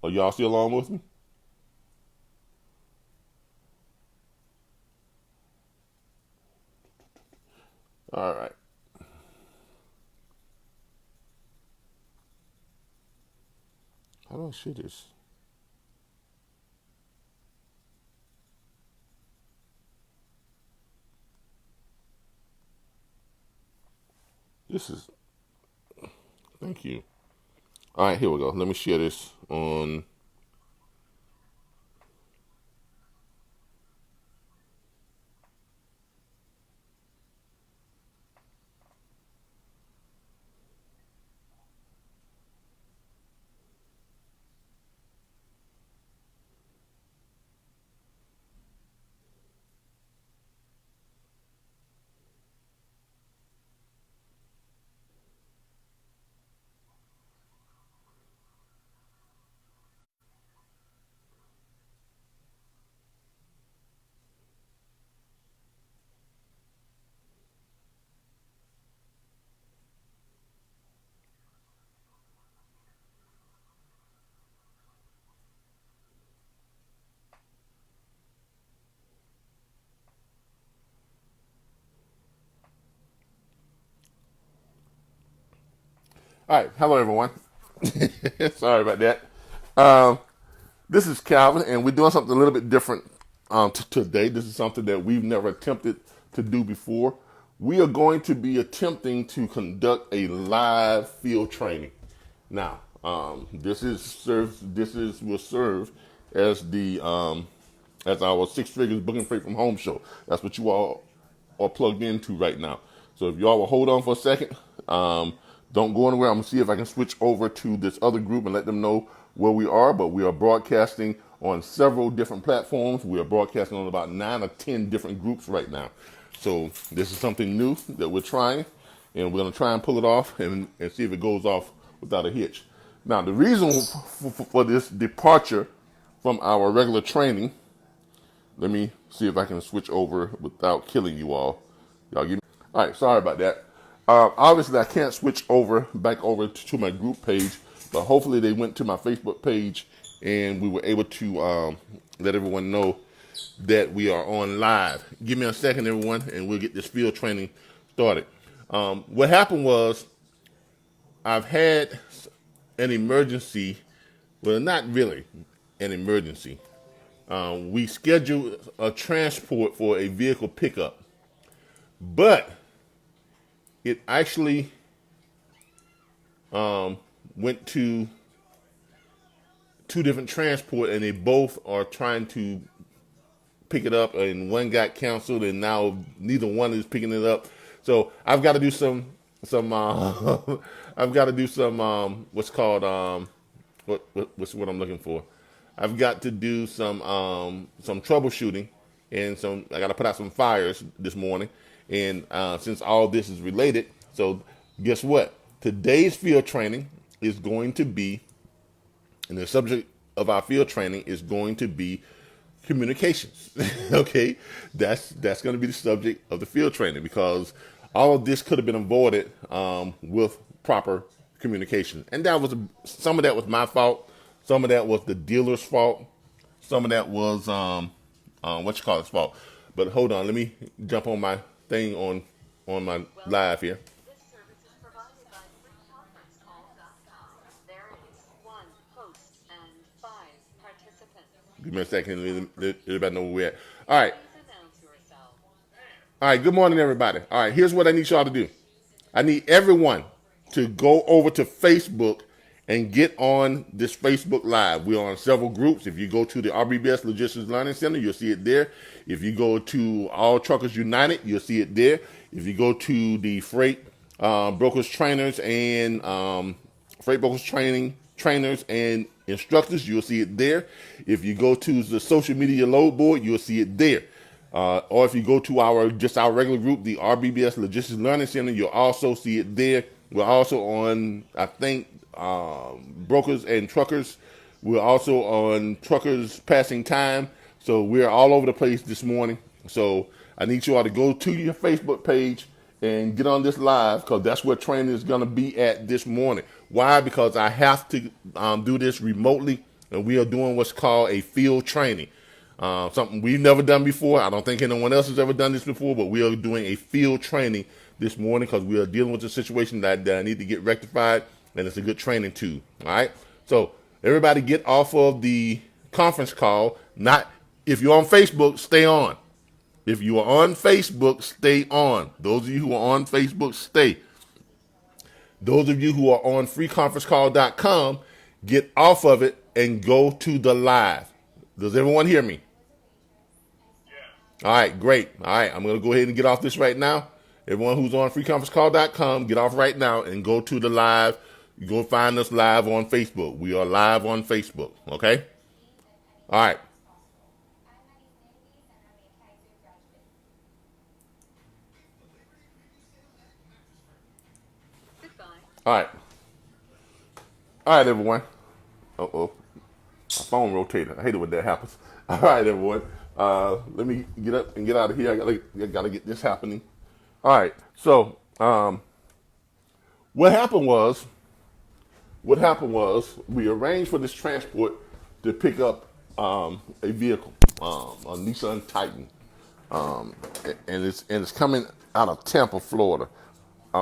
Are y'all still on with me? All right. How do I share this? This is, thank you. All right, here we go. Let me share this on. All right, hello everyone. Sorry about that. Um, this is Calvin, and we're doing something a little bit different today. This is something that we've never attempted to do before. We are going to be attempting to conduct a live field training. Now, this is will serve as the as our six figures booking freight from home show. That's what you all are plugged into right now. So if y'all will hold on for a second, don't go anywhere. I'm gonna see if I can switch over to this other group and let them know where we are. But we are broadcasting on several different platforms. We are broadcasting on about 9 or 10 different groups right now. So this is something new that we're trying, and we're gonna try and pull it off and see if it goes off without a hitch. Now the reason for this departure from our regular training, let me see if I can switch over without killing you all. Y'all give me. All right, sorry about that. Obviously, I can't switch over back over to my group page, but hopefully they went to my Facebook page and we were able to let everyone know that we are on live. Give me a second, everyone, and we'll get this field training started. What happened was I've had an emergency. Well, not really an emergency. We scheduled a transport for a vehicle pickup, but it actually went to two different transport, and they both are trying to pick it up, and one got canceled, and now neither one is picking it up. So I've got to do some I've got to do some what's called what's what I'm looking for. I've got to do some troubleshooting, and some I got to put out some fires this morning. And since all this is related, so guess what? Today's field training is going to be, and the subject of our field training is going to be communications. Okay, that's going to be the subject of the field training, because all of this could have been avoided with proper communication. And that was some of that was my fault, some of that was the dealer's fault, some of that was what you call it's fault. But hold on, let me jump on my thing on my live here. Give me a second. Let everybody know where we're at. All right. All right. Good morning, everybody. All right. Here's what I need y'all to do. I need everyone to go over to Facebook and get on this Facebook Live. We're on several groups. If you go to the RBBS Logistics Learning Center, you'll see it there. If you go to All Truckers United, you'll see it there. If you go to the Freight Brokers Trainers and Freight Brokers Trainers and Instructors, you'll see it there. If you go to the Social Media Load Board, you'll see it there. Or if you go to our regular group, the RBBS Logistics Learning Center, you'll also see it there. We're also on, I think, Brokers and Truckers. We're also on Truckers Passing Time. So we're all over the place this morning. So I need you all to go to your Facebook page and get on this live, because that's where training is going to be at this morning. Why? Because I have to do this remotely. and we are doing what's called a field training. Something we've never done before. I don't think anyone else has ever done this before, but we are doing a field training this morning because we are dealing with a situation that I need to get rectified, and it's a good training tool. All right? So everybody get off of the conference call. Not if you're on Facebook, stay on. If you are on Facebook, stay on. Those of you who are on Facebook, stay. Those of you who are on freeconferencecall.com, get off of it and go to the live. Does everyone hear me? All right, great. All right, I'm going to go ahead and get off this right now. Everyone who's on freeconferencecall.com, get off right now and go to the live. You go find us live on Facebook. We are live on Facebook, okay? All right. All right. All right, everyone. Uh-oh. My phone rotated. I hate it when that happens. All right, everyone. Let me get up and get out of here. I gotta get this happening. All right. So, what happened was we arranged for this transport to pick up a vehicle, a Nissan Titan, and it's coming out of Tampa, Florida,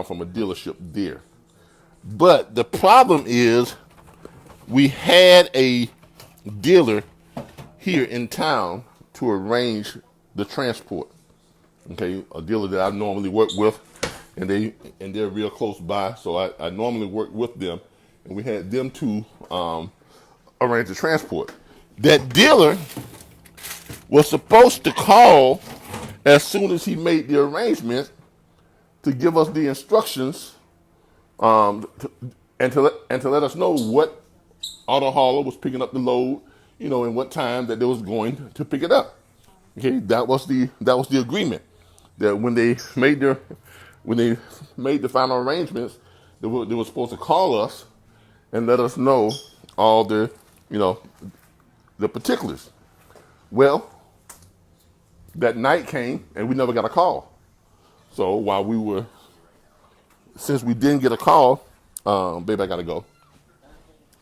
from a dealership there. But the problem is, we had a dealer here in town to arrange the transport. Okay, a dealer that I normally work with, and they're real close by, so I normally work with them, and we had them to arrange the transport. That dealer was supposed to call as soon as he made the arrangement to give us the instructions, and to let us know what auto hauler was picking up the load, and what time that they was going to pick it up. Okay, that was the agreement. That when they made the final arrangements, they were supposed to call us and let us know all the particulars. Well, that night came and we never got a call. So since we didn't get a call, babe, I gotta go.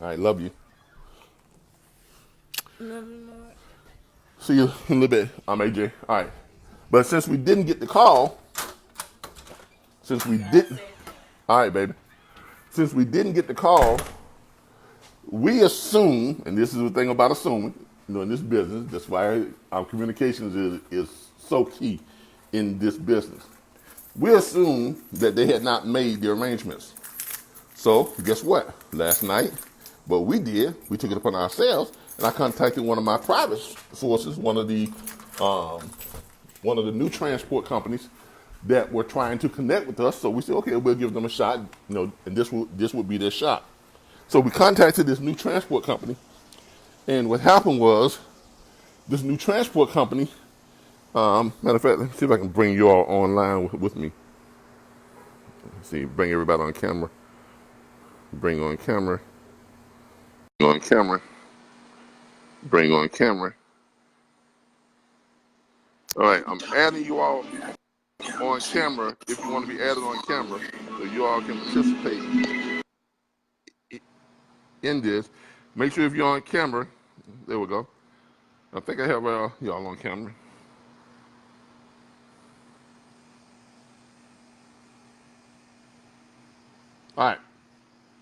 All right, love you. See you in a little bit. I'm AJ. All right. But since we didn't get the call, all right, baby. Since we didn't get the call, we assume, and this is the thing about assuming, in this business, that's why our communications is so key in this business. We assume that they had not made the arrangements. So guess what? Last night, what we did, we took it upon ourselves, and I contacted one of my private sources, one of the new transport companies that were trying to connect with us. So we said, okay, we'll give them a shot, and this would be their shot. So we contacted this new transport company, and what happened was, this new transport company, matter of fact, let me see if I can bring you all online with me. Let's see, bring everybody on camera. Bring on camera. On camera. Bring on camera. All right, I'm adding you all on camera if you want to be added on camera, so you all can participate in this. Make sure if you're on camera, there we go. I think I have y'all on camera. All right.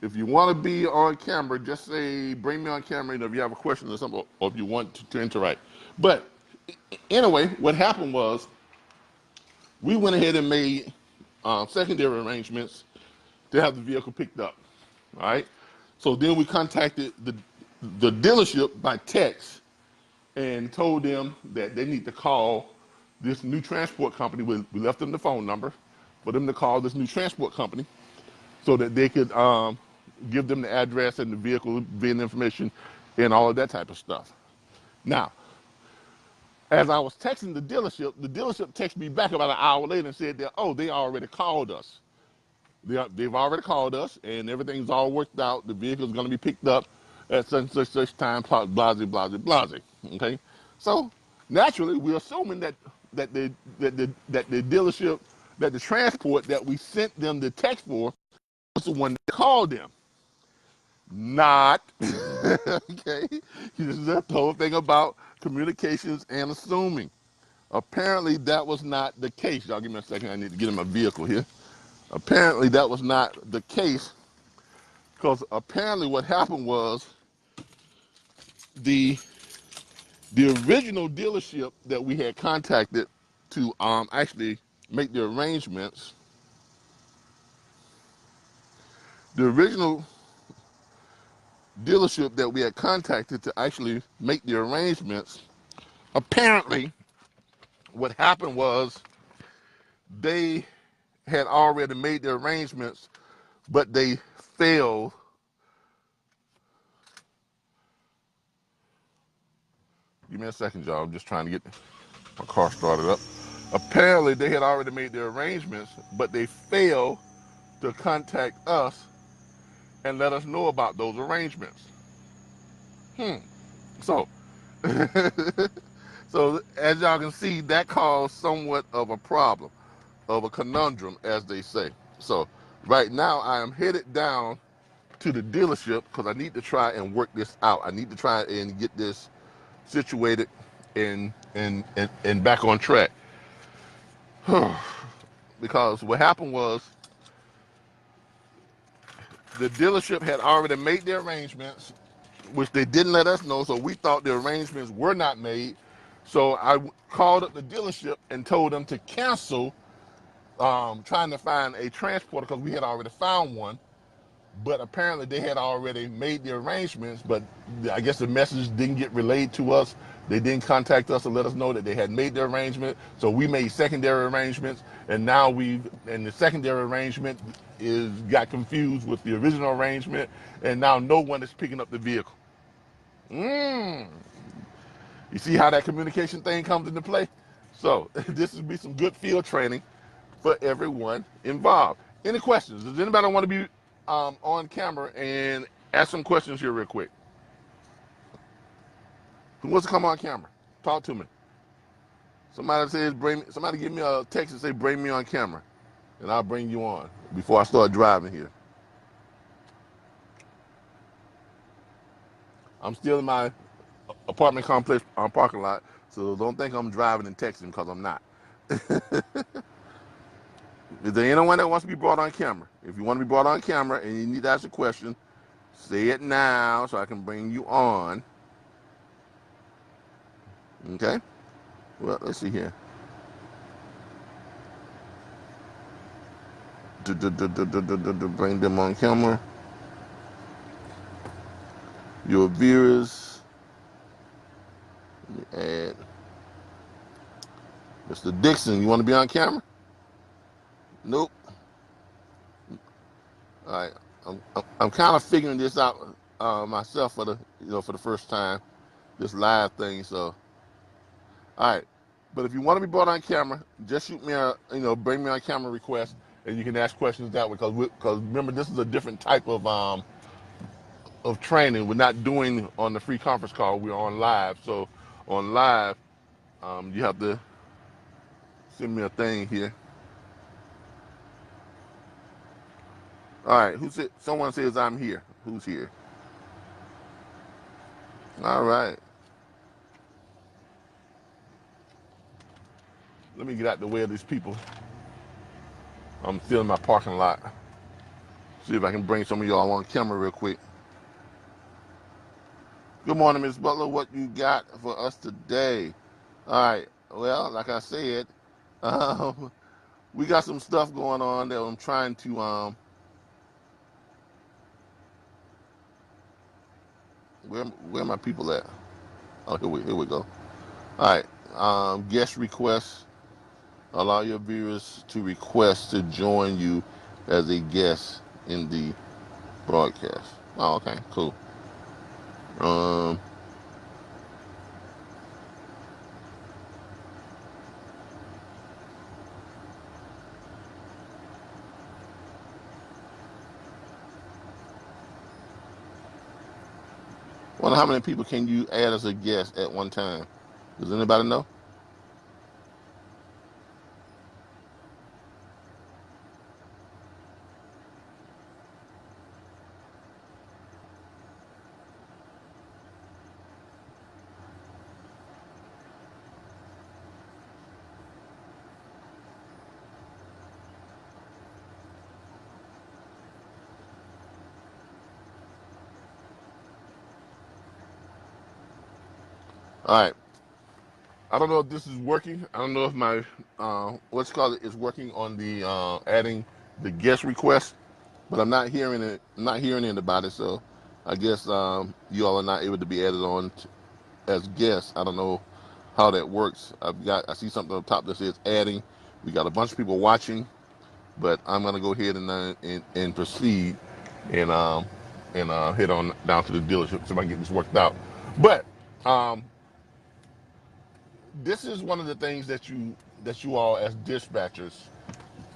If you want to be on camera, just say, bring me on camera, if you have a question or something, or if you want to interact. But anyway, what happened was, we went ahead and made secondary arrangements to have the vehicle picked up. All right. So then we contacted the dealership by text and told them that they need to call this new transport company. We left them the phone number for them to call this new transport company so that they could give them the address and the vehicle information and all of that type of stuff. Now, as I was texting the dealership texted me back about an hour later and said that, they already called us. They've already called us, and everything's all worked out. The vehicle's going to be picked up at such time, blase, blase, blase. Okay? So, naturally, we're assuming that the dealership, that the transport that we sent them the text for was the one that called them. Not. Okay, that's the whole thing about communications and assuming. Apparently, that was not the case. Y'all give me a second. I need to get in my vehicle here. Apparently, that was not the case, because apparently what happened was the original dealership that we had contacted to actually make the arrangements, the original dealership that we had contacted to actually make the arrangements, apparently what happened was they had already made the arrangements, but they failed. Give me a second, y'all. I'm just trying to get my car started up. Apparently, they had already made their arrangements, but they failed to contact us and let us know about those arrangements. So, so as y'all can see, that caused somewhat of a problem, of a conundrum, as they say. So, right now, I am headed down to the dealership because I need to try and work this out. I need to try and get this situated and back on track. Because what happened was the dealership had already made their arrangements, which they didn't let us know, so we thought the arrangements were not made. So I called up the dealership and told them to cancel trying to find a transporter because we had already found one. But apparently they had already made the arrangements, but I guess the message didn't get relayed to us. They didn't contact us to let us know that they had made the arrangement. So we made secondary arrangements, and now and the secondary arrangement got confused with the original arrangement, and now no one is picking up the vehicle. You see how that communication thing comes into play? So this would be some good field training for everyone involved. Any questions? Does anybody want to be on camera and ask some questions here real quick? Who wants to come on camera? Talk to me. Somebody give me a text and say bring me on camera, and I'll bring you on before I start driving here. I'm still in my apartment complex parking lot, so don't think I'm driving and texting because I'm not. Is there anyone that wants to be brought on camera? If you want to be brought on camera and you need to ask a question, say it now so I can bring you on. Okay? Well, let's see here. Bring them on camera. Your viewers. And Mr. Dixon, you want to be on camera? Nope. All right. I'm kind of figuring this out myself for the first time, this live thing. So, all right. But if you want to be brought on camera, just shoot me bring me on camera request, and you can ask questions that way. Because remember, this is a different type of training. We're not doing on the free conference call. We're on live. So on live, you have to send me a thing here. All right. Someone says I'm here. Who's here? All right. Let me get out the way of these people. I'm still in my parking lot. See if I can bring some of y'all on camera real quick. Good morning, Ms. Butler. What you got for us today? All right. Well, like I said, we got some stuff going on that I'm trying to where my people at? Oh, here we go. All right. Guest requests. Allow your viewers to request to join you as a guest in the broadcast. Oh, okay, cool. Wonder how many people can you add as a guest at one time? Does anybody know? All right. I don't know if this is working. I don't know if my what's called it is working on the adding the guest request, but I'm not hearing it. I'm not hearing it about it. So I guess you all are not able to be added on as guests. I don't know how that works. I see something up top that says adding. We got a bunch of people watching, but I'm gonna go ahead and proceed and head on down to the dealership so I can get this worked out. But um, this is one of the things that you all as dispatchers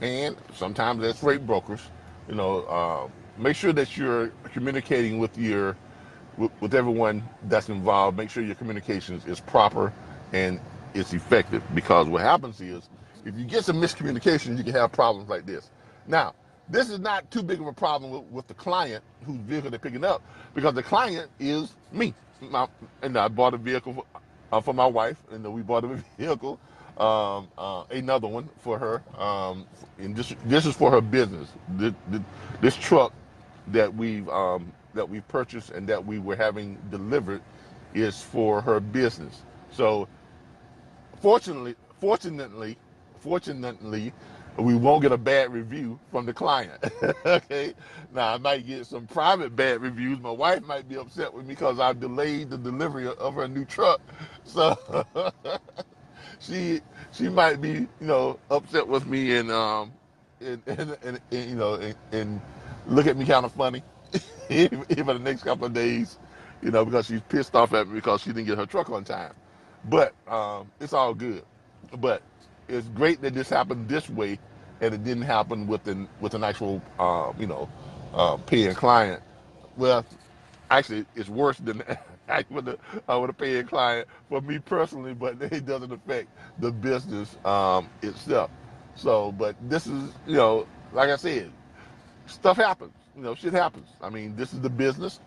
and sometimes as freight brokers, you know, make sure that you're communicating with everyone that's involved. Make sure your communications is proper and it's effective, because what happens is if you get some miscommunication, you can have problems like this. Now, this is not too big of a problem with the client whose vehicle they're picking up, because the client is me. And I bought a vehicle for my wife, and we bought a vehicle, another one for her, and this is for her business. This truck that we purchased and that we were having delivered is for her business. So fortunately, we won't get a bad review from the client. Okay. Now I might get some private bad reviews. My wife might be upset with me because I've delayed the delivery of her new truck. So she she might be, upset with me and look at me kind of funny even the next couple of days, because she's pissed off at me because she didn't get her truck on time. But it's all good. But it's great that this happened this way, and it didn't happen with an actual, paying client. Well, actually, it's worse than with a paying client for me personally, but it doesn't affect the business itself. So, but this is, like I said, stuff happens. Shit happens. I mean, this is the business.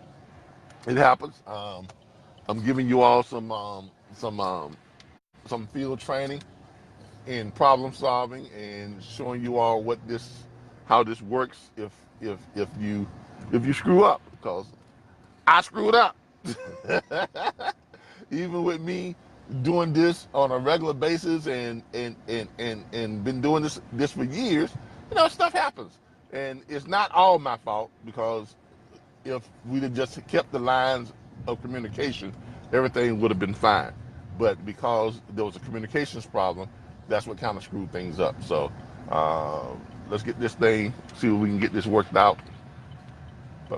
It happens. I'm giving you all some field training in problem solving and showing you all how this works if you screw up, because I screwed up. Even with me doing this on a regular basis and been doing this for years, stuff happens. And it's not all my fault, because if we'd have just kept the lines of communication, everything would have been fine. But because there was a communications problem, that's what kind of screwed things up. So let's get this thing, see if we can get this worked out. See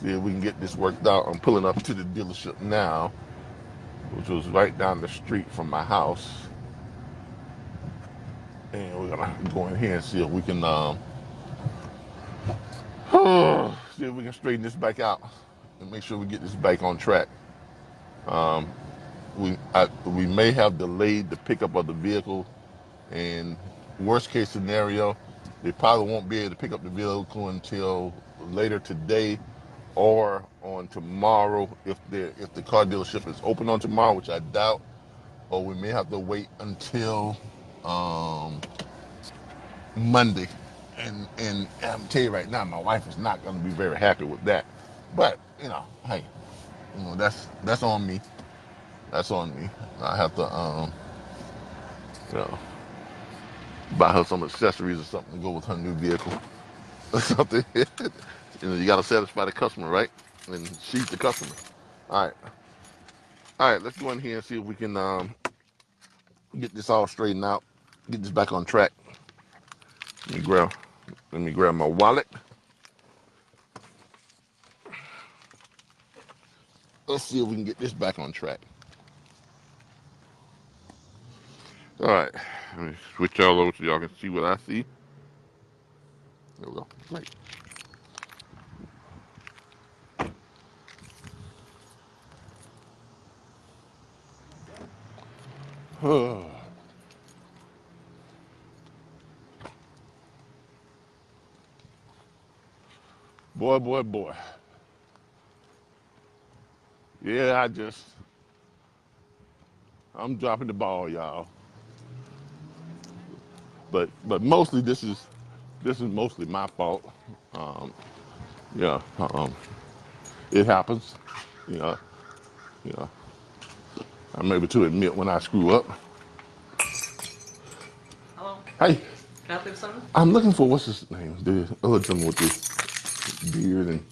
if we can get this worked out. I'm pulling up to the dealership now, which was right down the street from my house. And we're gonna go in here and see if we can see if we can straighten this back out and make sure we get this back on track. Um, we may have delayed the pickup of the vehicle, and worst case scenario, they probably won't be able to pick up the vehicle until later today or on tomorrow, if the car dealership is open on tomorrow, which I doubt. Or we may have to wait until Monday. And I'm tell you right now, my wife is not going to be very happy with that. But hey, that's on me. That's on me. I have to you know buy her some accessories or something to go with her new vehicle or something. You got to satisfy the customer, right? And she's the customer. All right. All right, let's go in here and see if we can get this all straightened out, get this back on track. Let me grab my wallet. Let's see if we can get this back on track. All right, let me switch y'all over so y'all can see what I see. There we go. Great. Boy, boy, boy. Yeah, I'm dropping the ball, y'all. But mostly this is mostly my fault. Yeah, it happens. You know, I'm able to admit when I screw up. Hello. Hey, Can I help you with something? I'm looking for what's his name? The other gentleman with the beard and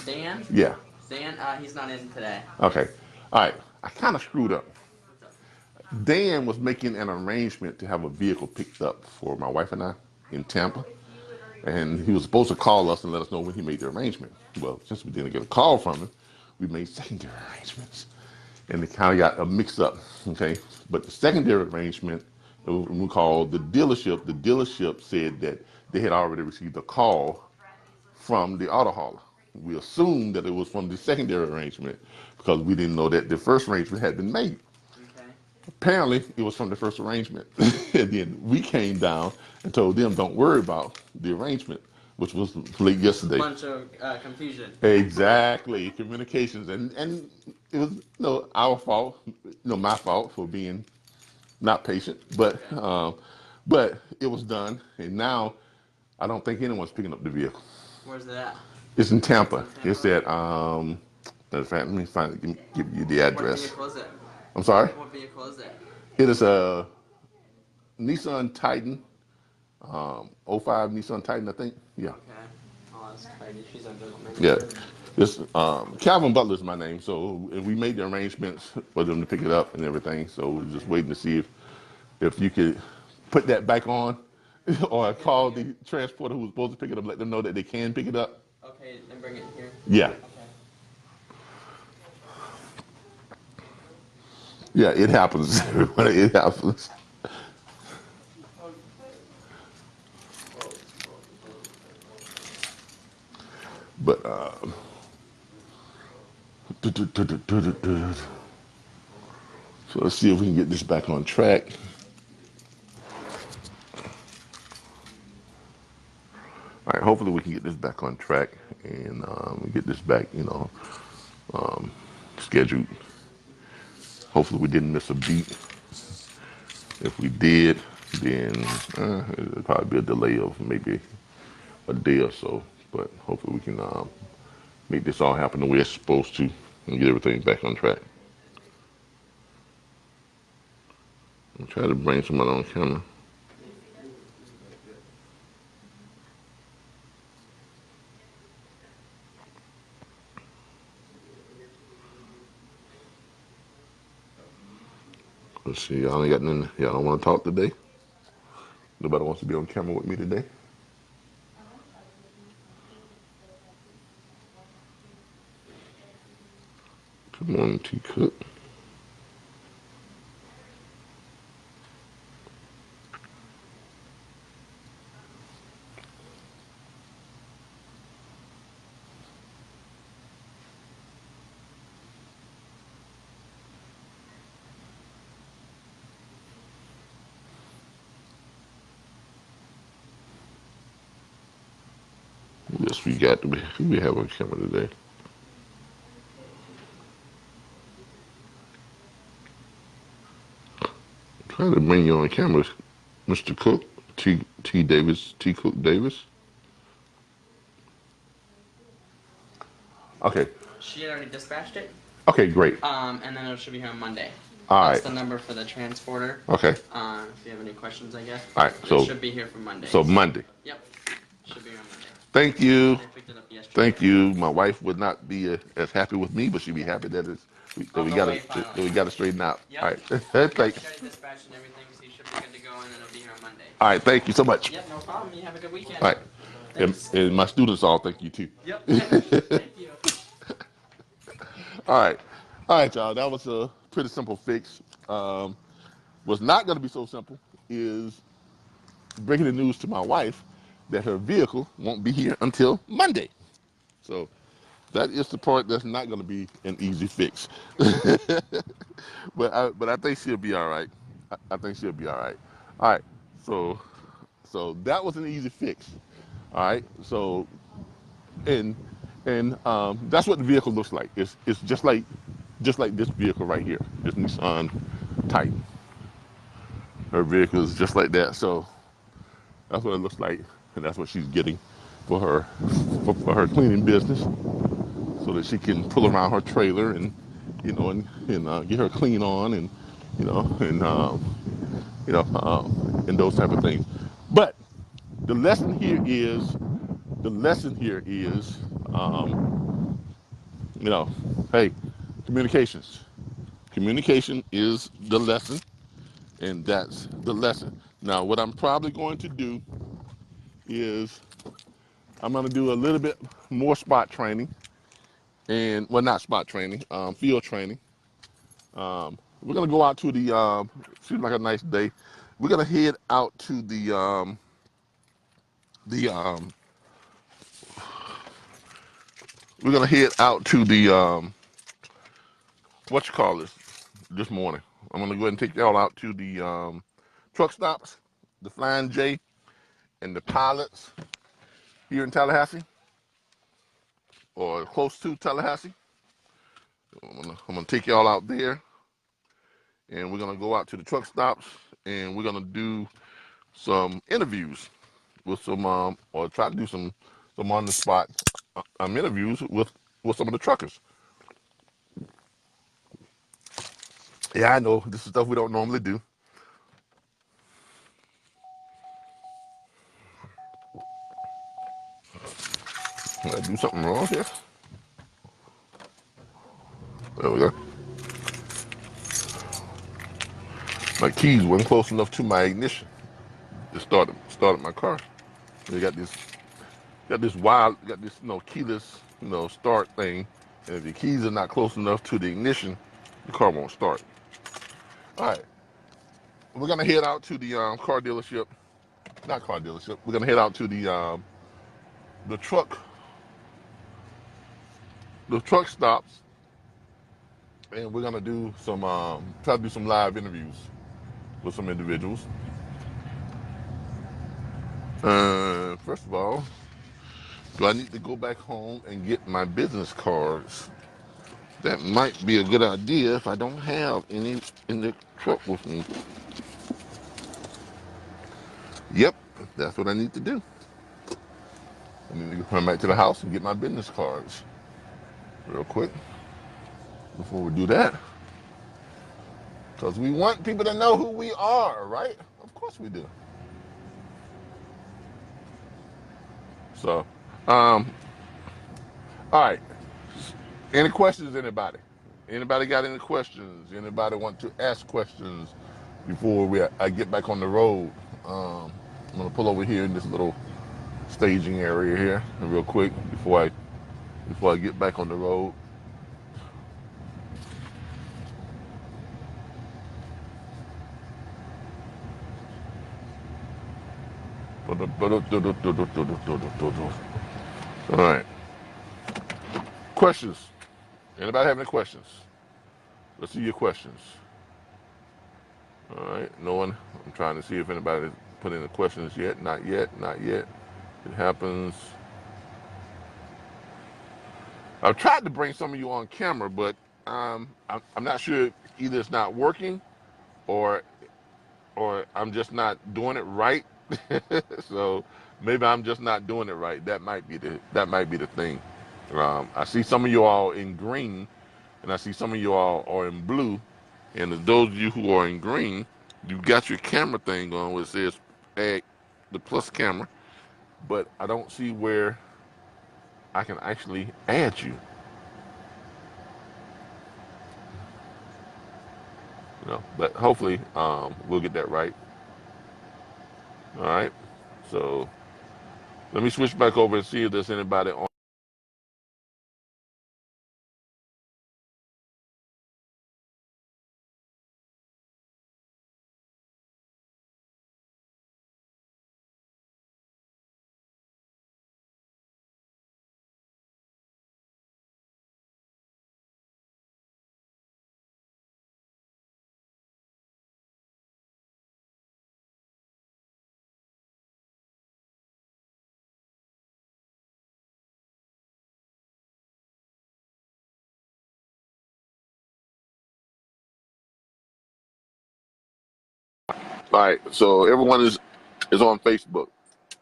Dan? yeah. Dan, he's not in today. Okay. All right. I kind of screwed up. What's up? Dan was making an arrangement to have a vehicle picked up for my wife and I in Tampa. And he was supposed to call us and let us know when he made the arrangement. Well, since we didn't get a call from him, we made secondary arrangements. And it kind of got mixed up, okay? But the secondary arrangement, we called the dealership said that they had already received a call from the auto hauler. We assumed that it was from the secondary arrangement because we didn't know that the first arrangement had been made. Okay. Apparently, it was from the first arrangement. And then we came down and told them, don't worry about the arrangement, which was late yesterday. A bunch of confusion. Exactly, communications. And it was our fault, my fault for being not patient. But it was done. And now I don't think anyone's picking up the vehicle. Where's it at? It's in Tampa. It's in Tampa? It's at, matter of fact, let me give you the What address. vehicle is it? I'm sorry? What vehicle is it? It is a Nissan Titan, '05 Nissan Titan, I think. Yeah. Okay. Oh, that's crazy. She's a vehicle Yeah. manager. This Calvin Butler is my name, so we made the arrangements for them to pick it up and everything. So we're just waiting to see if you could put that back on, or call the transporter who was supposed to pick it up, let them know that they can pick it up. Okay, then bring it here. Yeah. Okay. Yeah, it happens. It happens. But so let's see if we can get this back on track. All right, hopefully we can get this back on track and get this back, scheduled. Hopefully we didn't miss a beat. If we did, then it'll probably be a delay of maybe a day or so. But hopefully we can make this all happen the way it's supposed to and get everything back on track. I'm trying to bring somebody on camera. Let's see, y'all ain't got nothing. Y'all don't want to talk today? Nobody wants to be on camera with me today? Good morning, T. Cook. Yes, we got to be. Who we have on camera today? I'm trying to bring you on camera, Mr. Cook, T. Davis, T. Cook Davis. Okay. She had already dispatched it. Okay, great. And then it should be here on Monday. All That's right. the number for the transporter. Okay. If you have any questions, I guess. All right. But So it should be here for Monday. So Monday. Yep. Should be here on Monday. Thank you. They picked it up yesterday. Thank you. My wife would not be as happy with me, but she'd be happy that we got it straightened out. Yep. All right. Yep, Thank she already dispatched and everything, so you should be good to go, and then it'll be here on Monday. All right. Thank you so much. Yep, no problem. You have a good weekend. All right. And my students all thank you too. Yep. Thank you. All right, y'all. That was a pretty simple fix. What's not going to be so simple is breaking the news to my wife that her vehicle won't be here until Monday. So that is the part that's not going to be an easy fix. But I think she'll be all right. I think she'll be all right. All right. So that was an easy fix. All right. So and that's what the vehicle looks like. It's just like this vehicle right here, this Nissan Titan. Her vehicle is just like that. So that's what it looks like, and that's what she's getting for her cleaning business, so that she can pull around her trailer and and get her clean on, and you know, and and those type of things. But the lesson here is, the lesson here is, um, you know, hey, communications. Communication is the lesson, and that's the lesson. Now, what I'm probably going to do is I'm going to do a little bit more spot training, and well, not spot training, field training. We're going to go out to the, seems like a nice day. We're going to head out to the, we're going to head out to the, what you call this morning. I'm going to go ahead and take y'all out to the truck stops, the Flying J and the Pilots here in Tallahassee, or close to Tallahassee. I'm gonna take y'all out there, and we're gonna go out to the truck stops, and we're gonna do some interviews with some, or try to do some on the spot interviews with some of the truckers. Yeah, I know this is stuff we don't normally do. Did I do something wrong here? There we go. My keys weren't close enough to my ignition to started my car. They got this keyless start thing, and if the keys are not close enough to the ignition, the car won't start. All right, we're gonna head out to the car dealership. Not car dealership. We're gonna head out to the truck stops, and we're gonna do some try to do some live interviews with some individuals. First of all, do I need to go back home and get my business cards? That might be a good idea if I don't have any in the truck with me. Yep, that's what I need to do. I need to come back to the house and get my business cards real quick before we do that. Because we want people to know who we are, right? Of course we do. So, all right. Any questions, anybody? Anybody got any questions? Anybody want to ask questions before I get back on the road? I'm gonna pull over here in this little staging area here real quick before I get back on the road. All right. Questions? Anybody have any questions? Let's see your questions. All right. No one. I'm trying to see if anybody put in the questions yet. Not yet. Not yet. It happens. I've tried to bring some of you on camera, but I'm not sure either it's not working or I'm just not doing it right. So maybe I'm just not doing it right. That might be the thing. I see some of you all in green, and I see some of you all are in blue. And those of you who are in green, you got your camera thing on where it says add the plus camera, but I don't see where I can actually add you. But hopefully we'll get that right. All right. So let me switch back over and see if there's anybody on. All right. So everyone is on Facebook.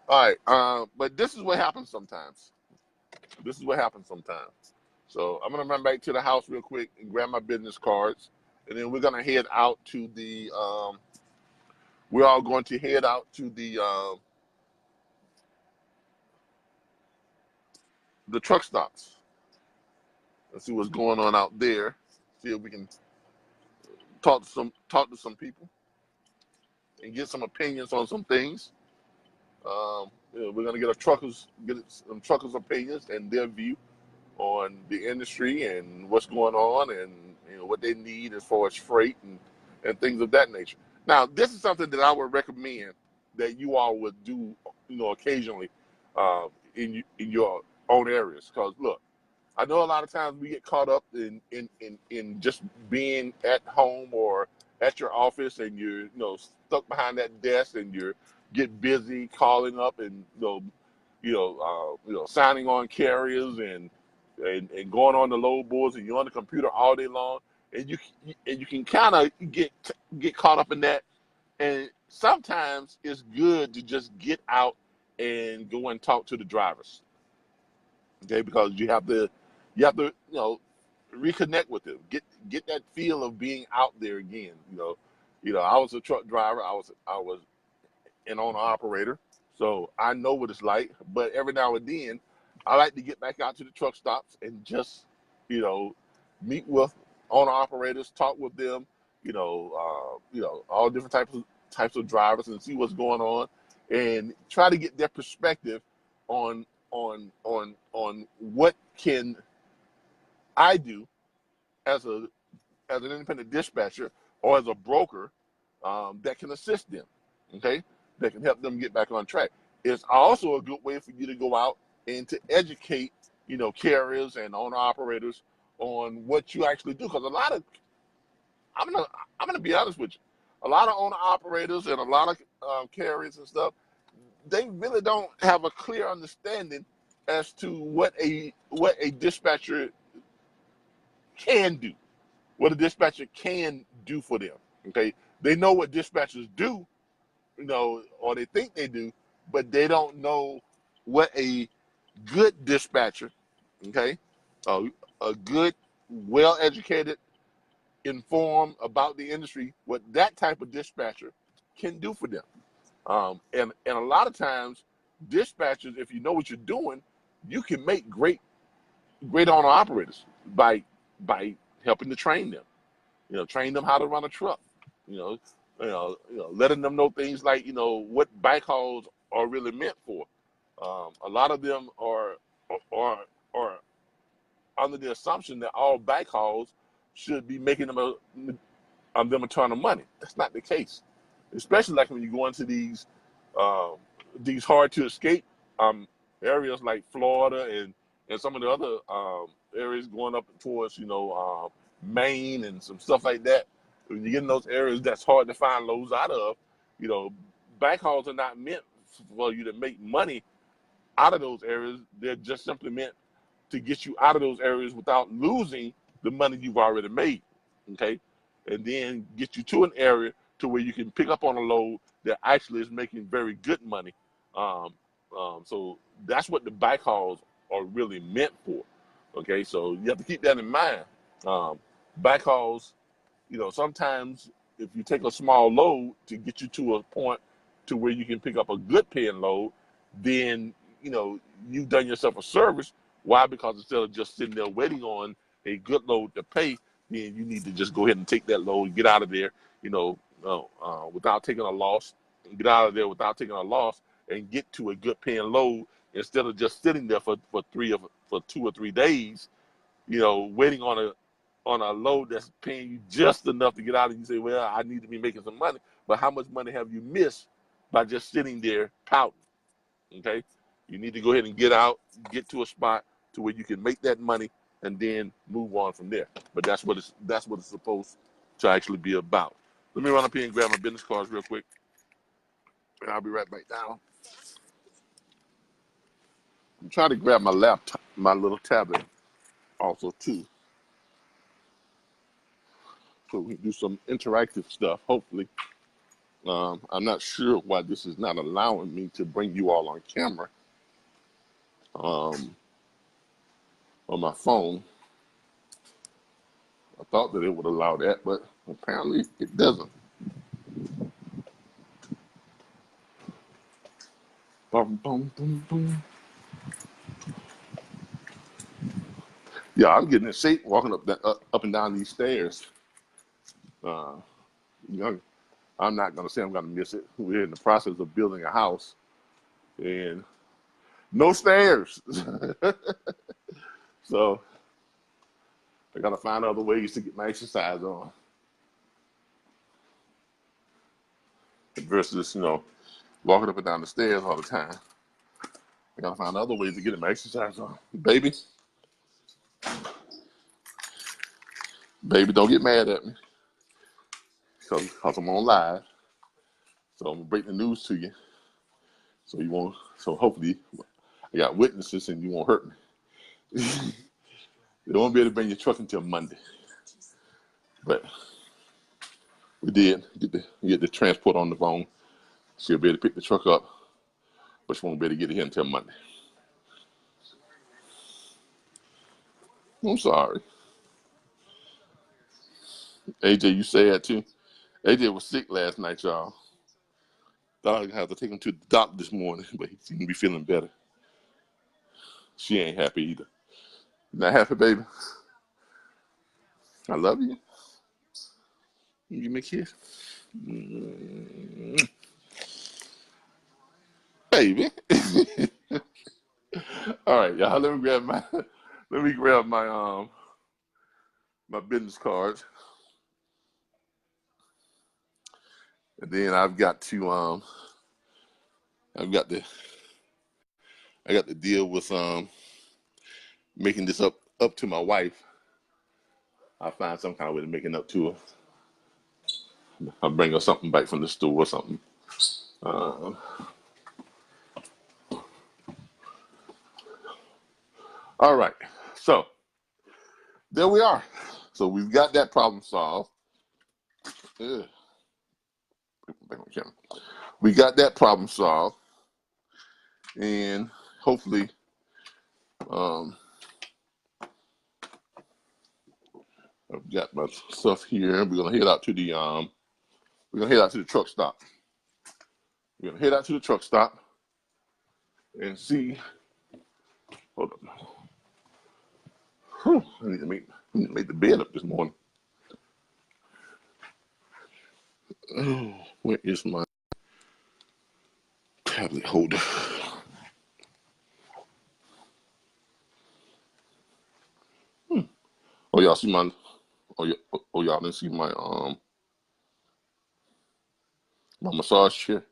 All right. But this is what happens sometimes. This is what happens sometimes. So I'm gonna run back to the house real quick and grab my business cards, and then we're gonna head out to the. We're all going to head out to the truck stops. Let's see what's going on out there. See if we can talk to some people and get some opinions on some things. We're gonna get some truckers' opinions and their view on the industry and what's going on, and what they need as far as freight and things of that nature. Now, this is something that I would recommend that you all would do, occasionally, in your own areas. Because look, I know a lot of times we get caught up in just being at home or at your office, and you're stuck behind that desk, and you get busy calling up and signing on carriers and going on the load boards, and you're on the computer all day long, and you can kind of get caught up in that. And sometimes it's good to just get out and go and talk to the drivers, okay? Because you have to reconnect with them, get that feel of being out there again. I was a truck driver. I was an owner operator, so I know what it's like. But every now and then, I like to get back out to the truck stops and just, meet with owner operators, talk with them, all different types of drivers, and see what's going on, and try to get their perspective on what can I do as an independent dispatcher or as a broker that can assist them, okay, that can help them get back on track. It's also a good way for you to go out and to educate, carriers and owner operators on what you actually do. Because I'm gonna be honest with you, a lot of owner operators and a lot of carriers and stuff, they really don't have a clear understanding as to what a dispatcher can do, what a dispatcher can do for them. Okay, they know what dispatchers do, or they think they do, but they don't know what a good dispatcher, okay, a good, well-educated, informed about the industry, what that type of dispatcher can do for them. And a lot of times, dispatchers, if you know what you're doing, you can make great owner operators by helping to train them. Train them how to run a truck. Letting them know things like what backhauls are really meant for. A lot of them are under the assumption that all backhauls should be making them a ton of money. That's not the case, especially like when you go into these hard to escape areas like Florida and some of the other areas going up towards Maine and some stuff like that. When you get in those areas that's hard to find loads out of, backhauls are not meant for you to make money out of those areas. They're just simply meant to get you out of those areas without losing the money you've already made, okay? And then get you to an area to where you can pick up on a load that actually is making very good money. So that's what the backhauls are really meant for, okay? So you have to keep that in mind. Backhauls, sometimes if you take a small load to get you to a point to where you can pick up a good paying load, then, you've done yourself a service. Why? Because instead of just sitting there waiting on a good load to pay, then you need to just go ahead and take that load, get out of there, without taking a loss, get out of there without taking a loss, and get to a good paying load instead of just sitting there for 2 or 3 days, waiting on a load that's paying you just enough to get out, and you say, well, I need to be making some money. But how much money have you missed by just sitting there pouting? Okay, you need to go ahead and get out, get to a spot to where you can make that money, and then move on from there. But that's what it's supposed to actually be about. Let me run up here and grab my business cards real quick, and I'll be right back down. I'm trying to grab my laptop, my little tablet, also too, so we can do some interactive stuff. Hopefully, I'm not sure why this is not allowing me to bring you all on camera on my phone. I thought that it would allow that, but apparently it doesn't. Boom, boom, boom, boom. Yeah, I'm getting in shape walking up and down these stairs. You know, I'm not going to say I'm going to miss it. We're in the process of building a house and no stairs. So I got to find other ways to get my exercise on versus, walking up and down the stairs all the time. I got to find other ways to get my exercise on. Baby, don't get mad at me because I'm on live. So I'm going to break the news to you. So hopefully I got witnesses and you won't hurt me. They won't be able to bring your truck until Monday. But we did get the transport on the phone. She'll be able to pick the truck up, but she won't be able to get it here until Monday. I'm sorry. AJ, you sad too? AJ was sick last night, y'all. Thought I'd have to take him to the doctor this morning, but he seemed to be feeling better. She ain't happy either. Not happy, baby? I love you. Give me a kiss. Baby. All right, y'all. Let me grab my my business cards, and then I've got to deal with making this up to my wife. I'll find some kind of way to make it up to her. I'll bring her something back from the store or something. All right, so there we are. So we've got that problem solved. We got that problem solved, and hopefully, I've got my stuff here. We're gonna head out to the truck stop. We're gonna head out to the truck stop and see. Hold up. I need to make the bed up this morning. Oh, where is my tablet holder? Oh, y'all see my? Y'all didn't see my my massage chair.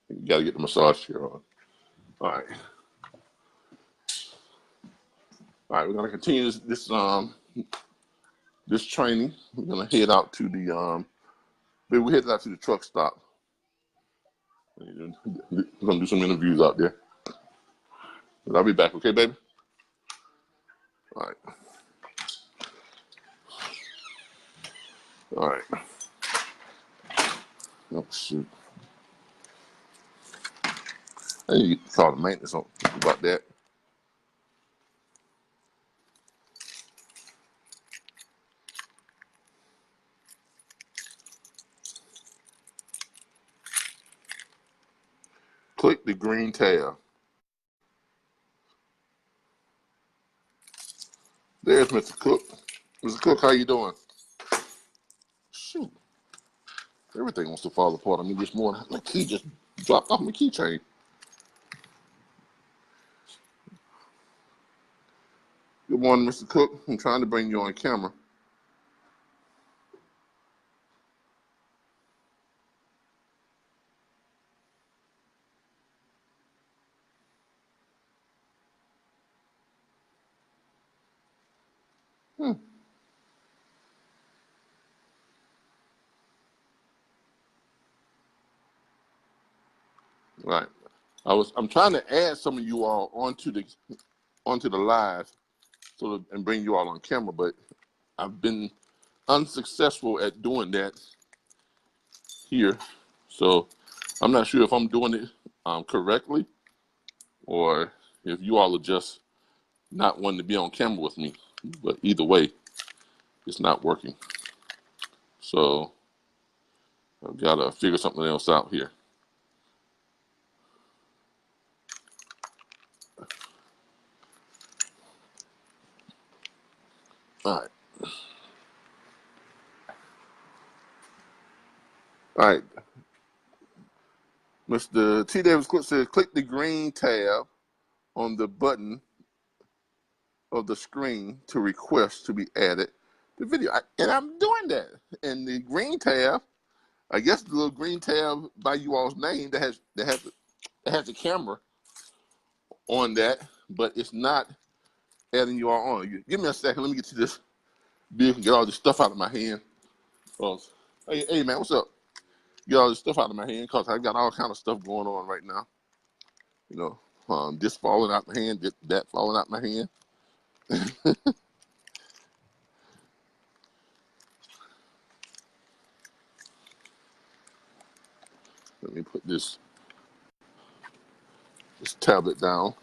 You gotta get the massage chair on. All right. All right, we're gonna continue this training. We're gonna head out to the we're headed out to the truck stop. We're gonna do some interviews out there. But I'll be back, okay, baby? All right. All right. Oh shoot. I need to call the maintenance on about that. Click the green tab. There's Mr. Cook. Mr. Cook, how you doing? Shoot. Everything wants to fall apart on me this morning. My key just dropped off my keychain. Good morning, Mr. Cook. I'm trying to bring you on camera. Right. I'm trying to add some of you all onto the live and bring you all on camera, but I've been unsuccessful at doing that here. So I'm not sure if I'm doing it correctly or if you all are just not wanting to be on camera with me. But either way, it's not working. So I've got to figure something else out here. All right. All right. Mr. T. Davis says, click the green tab on the button of the screen to request to be added to video. And I'm doing that. And the green tab, I guess the little green tab by you all's name that has the camera on that, but it's not adding you all on. Give me a second. Let me get to this vehicle and get all this stuff out of my hand. Hey man, what's up? Get all this stuff out of my hand because I got all kind of stuff going on right now. You know, this falling out my hand, that falling out my hand. Let me put this tablet down.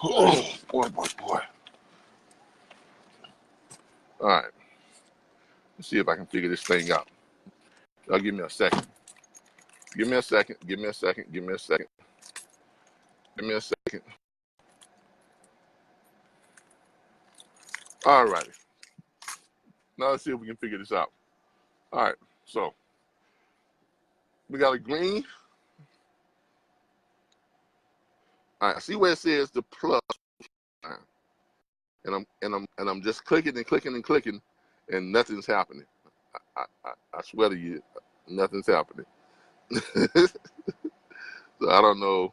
Oh, boy. All right. Let's see if I can figure this thing out. Y'all give me a second. Give me a second. All righty. Now let's see if we can figure this out. All right. So we got a green. All right. See where it says the plus. And I'm just clicking and clicking, and nothing's happening. I swear to you, nothing's happening. So I don't know.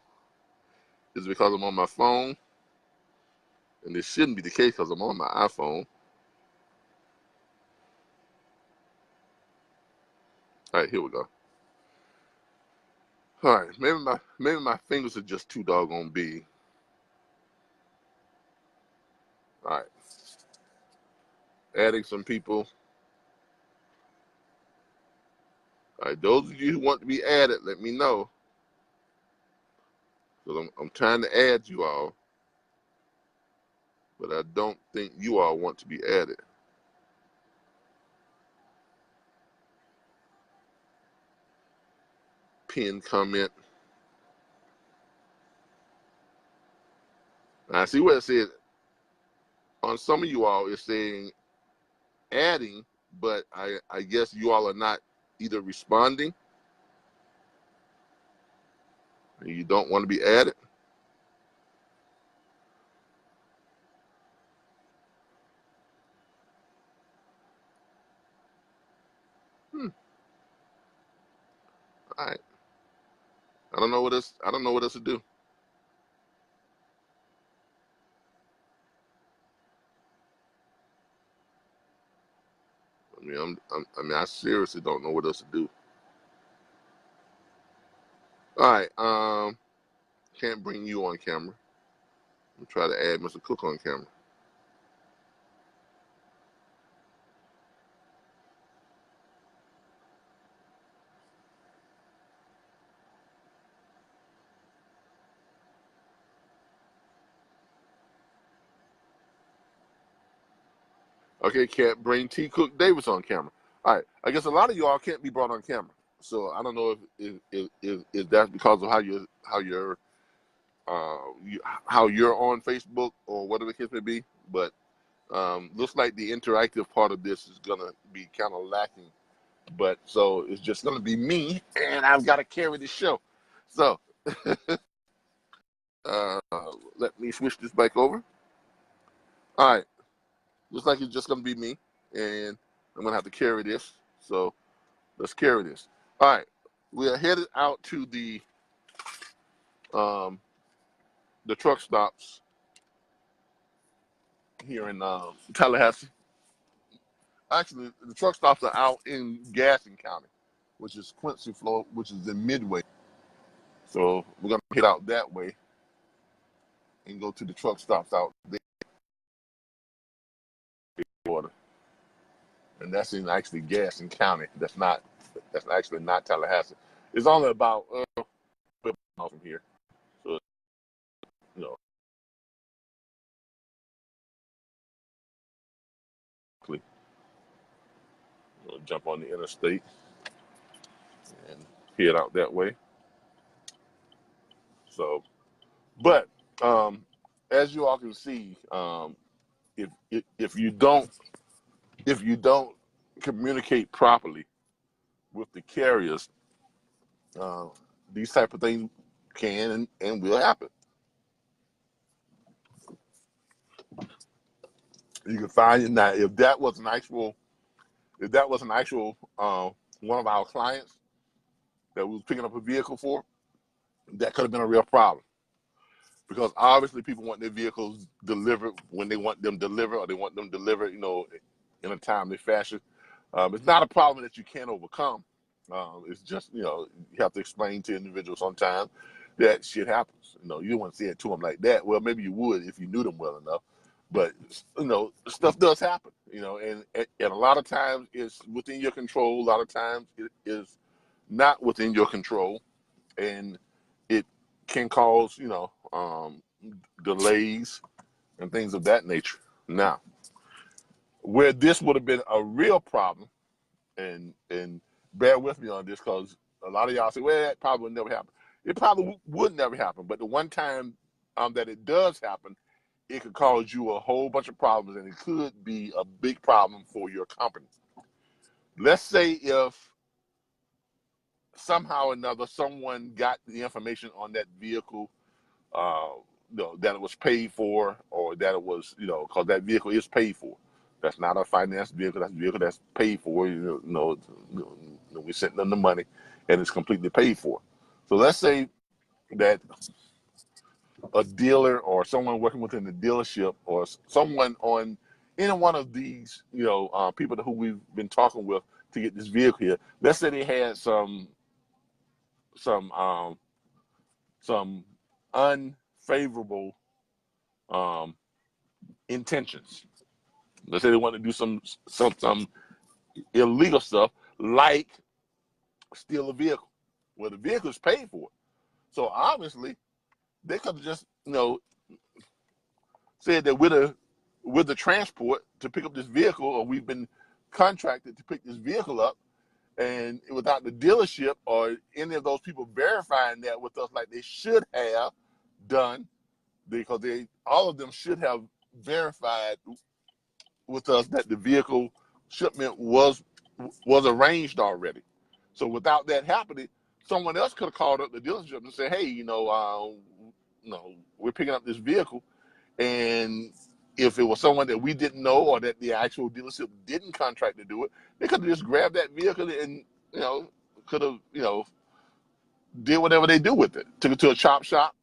Is it because I'm on my phone? And this shouldn't be the case because I'm on my iPhone. All right, here we go. All right, maybe my fingers are just too doggone big. All right, adding some people. All right, those of you who want to be added, let me know. Because I'm trying to add you all, but I don't think you all want to be added. Pin comment. I see where it says on some of you all it's saying adding, but I guess you all are not either responding and you don't want to be added. All right. I don't know what else to do. I seriously don't know what else to do. All right. Can't bring you on camera. I'm try to add Mr. Cook on camera. Okay, can't bring T. Cook Davis on camera. All right. I guess a lot of you all can't be brought on camera. So I don't know if that's because of how you're on Facebook or whatever the case may be, but looks like the interactive part of this is gonna be kind of lacking. But so it's just gonna be me, and I've got to carry the show. So let me switch this back over. All right, looks like it's just gonna be me, and I'm gonna have to carry this. So let's carry this. All right, we are headed out to the truck stops here in Tallahassee. Actually, the truck stops are out in Gaston County, which is Quincy, Florida, which is in Midway. So we're gonna head out that way and go to the truck stops out there, Florida, and that's in actually Gaston County. That's not That's actually not Tallahassee. It's only about miles from here. So, you know, jump on the interstate and head out that way. So, but as you all can see, if you don't communicate properly with the carriers, uh, these type of things can and will happen. You can find it now. If that was an actual one of our clients that we was picking up a vehicle for, that could have been a real problem. Because obviously people want their vehicles delivered when they want them delivered, or they want them delivered, in a timely fashion. It's not a problem that you can't overcome. It's just, you have to explain to individuals sometimes that shit happens. You don't want to say it to them like that. Well, maybe you would if you knew them well enough. But, stuff does happen, and a lot of times it's within your control. A lot of times it is not within your control. And it can cause, delays and things of that nature. Now, where this would have been a real problem, and bear with me on this, because a lot of y'all say, well, that probably would never happen. It probably would never happen, but the one time that it does happen, it could cause you a whole bunch of problems, and it could be a big problem for your company. Let's say if somehow or another someone got the information on that vehicle, that it was paid for, or that it was, because that vehicle is paid for. That's not a finance vehicle. That's a vehicle that's paid for. We sent them the money, and it's completely paid for. So let's say that a dealer or someone working within the dealership, or someone on any one of these, people who we've been talking with to get this vehicle here. Let's say they had some unfavorable intentions. Let's say they want to do some illegal stuff, like steal a vehicle. Well, the vehicle is paid for, so obviously they could have just said that with the transport to pick up this vehicle, or we've been contracted to pick this vehicle up, and without the dealership or any of those people verifying that with us like they should have done, because all of them should have verified with us that the vehicle shipment was arranged already. So without that happening, someone else could have called up the dealership and said, hey, we're picking up this vehicle. And if it was someone that we didn't know, or that the actual dealership didn't contract to do it, they could have just grabbed that vehicle and, could have, did whatever they do with it. Took it to a chop shop,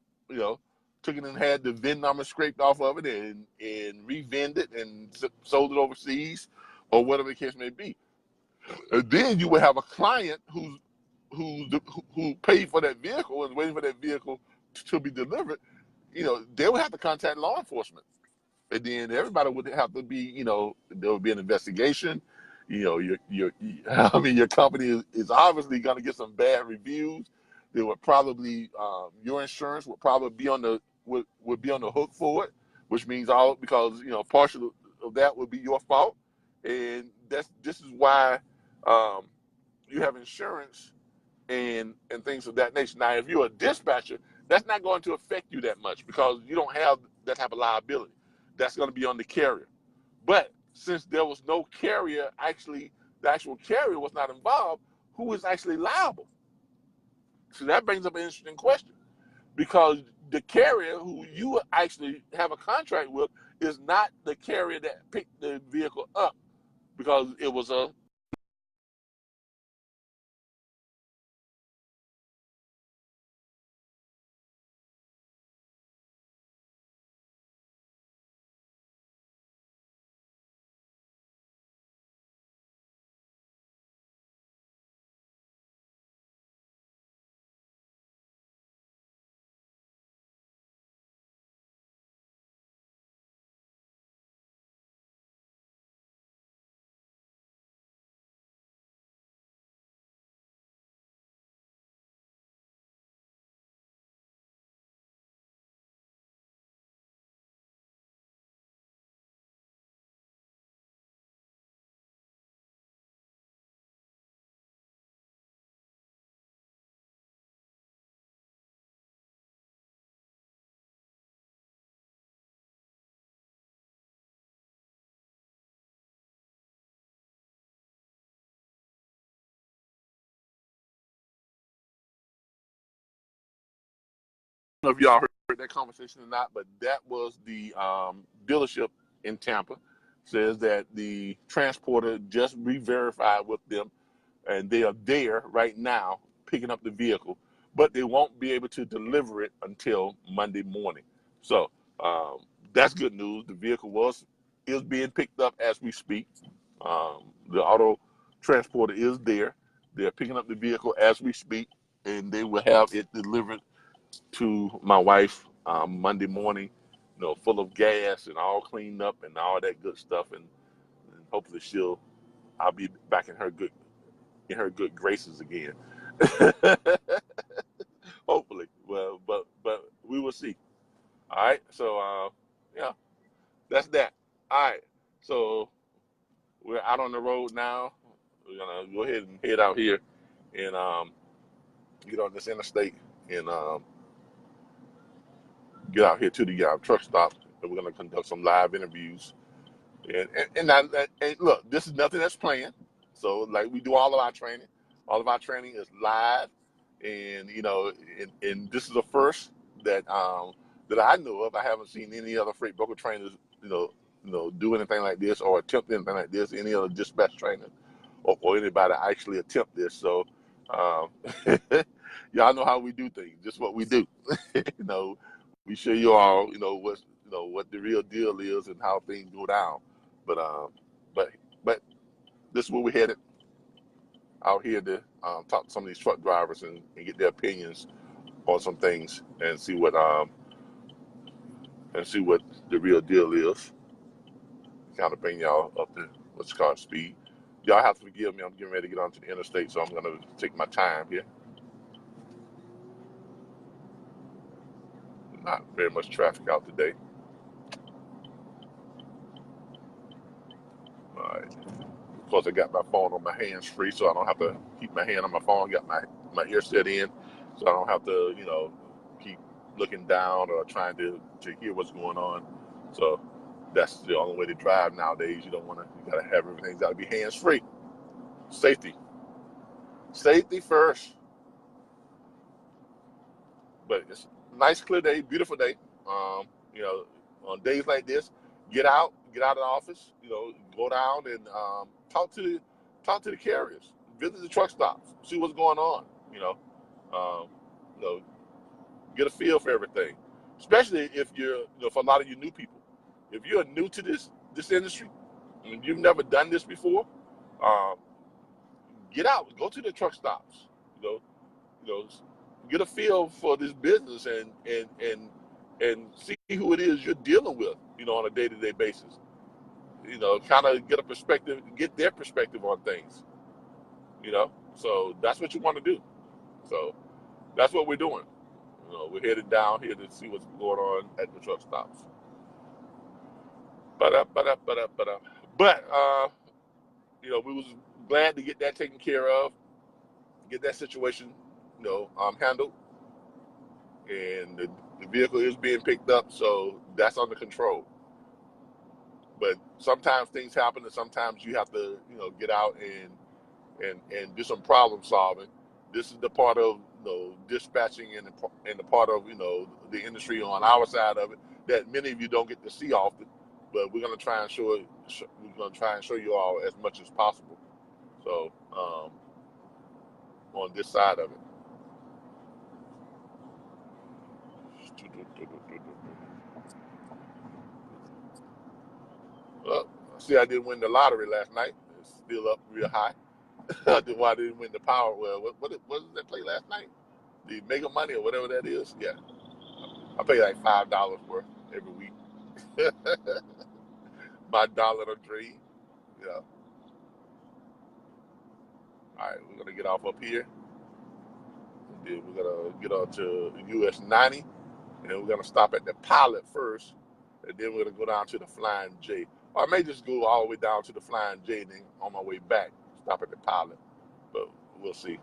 took it and had the VIN number scraped off of it, and re-VINed it and sold it overseas, or whatever the case may be. And then you would have a client who paid for that vehicle and waiting for that vehicle to be delivered. They would have to contact law enforcement, and then everybody would have to be, there would be an investigation. Your company is obviously going to get some bad reviews. They would probably, your insurance would probably be on the would be on the hook for it, which means because partial of that would be your fault, and this is why you have insurance and things of that nature. Now, if you're a dispatcher, that's not going to affect you that much, because you don't have that type of liability. That's going to be on the carrier. But since there was no carrier, the actual carrier was not involved, who is actually liable? So that brings up an interesting question, because the carrier who you actually have a contract with is not the carrier that picked the vehicle up, because it was a know if y'all heard that conversation or not, but that was the dealership in Tampa. Says that the transporter just re-verified with them, and they are there right now picking up the vehicle, but they won't be able to deliver it until Monday morning. So that's good news. The vehicle is being picked up as we speak. The auto transporter is there. They're picking up the vehicle as we speak, and they will have it delivered to my wife Monday morning, full of gas and all cleaned up and all that good stuff, and hopefully I'll be back in her good graces again. Hopefully, well, but we will see. All right, so yeah, that's that. All right, so we're out on the road now. We're gonna go ahead and head out here and get on this interstate and get out here to the truck stop, and we're gonna conduct some live interviews. And look, this is nothing that's planned. So like we do all of our training is live, and and this is the first that that I know of. I haven't seen any other freight broker trainers, do anything like this or attempt anything like this. Any other dispatch trainer or anybody actually attempt this. So y'all know how we do things. Just what we do. We show you all, what the real deal is and how things go down. But this is where we're headed out here to talk to some of these truck drivers and get their opinions on some things and see what the real deal is. Kind of bring y'all up to what's called speed. Y'all have to forgive me. I'm getting ready to get onto the interstate, so I'm gonna take my time here. Not very much traffic out today. All right. Of course, I got my phone on my hands free, so I don't have to keep my hand on my phone. Got my earset in, so I don't have to, keep looking down or trying to hear what's going on. So that's the only way to drive nowadays. You gotta have everything's gotta be hands free. Safety first. But it's a nice, clear day, beautiful day. On days like this, get out of the office. Go down and talk to the carriers, visit the truck stops, see what's going on. Um, you know, get a feel for everything. Especially if you're, for a lot of you new people, if you're new to this industry and you've never done this before, um, get out, go to the truck stops. You know, get a feel for this business and see who it is you're dealing with, on a day-to-day basis. Kind of get their perspective on things. So that's what you want to do. So that's what we're doing. We're headed down here to see what's going on at the truck stops. But we was glad to get that taken care of, get that situation, handled, and the vehicle is being picked up, so that's under control. But sometimes things happen, and sometimes you have to, get out and do some problem solving. This is the part of dispatching and the part of the industry on our side of it that many of you don't get to see often. But we're gonna try and show you all as much as possible. So on this side of it. Well, see, I didn't win the lottery last night. It's still up real high. I didn't win the power. Well, what did that play last night? The Mega Money or whatever that is. Yeah, I pay like $5 worth every week. My dollar a dream. Yeah. All right, we're gonna get off up here. And then we're gonna get on to US 90, and then we're gonna stop at the Pilot first, and then we're gonna go down to the Flying J. Or I may just go all the way down to the Flying J, and then on my way back, stop at the Pilot. But we'll see.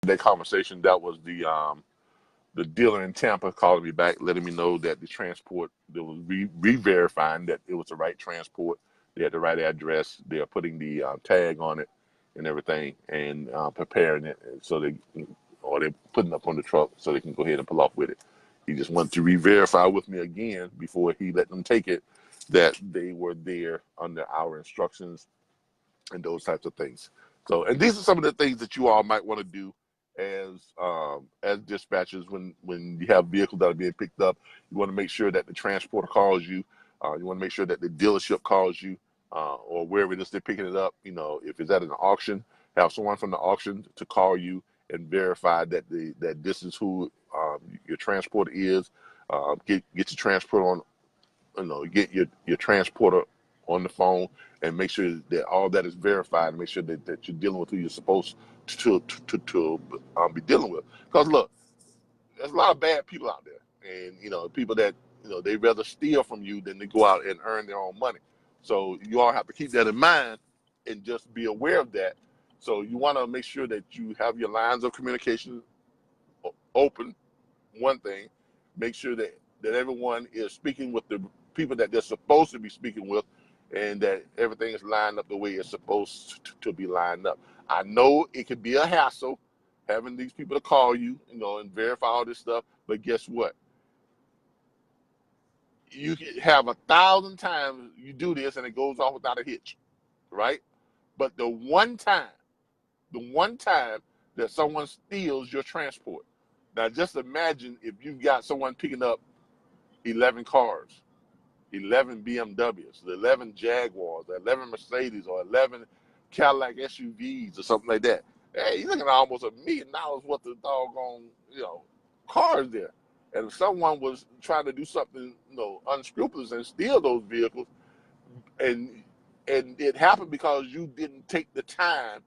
that conversation. That was the dealer in Tampa calling me back, letting me know that the transport, that was re-verifying that it was the right transport. They had the right address. They are putting the tag on it and everything, and preparing it so they're putting it up on the truck so they can go ahead and pull off with it. He just wanted to re-verify with me again before he let them take it that they were there under our instructions and those types of things. So, and these are some of the things that you all might want to do as dispatchers when you have vehicles that are being picked up. You want to make sure that the transporter calls you. You want to make sure that the dealership calls you, or wherever it is they're picking it up. You know, if it's at an auction, have someone from the auction to call you and verify that that this is who your transporter is. Get your transporter on. You know, get your transporter on the phone and make sure that all that is verified, and make sure that you're dealing with who you're supposed to be dealing with. Because look, there's a lot of bad people out there, and you know, people that, you know, they rather steal from you than to go out and earn their own money. So you all have to keep that in mind and just be aware of that. So you want to make sure that you have your lines of communication open. One thing, make sure that everyone is speaking with the people that they're supposed to be speaking with, and that everything is lined up the way it's supposed to be lined up. I know it could be a hassle having these people to call you, you know, and verify all this stuff, but guess what? You can have 1,000 times you do this and it goes off without a hitch, right? But the one time that someone steals your transport, now just imagine if you've got someone picking up 11 cars, 11 BMWs, 11 Jaguars, 11 Mercedes, or 11 Cadillac SUVs or something like that. Hey, you're looking at almost $1 million worth of doggone, you know, cars there. And if someone was trying to do something, you know, unscrupulous and steal those vehicles, and it happened because you didn't take the time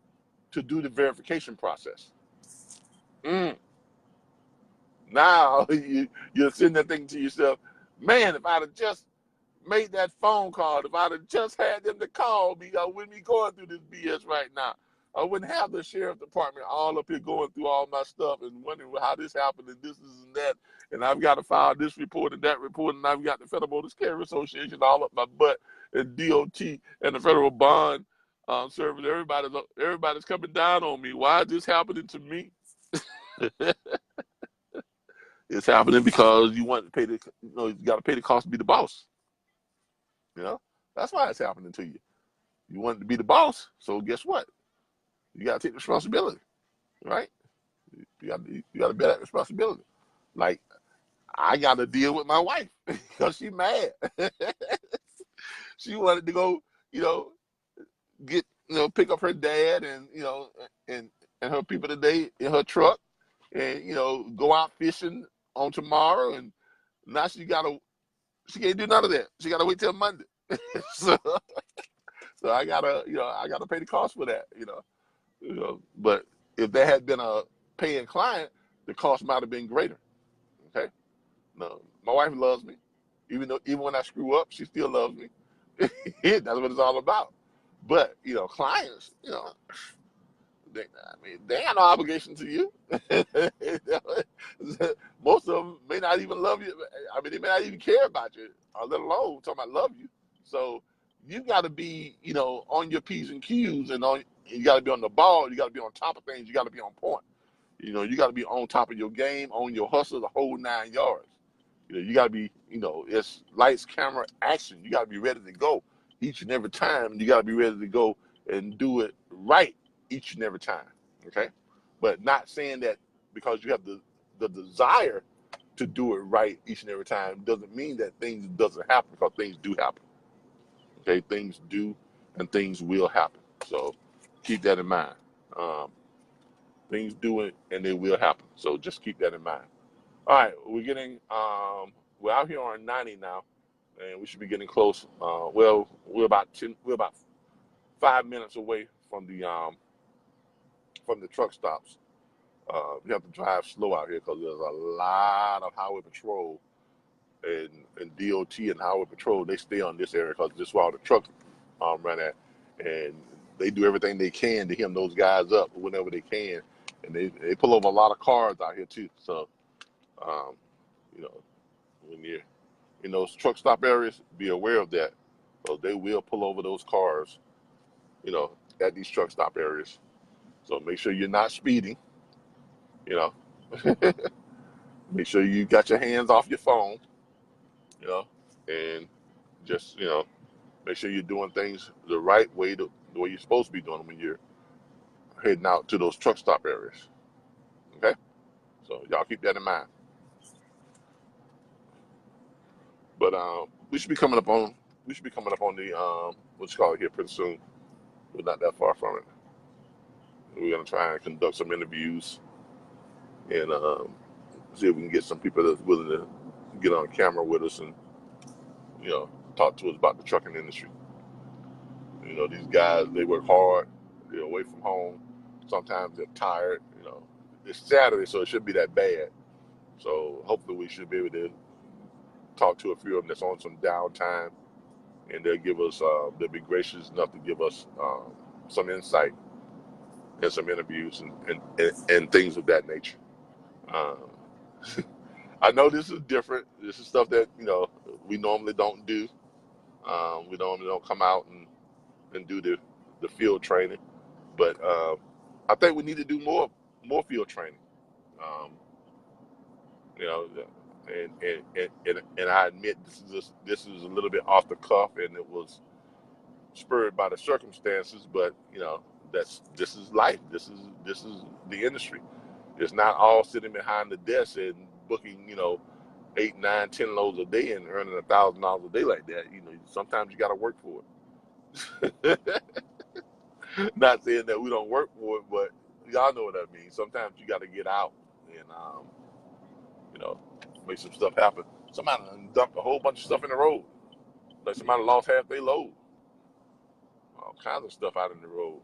to do the verification process. Now you're sitting there thinking to yourself, man, if I'd have just made that phone call, if I'd have just had them to call me, I wouldn't be going through this BS right now. I wouldn't have the sheriff department all up here going through all my stuff and wondering how this happened and this and that. And I've got to file this report and that report, and I've got the Federal Motor Carrier Association all up my butt, and DOT and the Federal Bond Service. Everybody's coming down on me. Why is this happening to me? It's happening because you want to pay you got to pay the cost to be the boss. You know, that's why it's happening to you. You want to be the boss, so guess what? You got to take responsibility, right? You got to bear that responsibility. Like, I got to deal with my wife because she's mad. She wanted to go, you know, pick up her dad and and her people today in her truck, and go out fishing on tomorrow, and now she can't do none of that. She gotta wait till Monday. so I gotta pay the cost for that, But if there had been a paying client, the cost might have been greater. Okay. No, my wife loves me. Even when I screw up, she still loves me. That's what it's all about. But clients, they have no obligation to you. Most of them may not even love you. I mean, they may not even care about you, let alone talking about love you. So you got to be, on your P's and Q's, and you got to be on the ball. You got to be on top of things. You got to be on point. You got to be on top of your game, on your hustle, the whole 9 yards. You got to be, it's lights, camera, action. You got to be ready to go each and every time. You got to be ready to go and do it right each and every time. Okay. But not saying that because you have the desire to do it right each and every time doesn't mean that things doesn't happen, because things do happen. Okay. Things do, and things will happen. So keep that in mind. Things do it and they will happen. So just keep that in mind. All right, we're out here on 90 now, and we should be getting close. We're about 5 minutes away from the truck stops. We have to drive slow out here because there's a lot of highway patrol and DOT and highway patrol. They stay on this area because this is where all the trucks run at, and they do everything they can to hem those guys up whenever they can. and they pull over a lot of cars out here too. So, um, you know, when you're in those truck stop areas, be aware of that. So they will pull over those cars, you know, at these truck stop areas. So make sure you're not speeding, you know. Make sure you got your hands off your phone, you know, and just, you know, make sure you're doing things the right way, the way you're supposed to be doing them when you're heading out to those truck stop areas. Okay? So y'all keep that in mind. But we should be coming up on the what you call it here pretty soon. We're not that far from it. We're gonna try and conduct some interviews and see if we can get some people that's willing to get on camera with us and, you know, talk to us about the trucking industry. You know, these guys, they work hard, they're away from home. Sometimes they're tired, you know. It's Saturday, so it shouldn't be that bad. So hopefully we should be able to talk to a few of them that's on some downtime, and they'll be gracious enough to give us some insight and some interviews and things of that nature. Um, I know this is different. This is stuff that, you know, we normally don't do. We normally don't come out and do the field training, but I think we need to do more field training. Um, you know, and I admit this is a little bit off the cuff, and it was spurred by the circumstances. But you know, this is life. This is the industry. It's not all sitting behind the desk and booking, you know, 8, 9, 10 loads a day and earning $1,000 a day like that. You know, sometimes you got to work for it. Not saying that we don't work for it, but y'all know what I mean. Sometimes you got to get out and, you know, make some stuff happen. Somebody dumped a whole bunch of stuff in the road. Like somebody lost half their load. All kinds of stuff out in the road.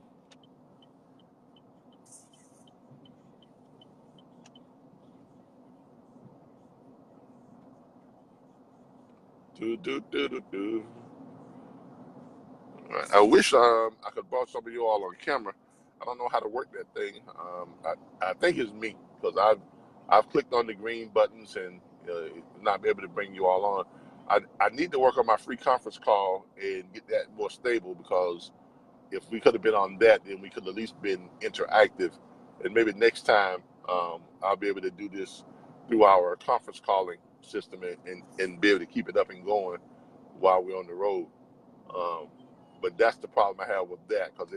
Do, do, do, do, do. Right. I wish I could brought some of you all on camera. I don't know how to work that thing. I think it's me because I've clicked on the green buttons and not be able to bring you all on. I need to work on my free conference call and get that more stable, because if we could have been on that, then we could at least been interactive. And maybe next time I'll be able to do this through our conference calling system and be able to keep it up and going while we're on the road. Um, but that's the problem I have with that, because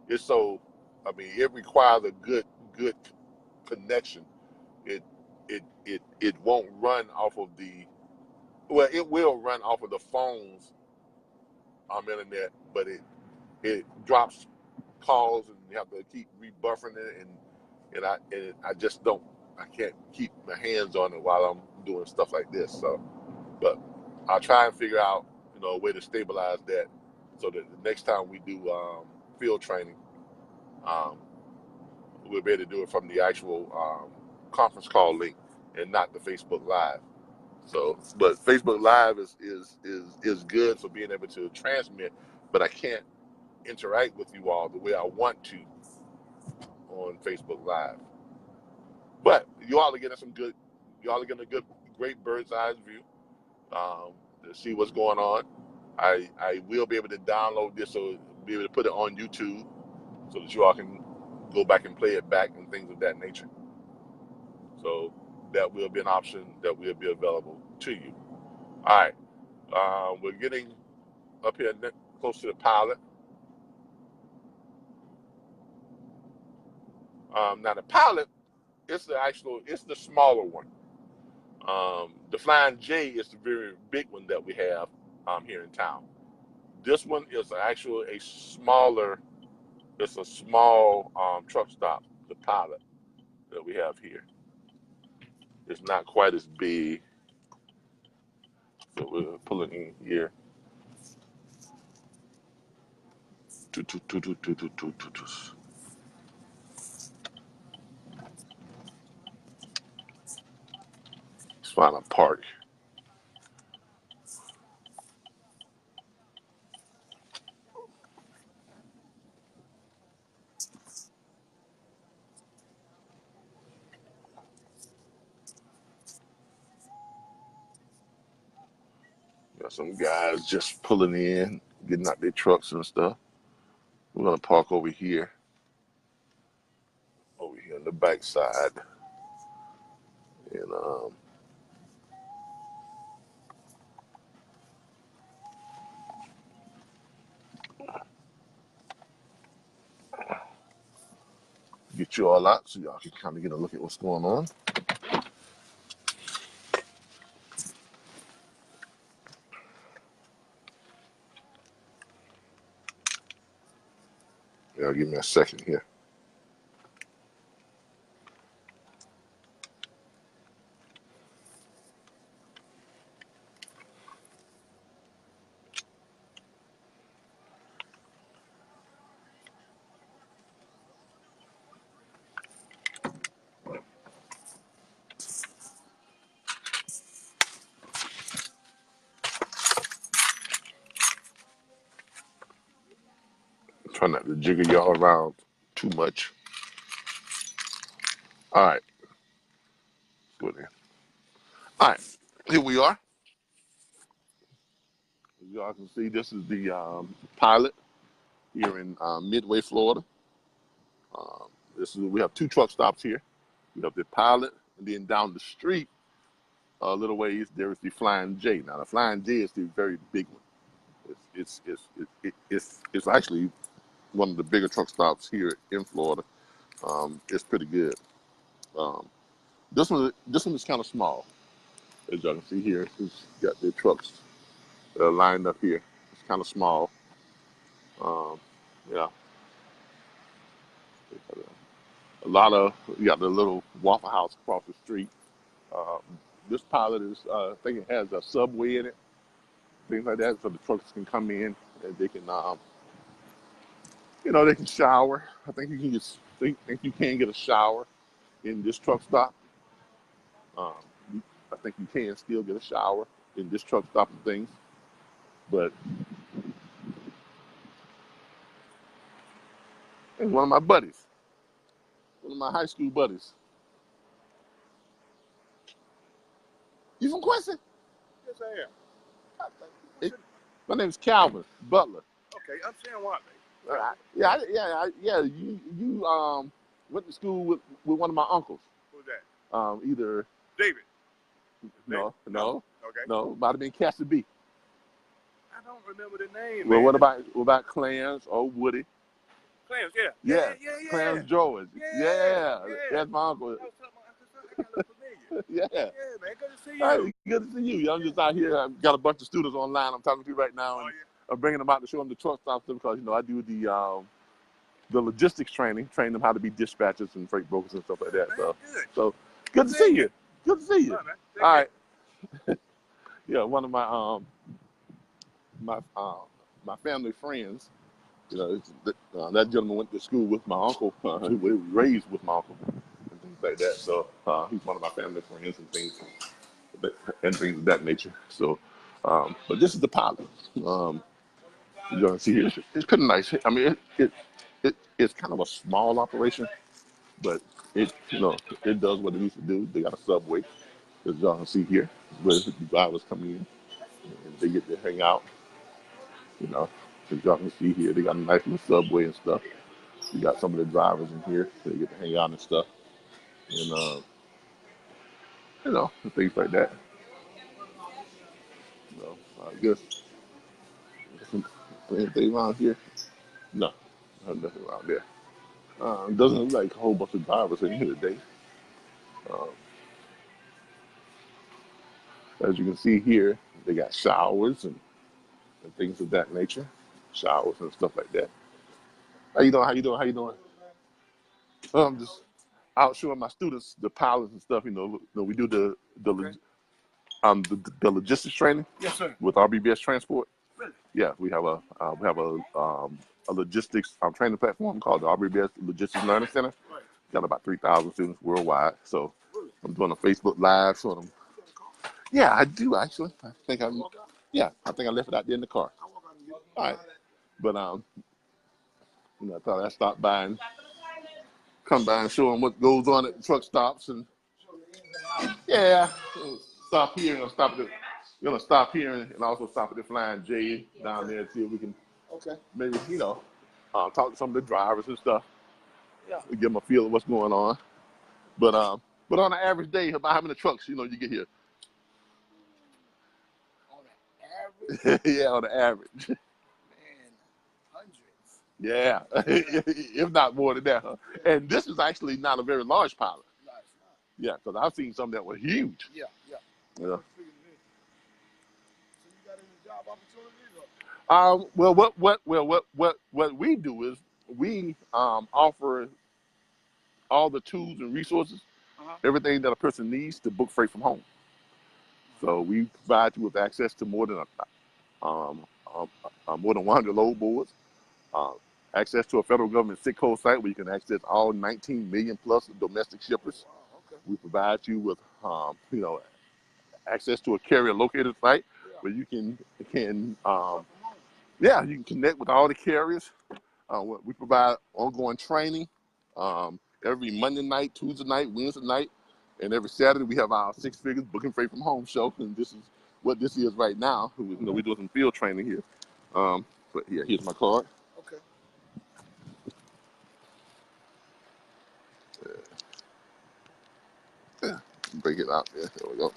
it's so. I mean, it requires a good connection. It it won't run off of the. Well, it will run off of the phone's internet, but it drops calls and you have to keep rebuffering it, and I just don't. I can't keep my hands on it while I'm doing stuff like this. So, but I'll try and figure out, you know, a way to stabilize that, so that the next time we do field training, um, we'll be able to do it from the actual conference call link and not the Facebook Live. So, but Facebook Live is good for being able to transmit, but I can't interact with you all the way I want to on Facebook Live. But you all are getting a great bird's eye view to see what's going on. I will be able to download this, so be able to put it on YouTube so that you all can go back and play it back and things of that nature. So that will be an option that will be available to you. All right, we're getting up here close to the pilot. Now the pilot, it's the smaller one. The Flying J is the very big one that we have here in town. This one is a smaller. It's a small truck stop. The pilot that we have here. It's not quite as big. So we're pulling in here. Let's find a park. Got some guys just pulling in, getting out their trucks and stuff. We're gonna park over here on the back side, and get you all out so y'all can kind of get a look at what's going on. Yeah, give me a second here. Try not to jiggle y'all around too much. All right, good then. All right, here we are. As y'all can see, this is the pilot here in Midway, Florida. We have two truck stops here. We have the pilot, and then down the street, a little ways, there is the Flying J. Now, the Flying J is the very big one. It's actually one of the bigger truck stops here in Florida. It's pretty good. Um, this one is kind of small, as y'all can see here. It's got the trucks lined up here. It's kind of small. Yeah, you got the little Waffle House across the street. Um, this pilot is, I think it has a subway in it, things like that, so the trucks can come in and they can, they can shower. I think think you can get a shower in this truck stop. Um, I think you can still get a shower in this truck stop and things, but it's one of my buddies, one of my high school buddies. You from Quincy? Yes, I am. My name is Calvin Butler. Okay, I'm saying what, Yeah. You went to school with one of my uncles. Who's that? Either David. no, Okay. might have been Cassie B. I don't remember the name. Well, man. what about Clarence or Woody? Clarence, Yeah. yeah. Clarence George. Yeah. That's my uncle. I was talking about, I got a familiar. Yeah. Yeah, man, good to see you. Hey, good to see you. I'm just out here. I've got a bunch of students online I'm talking to right now, and I'm bringing them out to show them the truck stops because I do the logistics training, train them how to be dispatchers and freight brokers and stuff like that. Man, So good to see you. Good to see you. All All right. Yeah, one of my family friends. That gentleman went to school with my uncle. He was raised with my uncle and things like that. So he's one of my family friends and things of that nature. So, but this is the pilot. You can see here, it's pretty nice. I mean, it's kind of a small operation, but it does what it needs to do. They got a subway, as y'all can see here, where the drivers come in and they get to hang out. As y'all can see here, they got a nice little subway and stuff. You got some of the drivers in here, so they get to hang out and stuff, and and things like that. I guess anything around here? No, nothing around there. Doesn't look like a whole bunch of drivers in here today. Um, as you can see here, they got showers and things of that nature, showers and stuff like that. How you doing? How you doing? How you doing? I'm just out showing my students the pilots and stuff. We do the logistics training. Yes, sir. With RBBS Transport. Really? Yeah, we have a logistics training platform called the RBBS Logistics Learning Center. Right. Got about 3,000 students worldwide. So I'm doing a Facebook Live showing them. Yeah, I do actually. I think I left it out there in the car. All right, but I thought I'd stop by and come by and show them what goes on at the truck stops and stop here and stop at We're gonna stop here and also stop at the Flying J down there and see if we can maybe talk to some of the drivers and stuff. Yeah. Give them a feel of what's going on. But on an average day, about how many trucks you get here? On the average, Yeah, on the average. man, hundreds. Yeah, if not more than that. Huh? And this is actually not a very large pilot. No, it's not. Yeah, because I've seen some that were huge. Yeah. Yeah. So you got any job opportunities? What we do is we offer all the tools and resources, everything that a person needs to book freight from home. So we provide you with access to more than 100 load boards, access to a federal government SIC code site where you can access all 19 million plus domestic shippers. Wow, okay. We provide you with access to a carrier locator site where you can you can connect with all the carriers. We provide ongoing training every Monday night, Tuesday night, Wednesday night, and every Saturday we have our 6 Figures Booking Freight from Home show, and this is what this is right now. We're doing some field training here. But yeah, here's my card. Okay. Break it out. Yeah, there we go.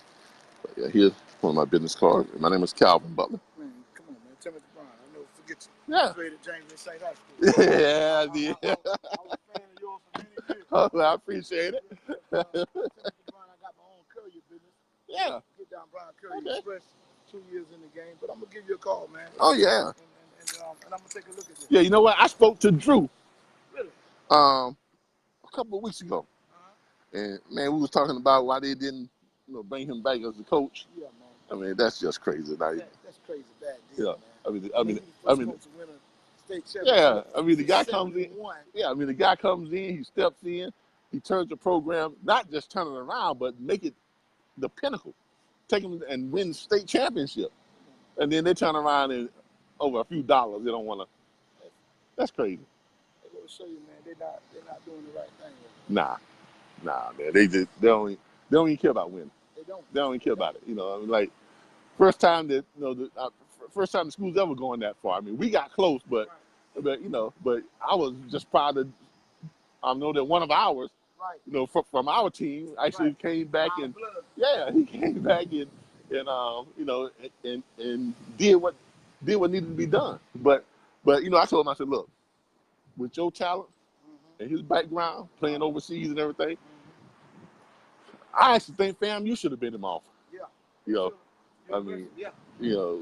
But yeah, here's one of my business cards. My name is Calvin Butler. Man, come on, man. Timothy Brown. I never forget you. Yeah. Played at James in St. High School. Yeah, I was a fan of yours for many years. Oh, I appreciate it. Timothy Brown, I got my own courier business. Yeah. Get down Brown Courier Express. 2 years in the game, but I'm gonna give you a call, man. Oh yeah. And I'm gonna take a look at this. Yeah, you know what? I spoke to Drew Really? a couple of weeks ago, and man, we was talking about why they didn't, bring him back as a coach. Yeah, man. I mean, that's just crazy. That's crazy bad deal, Yeah. man. I mean, To win a state championship. yeah. I mean, the guy comes in. 71. Yeah, I mean, the guy comes in. He steps in. He turns the program, not just turn it around, but make it the pinnacle. Take him and win state championship, and then they turn around and over a few dollars, they don't want to. That's crazy. They gotta show you, man. They're not doing the right thing. Nah, man. They don't even care about winning. They don't. They don't even care about it. I mean, like first time that first time the school's ever going that far. I mean, we got close, but but I was just proud to know that one of ours, from our team, actually came back and he came back and did what needed to be done. But I told him, I said, look, with your talent and his background, playing overseas and everything, I actually think, fam, you should have been him off. Yeah. I mean, a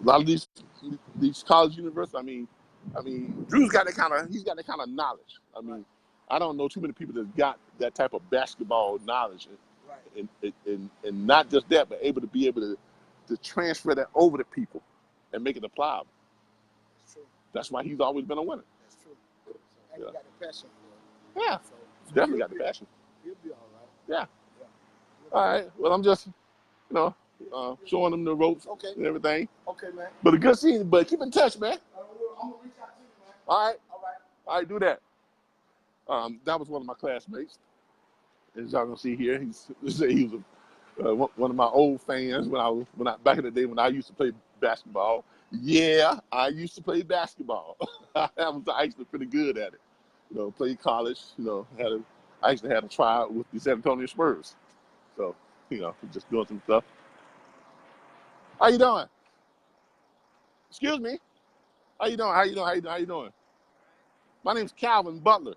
lot of these college universities. I mean, Drew's got that kind of knowledge. I mean, I don't know too many people that got that type of basketball knowledge, and not just that, but able to transfer that over to people and make it applicable. That's true. That's why he's always been a winner. That's true. And you got the passion for it. Yeah, So definitely got the passion. He'll be all right. Yeah. All right. Well, I'm just, showing them the ropes and everything. Okay, man. But a good scene. But keep in touch, man. I'm gonna reach out to you, man. All right. All right. Do that. That was one of my classmates. As y'all gonna see here, he was one of my old fans when I back in the day when I used to play basketball. Yeah, I used to play basketball. I was actually pretty good at it. Played college. I actually had a tryout with the San Antonio Spurs. So, just doing some stuff. How you doing? Excuse me. How you doing? My name's Calvin Butler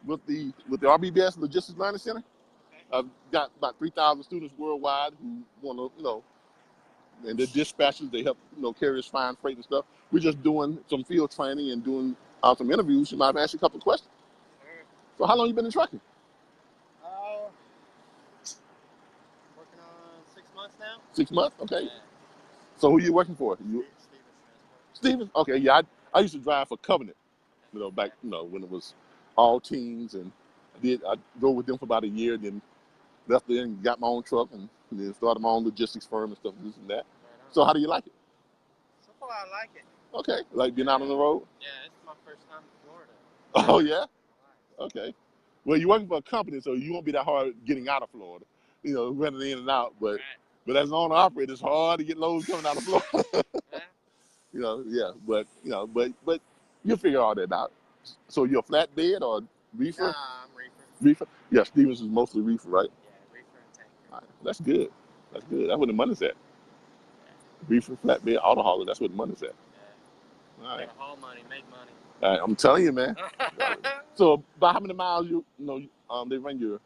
with the RBBS Logistics Learning Center. I've got about 3,000 students worldwide who want to, and they're dispatchers. They help, carriers find freight and stuff. We're just doing some field training and doing some interviews. You might ask you a couple of questions. So how long you been in trucking? Working on 6 months now. 6 months? Okay. Yeah. So who you working for? Stevens? Okay, yeah. I used to drive for Covenant, back, when it was all teams, and I drove with them for about a year, then left there and got my own truck, and then started my own logistics firm and stuff, this and that. So how do you like it? So far, I like it. Okay, like being out on the road? Yeah, it's my first time in Florida. Oh, yeah? Okay. Well, you're working for a company, so you won't be that hard getting out of Florida, running in and out, but But as an owner operator, it's hard to get loads coming out of Florida. Yeah. But you'll figure all that out. So you're a flatbed or reefer? Nah, I'm reefer. Reefer? Yeah, Stevens is mostly reefer, right? Yeah, reefer and tanker. All right, that's good. That's good. That's where the money's at. Reefer, flatbed, auto hauler, that's where the money's at. Yeah. All right. Gotta haul money, make money. All right, I'm telling you, man. So about how many miles they run you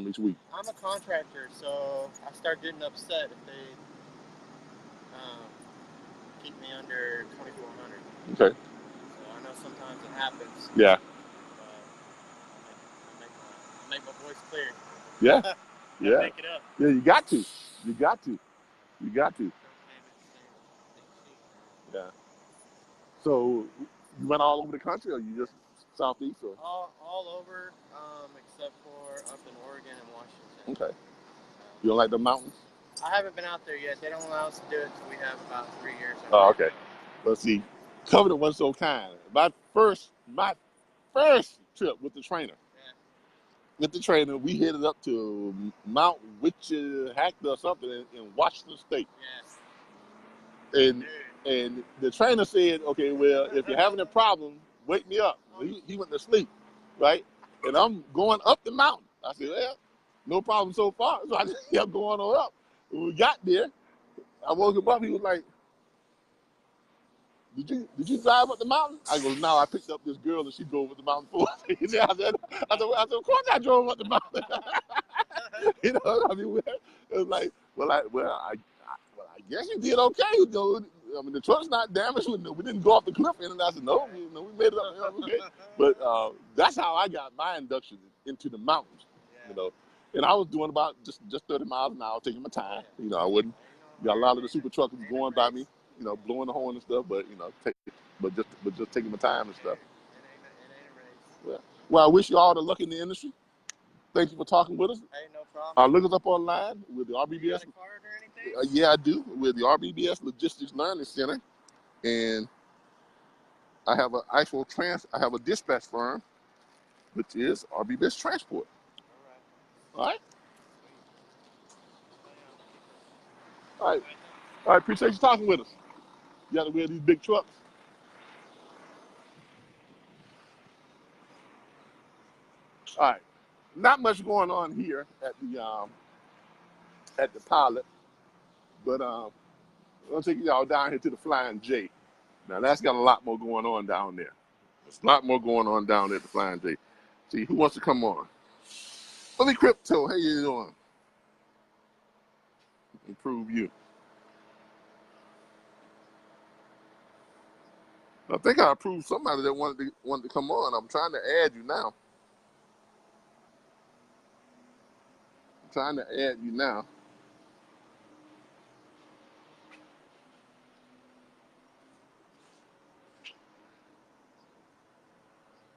each week? I'm a contractor, so I start getting upset if they keep me under 2,400. Okay. So I know sometimes it happens. Yeah. But I make my voice clear. Yeah. Yeah. Make it up. Yeah, you got to. You got to. You got to. Yeah. So you went all over the country, or you just southeast? Or? All over, except for up in Oregon and Washington. Okay. You don't like the mountains? I haven't been out there yet. They don't allow us to do it until we have about 3 years. Oh, okay. Let's see. Covenant wasn't so kind. My first trip with the trainer. Yeah. With the trainer, we headed up to Mount Whitehacta or something in Washington State. Yeah. And the trainer said, okay, well, if you're having a problem, wake me up. He went to sleep, right? And I'm going up the mountain. I said, well, no problem so far. So I just kept going on up. When we got there, I woke him up. He was like, did you drive up the mountain? I go, no, I picked up this girl and she drove up the mountain for me. I said, of course I drove up the mountain. I mean, it was like, I guess you did okay. I mean, the truck's not damaged. We didn't go off the cliff. And I said, no, we made it up. Okay. But that's how I got my induction into the mountains. And I was doing about just 30 miles an hour, taking my time. I wouldn't. Got a lot of the super truckers going by me, blowing the horn and stuff. But just taking my time and stuff. Well, I wish you all the luck in the industry. Thank you for talking with us. Hey, no problem. Look us up online with the RBBS. You got a card or anything? Yeah, I do. With the RBBS Logistics Learning Center, and I have I have a dispatch firm, which is RBBS Transport. All right. All right. All right. Appreciate you talking with us. You got to wear these big trucks. All right. Not much going on here at the pilot, but I'm gonna take y'all down here to the Flying J. Now that's got a lot more going on down there. There's a lot more going on down there at the Flying J. See, who wants to come on? Let me Crypto. How you doing? Improve you. I think I approved somebody that wanted to come on. I'm trying to add you now.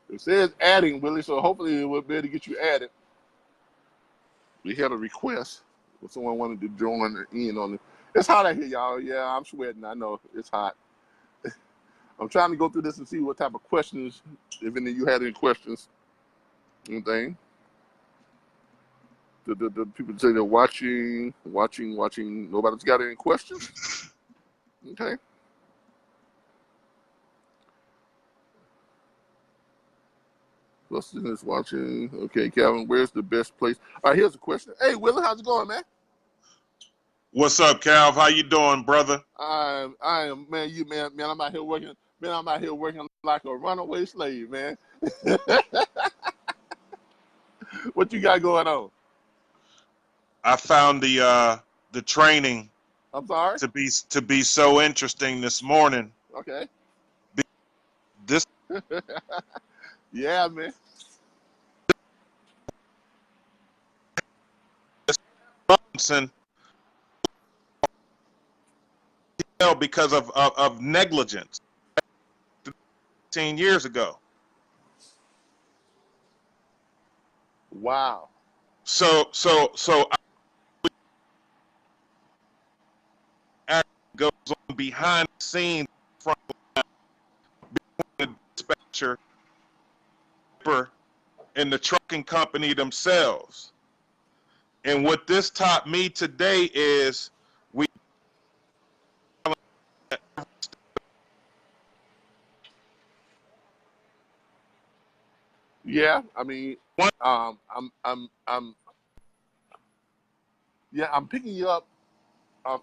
It says adding, Willie, so hopefully we'll be able to get you added. We had a request if someone wanted to join in on it. It's hot out here, y'all. Yeah, I'm sweating. I know it's hot. I'm trying to go through this and see what type of questions, if any of you had any questions. Anything. The people say they're watching. Nobody's got any questions? Okay. Justin is watching. Okay, Calvin, where's the best place? All right, here's a question. Hey, Willie, how's it going, man? What's up, Calv? How you doing, brother? I am, man. I'm out here working. Man, I'm out here working like a runaway slave, man. What you got going on? I found the training. I'm sorry? To be so interesting this morning. Okay. This. Yeah, man. Because of negligence 15 years ago. Wow. So goes on behind the scenes from the dispatcher and the trucking company themselves. And what this taught me today is we Yeah, I mean, I'm I'm picking you up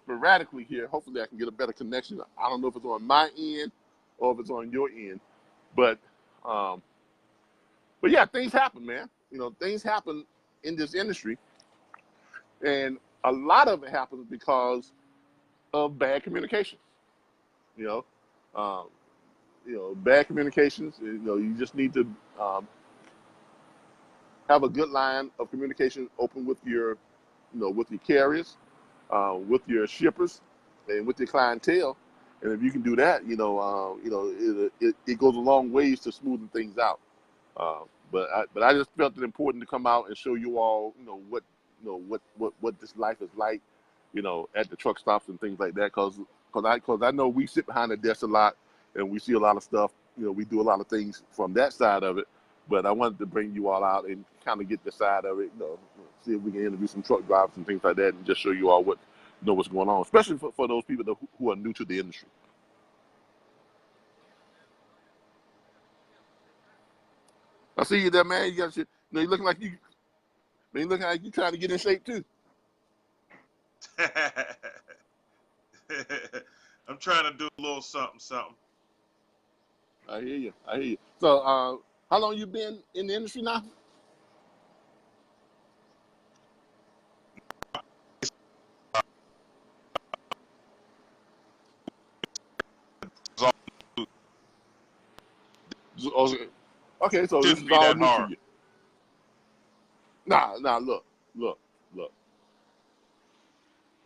sporadically here. Hopefully, I can get a better connection. I don't know if it's on my end or if it's on your end, but um, yeah, things happen, man. You know, things happen in this industry, and a lot of it happens because of bad communication. You know, um, bad communications. You know, you just need to have a good line of communication open with your, with your carriers, with your shippers, and with your clientele. And if you can do that, it goes a long ways to smoothing things out. But I just felt it important to come out and show you all, what this life is like, at the truck stops and things like that. Because I know we sit behind the desk a lot and we see a lot of stuff. We do a lot of things from that side of it. But I wanted to bring you all out and kind of get the side of it, see if we can interview some truck drivers and things like that, and just show you all what's going on, especially for those people who are new to the industry. I see you there, man. You got shit. You looking like you trying to get in shape too. I'm trying to do a little something. I hear you. So, how long you been in the industry now? Okay, so this Shouldn't is be all that new to hard. you. Nah, look.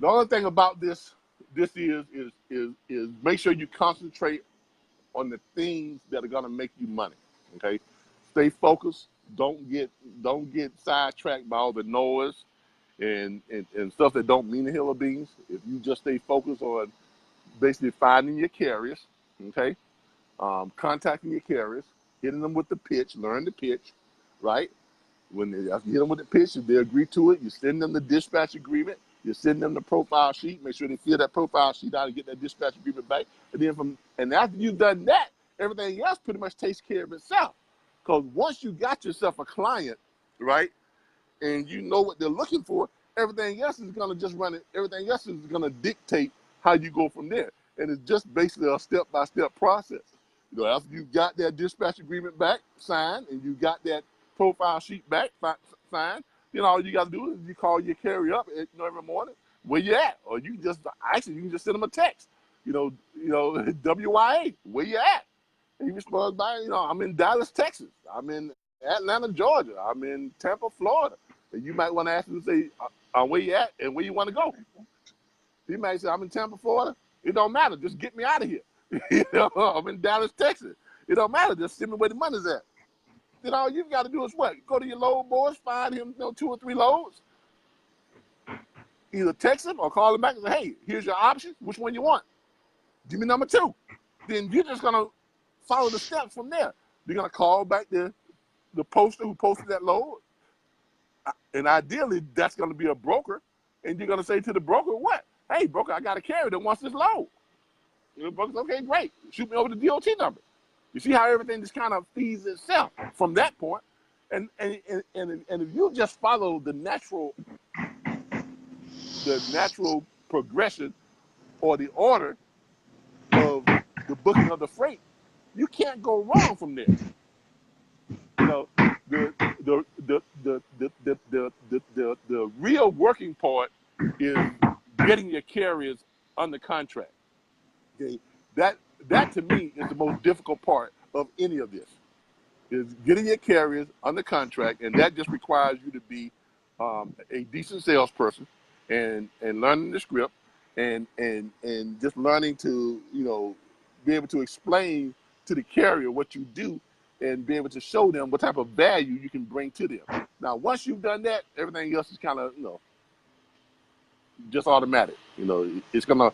The only thing about this is make sure you concentrate on the things that are gonna make you money. Okay, stay focused. Don't get sidetracked by all the noise and stuff that don't mean a hill of beans. If you just stay focused on basically finding your carriers, okay, contacting your carriers, hitting them with the pitch, learn the pitch, right? When you hit them with the pitch, if they agree to it, you send them the dispatch agreement. You send them the profile sheet. Make sure they fill that profile sheet out and get that dispatch agreement back. And after you've done that, everything else pretty much takes care of itself. Because once you got yourself a client, right, and you know what they're looking for, everything else is gonna just run it. Everything else is gonna dictate how you go from there. And it's just basically a step-by-step process. After you got that dispatch agreement back signed and you got that profile sheet back signed, all you got to do is you call your carrier up, every morning, where you at, or you can just send them a text, WYA, where you at? And he responds by, I'm in Dallas, Texas. I'm in Atlanta, Georgia. I'm in Tampa, Florida. And you might want to ask him to say, where you at and where you want to go. He might say, I'm in Tampa, Florida. It don't matter. Just get me out of here. I'm in Dallas, Texas. It don't matter. Just send me where the money's at. Then all you've got to do is what? Go to your load boys, find him 2 or 3 loads. Either text him or call him back and say, hey, here's your options. Which one you want? Give me number 2. Then you're just going to follow the steps from there. You're going to call back the poster who posted that load. And ideally, that's going to be a broker. And you're going to say to the broker, what? Hey, broker, I got a carrier that wants this load. The broker's okay, great. Shoot me over the DOT number. You see how everything just kind of feeds itself from that point. And if you just follow the natural progression or the order of the booking of the freight, you can't go wrong from there. The real working part is getting your carriers under contract. Okay, that to me is the most difficult part of any of this, is getting your carriers under contract, and that just requires you to be a decent salesperson and learning the script and just learning to be able to explain to the carrier what you do and be able to show them what type of value you can bring to them. Now, once you've done that, everything else is kind of just automatic. It's gonna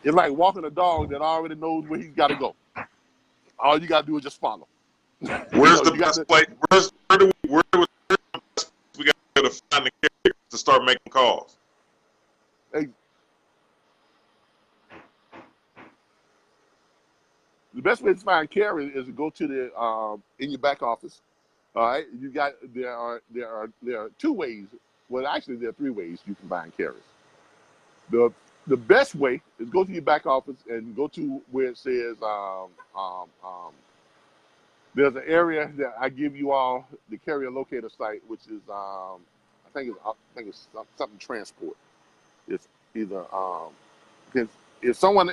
it's like walking a dog that already knows where he's got to go. All you got to do is just follow. Where's the best place? Where do we got to find the start making calls? Hey, the best way to find carriers is to go to the in your back office. All right, there are two ways. Well, actually, there are three ways you can find carriers. The best way is go to your back office and go to where it says there's an area that I give you all the carrier locator site, which is I think it's something transport. It's either because if someone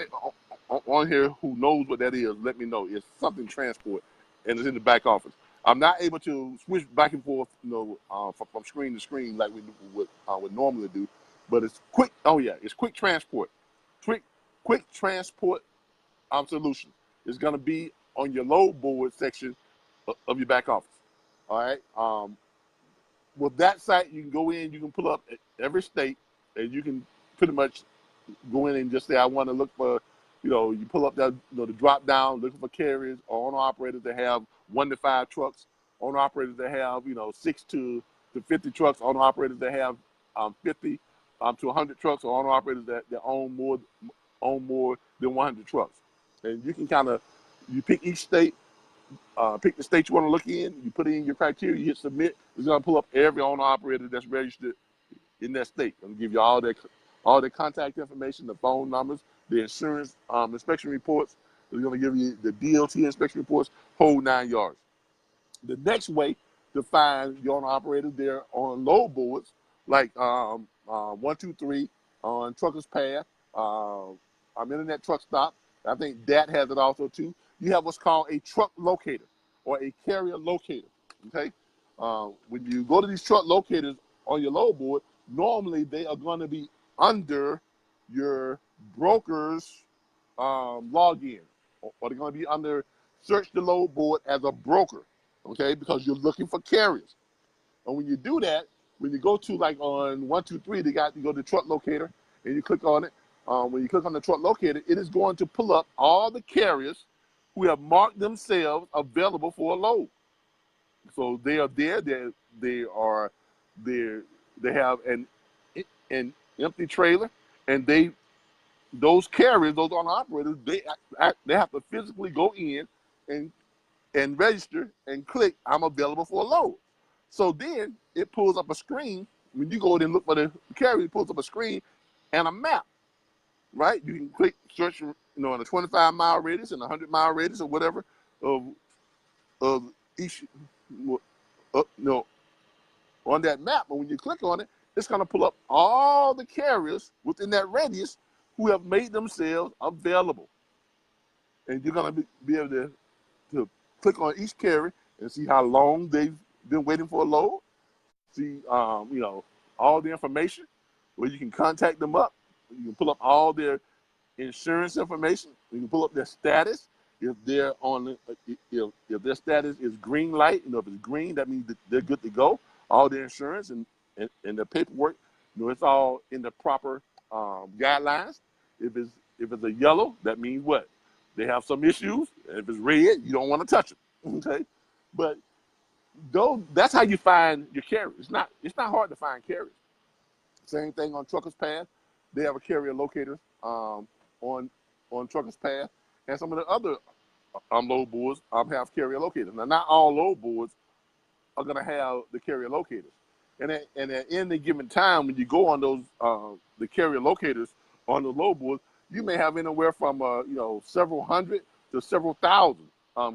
on here who knows what that is, let me know. It's something transport, and it's in the back office. I'm not able to switch back and forth, from screen to screen like we would normally do, but it's quick. Oh yeah, it's quick transport. Quick transport solution. It's gonna be on your load board section of your back office. All right. With that site, you can go in, you can pull up every state, and you can pretty much go in and just say, I want to look for, you pull up that, the drop down, looking for carriers or owner operators that have 1 to 5 trucks, owner operators that have, 6 to 50 trucks, owner operators that have 50 to 100 trucks, or owner operators that own more than 100 trucks. And you can you pick each state, pick the state you want to look in, you put in your criteria, you hit submit. It's going to pull up every owner operator that's registered in that state. I'm going to give you all their contact information, the phone numbers, the insurance inspection reports. It's going to give you the DLT inspection reports, whole 9 yards. The next way to find your owner operators, they're on load boards like 123 on Truckers Path, Internet Truck Stop. I think DAT has it also too. You have what's called a truck locator or a carrier locator. Okay, when you go to these truck locators on your load board, normally they are going to be under your broker's login, or they're going to be under search the load board as a broker. Okay, because you're looking for carriers. And when you do that, when you go to like on 123, you go to truck locator and you click on it. When you click on the truck locator, it is going to pull up all the carriers who have marked themselves available for a load. So they are there. They have an empty trailer, and those carriers, those owner operators, they have to physically go in and register and click I'm available for a load. So then it pulls up a screen. When you go in and look for the carrier, it pulls up a screen and a map, right? You can click search, in a 25-mile radius and a 100-mile radius or whatever of each, on that map. But when you click on it, it's going to pull up all the carriers within that radius who have made themselves available. And you're going to be able to click on each carrier and see how long they've been waiting for a load. See, all the information where you can contact them up. You can pull up all their insurance information. You can pull up their status. If they're if their status is green light, if it's green, that means that they're good to go. All their insurance and the paperwork, it's all in the proper guidelines. If it's a yellow, that means what? They have some issues. And if it's red, you don't want to touch it. Okay, but that's how you find your carrier. It's not hard to find carriers. Same thing on Truckers Path. They have a carrier locator on Truckers Path, and some of the other load boards have carrier locators. Now, not all load boards are going to have the carrier locators, and at any given time, when you go on those the carrier locators on the load boards, you may have anywhere from several hundred to several thousand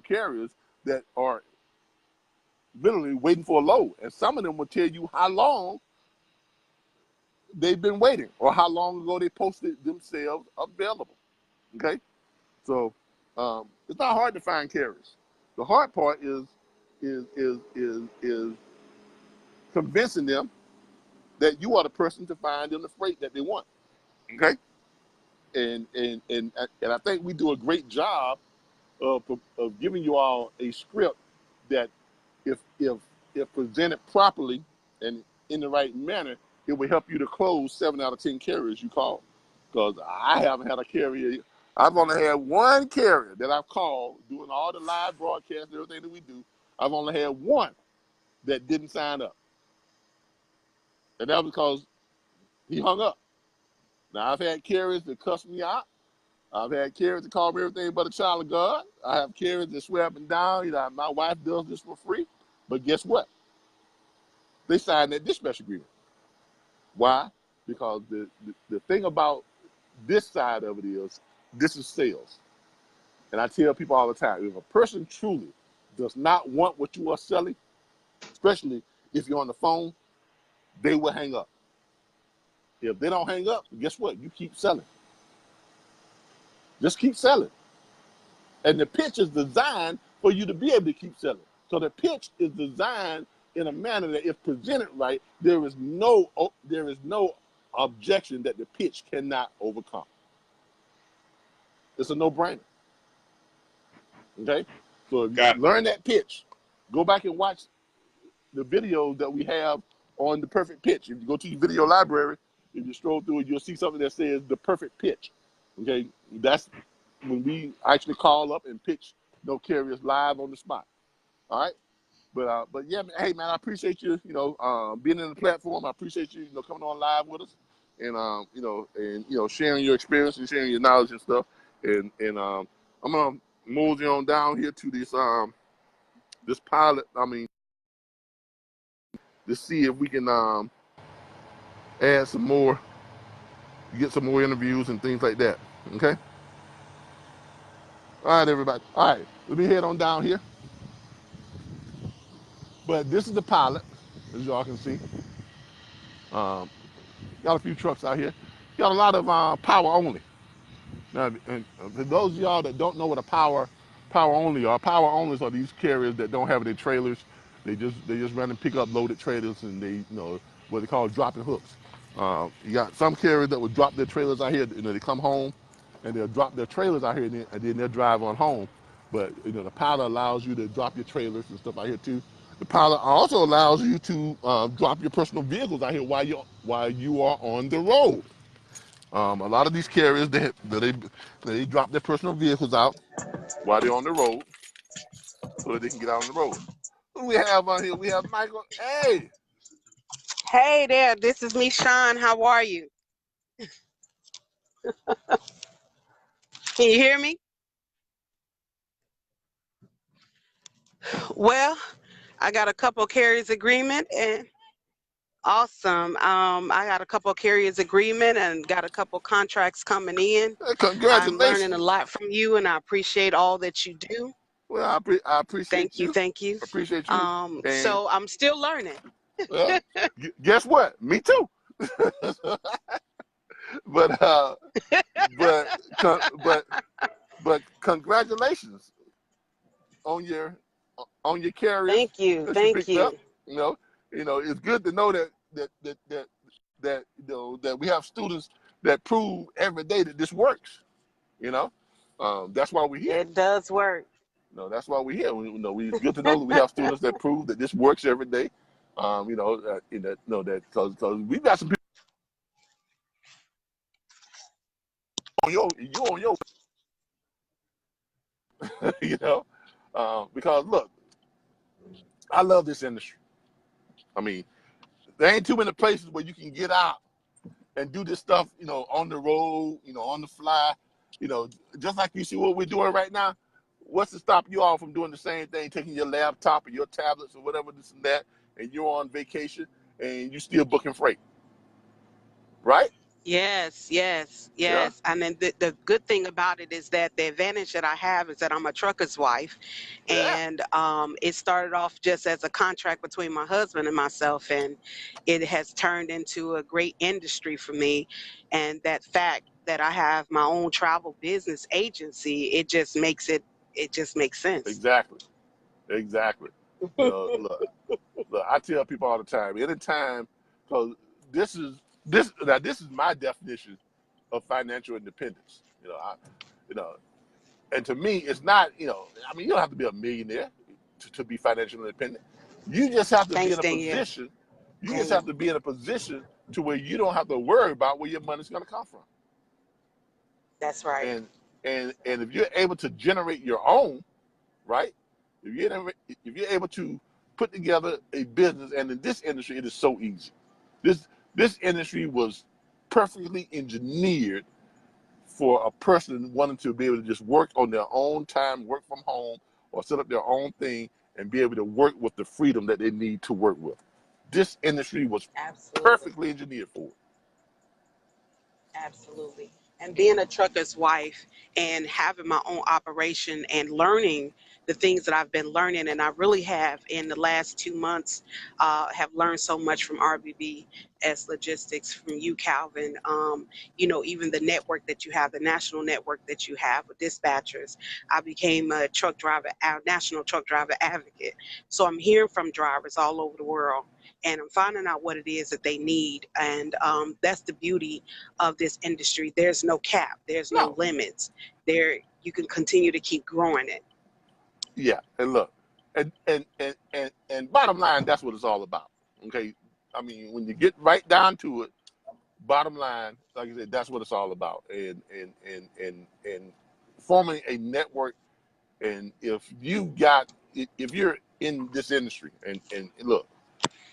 carriers that are literally waiting for a load, and some of them will tell you how long they've been waiting or how long ago they posted themselves available. Okay, so it's not hard to find carriers. The hard part is convincing them that you are the person to find them the freight that they want. Okay, and I think we do a great job of giving you all a script that if presented properly and in the right manner, it will help you to close 7 out of 10 carriers you call. Because I haven't had a carrier. I've only had one carrier that I've called doing all the live broadcasts and everything that we do. I've only had one that didn't sign up. And that was because He hung up. Now, I've had carriers that cuss me out. I've had carriers that call me everything but a child of God. I have carriers that swear up and down, you know, my wife does this for free. But guess what? They signed that dispatch agreement. Why? Because the thing about this side of it is, this is sales. And I tell people all the time, if a person truly does not want what you are selling, especially if you're on the phone, they will hang up. If they don't hang up, guess what? You keep selling. Just keep selling. And the pitch is designed for you to be able to keep selling. So the pitch is designed in a manner that if presented right, there is no objection that the pitch cannot overcome. It's a no-brainer. Okay? So if you Got learn that pitch, go back and watch the videos that we have on the perfect pitch. If you go to your video library, if you scroll through it, you'll see something that says the perfect pitch. Okay? That's when we actually call up and pitch no carriers live on the spot. All right? But yeah, hey man, I appreciate you, being in the platform. I appreciate you, coming on live with us, and sharing your experience and sharing your knowledge and stuff. And I'm gonna mosey on down here to this pilot. I mean, to see if we can add some more, get some more interviews and things like that. Okay. All right, everybody. All right, let me head on down here. But this is the pilot, as y'all can see. Got a few trucks out here. Got a lot of power only. Now, and for those of y'all that don't know what a power only are, power onlys are these carriers that don't have any trailers. They just run and pick up loaded trailers, and they what they call dropping hooks. You got some carriers that will drop their trailers out here. They come home, and they'll drop their trailers out here, and then they'll drive on home. But the pilot allows you to drop your trailers and stuff out here too. The pilot also allows you to drop your personal vehicles out here while you are on the road. A lot of these carriers they drop their personal vehicles out while they're on the road so that they can get out on the road. Who we have on here? We have Michael. Hey. Hey there, this is me, Sean. How are you? Can you hear me? Well, I got a couple carriers agreement and awesome. I got a couple carriers agreement and got a couple contracts coming in. I'm learning a Congratulations. lot from you, and I appreciate all that you do. Well, I appreciate you. Thank you. Appreciate you. And So I'm still learning. well, guess what? Me too. but congratulations on your carriers. Thank you. That Thank picked you. up. It's good to know that we have students that prove every day that this works. That's why we're here. It does work. That's why we're here. It's good to know that we have students that prove that this works every day. That because we've got some people on your because look, I love this industry. I mean, there ain't too many places where you can get out and do this stuff, on the road, on the fly, just like you see what we're doing right now. What's to stop you all from doing the same thing, taking your laptop or your tablets or whatever, this and that, and you're on vacation and you're still booking freight, right? Yes. Yeah, And then the good thing about it is that the advantage that I have is that I'm a trucker's wife. yeah, And it started off just as a contract between my husband and myself, and it has turned into a great industry for me. And that fact that I have my own travel business agency, it just makes sense. exactly. Look, I tell people all the time, anytime, because this is my definition of financial independence. And to me, it's not, I mean, you don't have to be a millionaire to be financially independent. You just have to be Thanks, in a Danielle. position. You just have to be in a position to where you don't have to worry about where your money's going to come from. That's right. And if you're able to generate your own, right? If you're able to put together a business, and in this industry, it is so easy. This industry was perfectly engineered for a person wanting to be able to just work on their own time, work from home, or set up their own thing and be able to work with the freedom that they need to work with. This industry was Absolutely. perfectly engineered for it. Absolutely. And being a trucker's wife and having my own operation and learning the things that I've been learning, and I really have in the last 2 months, have learned so much from RBBS Logistics, from you, Calvin. Even the network that you have, the national network that you have with dispatchers. I became a national truck driver advocate. So I'm hearing from drivers all over the world, and I'm finding out what it is that they need. And that's the beauty of this industry. There's no cap, there's no No, limits. There, you can continue to keep growing it. yeah, and look, and bottom line, that's what it's all about. Okay, I mean, when you get right down to it, bottom line, like I said, that's what it's all about. And forming a network. And if you're in this industry, and look,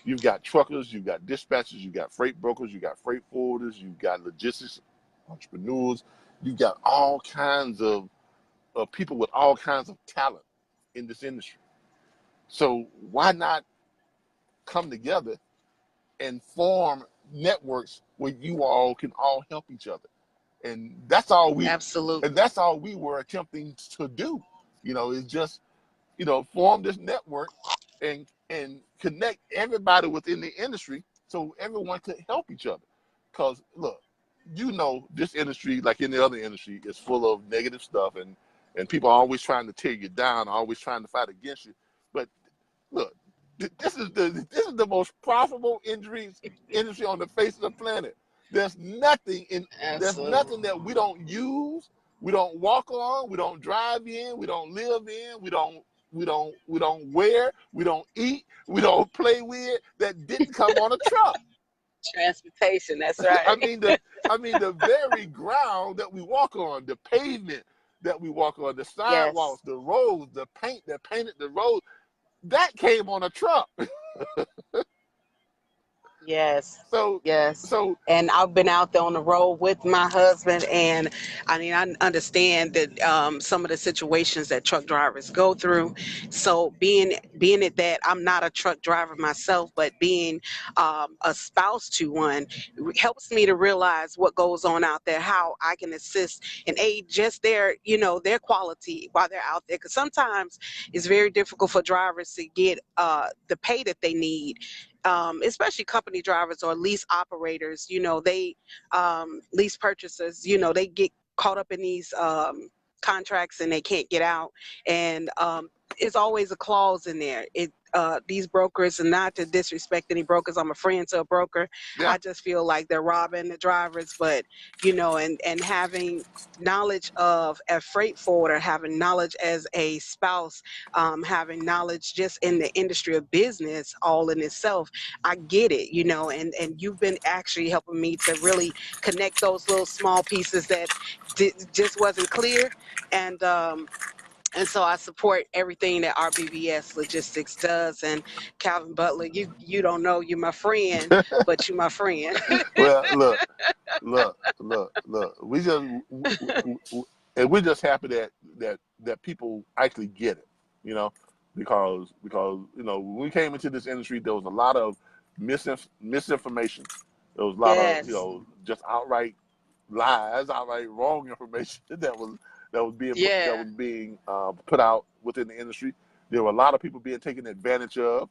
you've got truckers, you've got dispatchers, you've got freight brokers, you've got freight forwarders, you've got logistics entrepreneurs, you've got all kinds of people with all kinds of talent in this industry. So why not come together and form networks where you all can all help each other? And that's all Absolutely. we were attempting to do. Is just form this network and connect everybody within the industry so everyone could help each other. Because look, this industry, like any other industry, is full of negative stuff, and people are always trying to tear you down, always trying to fight against you. But look, this is the most profitable industry on the face of the planet. There's nothing Absolutely. that we don't use, we don't walk on, we don't drive in, we don't live in, we don't wear, we don't eat, we don't play with that didn't come on a truck. Transportation, that's I right. mean the very ground that we walk on, the pavement that we walk on, the Yes. sidewalks, the roads, the paint that painted the road, that came on a truck. Yes, So yes. so And I've been out there on the road with my husband, and I mean, I understand that some of the situations that truck drivers go through. So being it that I'm not a truck driver myself, but being a spouse to one helps me to realize what goes on out there, how I can assist and aid just their quality while they're out there. Because sometimes it's very difficult for drivers to get the pay that they need, especially company drivers or lease operators. They lease purchasers. They get caught up in these contracts and they can't get out. And it's always a clause in there. These brokers, and not to disrespect any brokers, I'm a friend to a broker. yeah, I just feel like they're robbing the drivers. But and having knowledge of a freight forwarder, having knowledge as a spouse, having knowledge just in the industry of business, all in itself, I get it. And you've been actually helping me to really connect those little small pieces that just wasn't clear. And so I support everything that RBBS Logistics does. And Calvin Butler, you don't know you're my friend, but you're my friend. well, look. And we're just happy that people actually get it, because when we came into this industry, there was a lot of misinformation. There was a lot of Yes. just outright lies, outright wrong information that was Yeah. being put out within the industry. There were a lot of people being taken advantage of.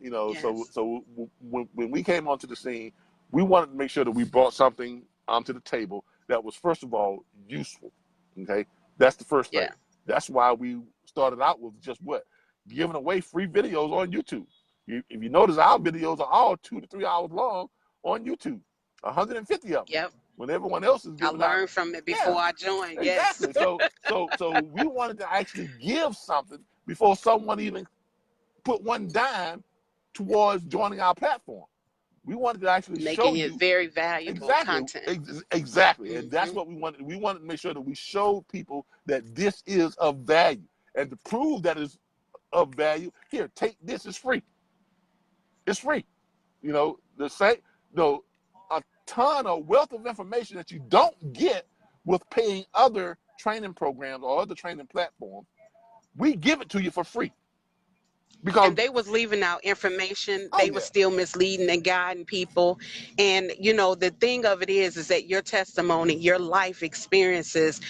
Yes. So when we came onto the scene, we wanted to make sure that we brought something to the table that was, first of all, useful. Okay, that's the first thing. Yeah. That's why we started out with just giving away free videos on YouTube. If you notice, our videos are all 2 to 3 hours long on YouTube, 150 of them. Yep. When everyone else is I giving out, learned from it before yeah, I joined. Yes. exactly. So we wanted to actually give something before someone even put one dime towards joining our platform. We wanted to actually show Making it you very valuable exactly, content. exactly, and that's Hmm. what we wanted. We wanted to make sure that we showed people that this is of value, and to prove that it's of value, here, take this. It's free. It's free. The same. No, ton of wealth of information that you don't get with paying other training programs or other training platforms. We give it to you for free. Because, and they was leaving out information. oh They was yeah, still misleading and guiding people. And the thing of it is that your testimony, your life experiences,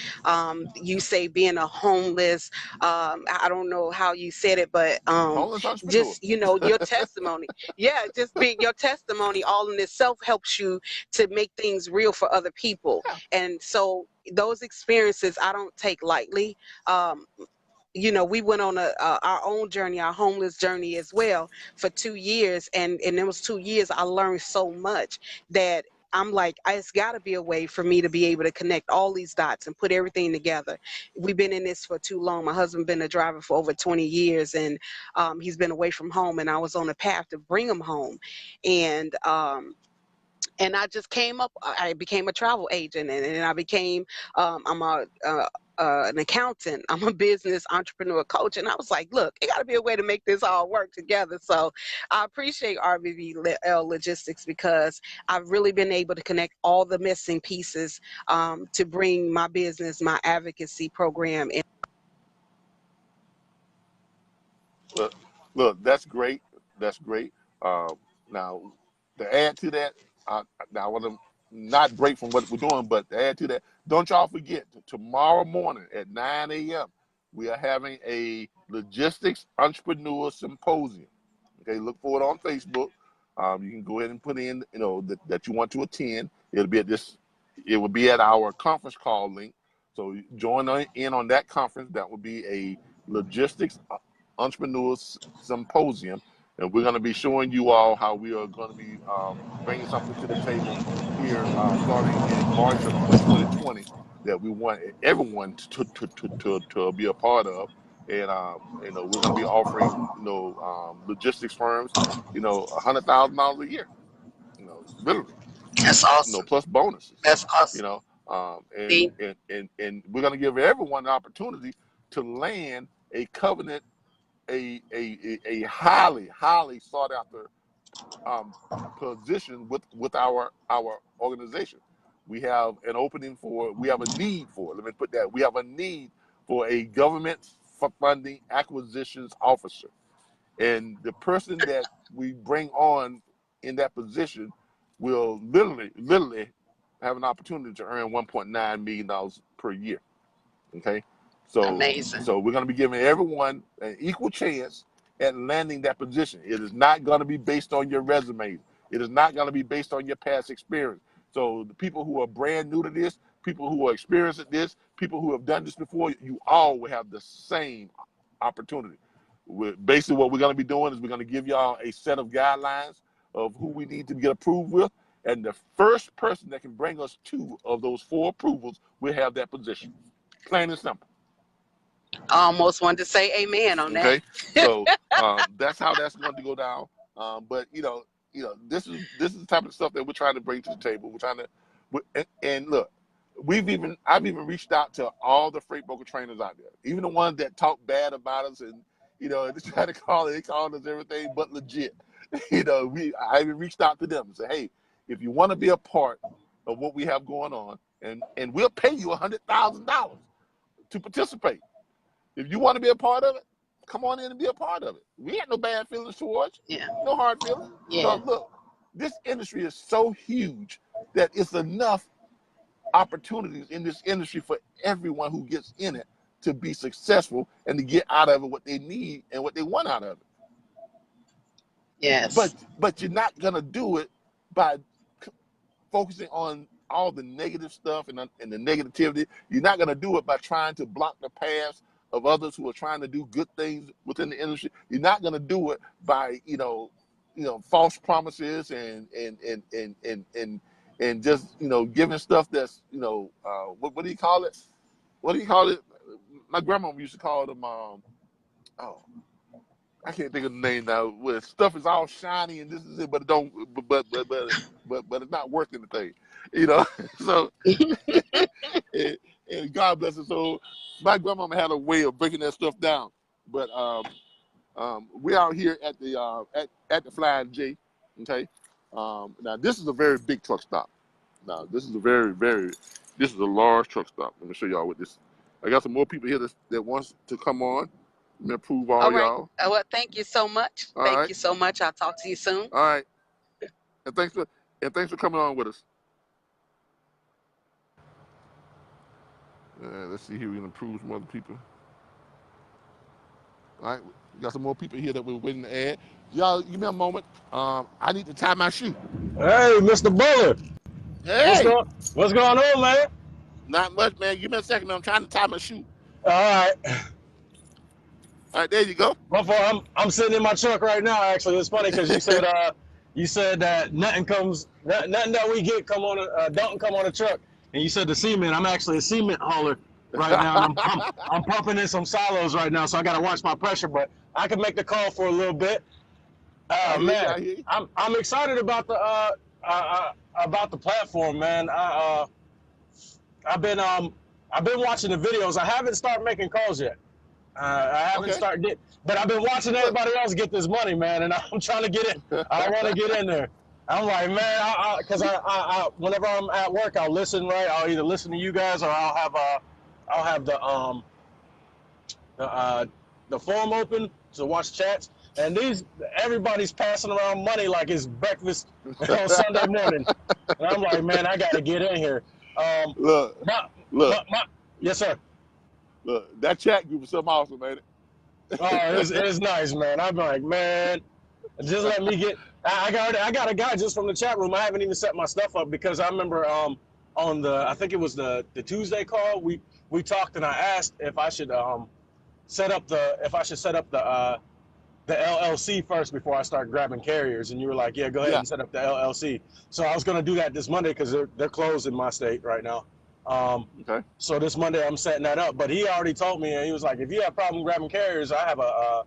you say being a homeless, I don't know how you said it, but homeless entrepreneur. just your testimony, yeah, just being your testimony all in itself helps you to make things real for other people. Yeah. And so those experiences I don't take lightly. We went on our own journey, our homeless journey as well, for 2 years, and in those 2 years I learned so much that I'm like, it's got to be a way for me to be able to connect all these dots and put everything together. We've been in this for too long. My husband been a driver for over 20 years, and he's been away from home, and I was on a path to bring him home. And I just I became a travel agent, and I became, I'm an accountant. I'm a business entrepreneur coach. And I was like, look, it got to be a way to make this all work together. So I appreciate RBBS Logistics because I've really been able to connect all the missing pieces to bring my business, my advocacy program in. Look, that's great. That's great. Now, to add to that, now I want to not break from what we're doing, but to add to that, don't y'all forget, tomorrow morning at 9 a.m., we are having a logistics entrepreneur symposium. Okay, look for it on Facebook. You can go ahead and put in, that you want to attend. It will be at our conference call link. So join in on that conference. That will be a logistics entrepreneurs symposium, and we're going to be showing you all how we are going to be bringing something to the table here starting in March of 2020 that we want everyone to be a part of. And we're going to be offering logistics firms $100,000 a year, literally, That's awesome. plus bonuses, That's you awesome. know See? and we're going to give everyone an opportunity to land a covenant, a highly sought after position with our organization. We have we have a need for, let me put that, we have a need for a government funding acquisitions officer. And the person that we bring on in that position will literally have an opportunity to earn $1.9 million per year. Okay, Amazing. so we're going to be giving everyone an equal chance at landing that position. It is not going to be based on your resume. It is not going to be based on your past experience. So the people who are brand new to this, people who are experienced at this, people who have done this before, you all will have the same opportunity. Basically, what we're going to be doing is we're going to give y'all a set of guidelines of who we need to get approved with. And the first person that can bring us 2 of those 4 approvals will have that position. Plain and simple. I almost wanted to say amen on that. Okay, so that's how that's going to go down. But this is the type of stuff that we're trying to bring to the table. We're trying to, and look, I've even reached out to all the freight broker trainers out there, even the ones that talk bad about us and just try to they call us everything but legit. I even reached out to them and said, hey, if you want to be a part of what we have going on, and we'll pay you $100,000 to participate. If you want to be a part of it, come on in and be a part of it. We ain't no bad feelings towards you. Yeah. No hard feelings. Yeah. So look, this industry is so huge that it's enough opportunities in this industry for everyone who gets in it to be successful and to get out of it what they need and what they want out of it. Yes. But you're not gonna do it by focusing on all the negative stuff and the negativity. You're not gonna do it by trying to block the paths of others who are trying to do good things within the industry. You're not going to do it by false promises and just giving stuff that's what do you call it? What do you call it? My grandma used to call them I can't think of the name now. Where stuff is all shiny and this is it, but it don't but it's not worth anything, So and God bless her. So my grandmama had a way of breaking that stuff down. But we're out here at the Flying J. Okay. Now this is a very big truck stop. Now, this is a this is a large truck stop. Let me show y'all what this. I got some more people here that wants to come on. Let me approve all All right. y'all. Well, thank you so much. All Thank right, you so much. I'll talk to you soon. all right, and thanks for coming on with us. Let's see here. We can approve some other people. All right, we got some more people here that we're waiting to add. Y'all, give me a moment. I need to tie my shoe. Hey, Mr. Butler. Hey, What's going on, man? not much, man. Give me a second, man. I'm trying to tie my shoe. All right. All right, there you go. Before I'm sitting in my truck right now. Actually, it's funny because you said that nothing that we get don't come on a truck, and you said the cement. I'm actually a cement hauler right now, and I'm pumping in some silos right now, so I got to watch my pressure. But I can make the call for a little bit. I hear you. I'm excited about the platform, man. I've been watching the videos. I haven't started making calls yet. I haven't started, but I've been watching everybody else get this money, man, and I'm trying to get in. I want to get in there. I'm like, man, because I whenever I'm at work, I'll listen. Right, I'll either listen to you guys or I'll have the forum open to watch chats. And everybody's passing around money like it's breakfast on Sunday morning. And I'm like, man, I got to get in here. Look. Yes, sir. Look, that chat group is something awesome, ain't it? Oh, it's nice, man. I'm like, man, just let me get. I got a guy just from the chat room. I haven't even set my stuff up because I remember on I think it was the Tuesday call we talked and I asked if I should set up the LLC first before I start grabbing carriers, and you were like, yeah, go ahead and set up the LLC. So I was going to do that this Monday because they're closed in my state right now. Okay. So this Monday I'm setting that up, but he already told me, and he was like, if you have a problem grabbing carriers, I have a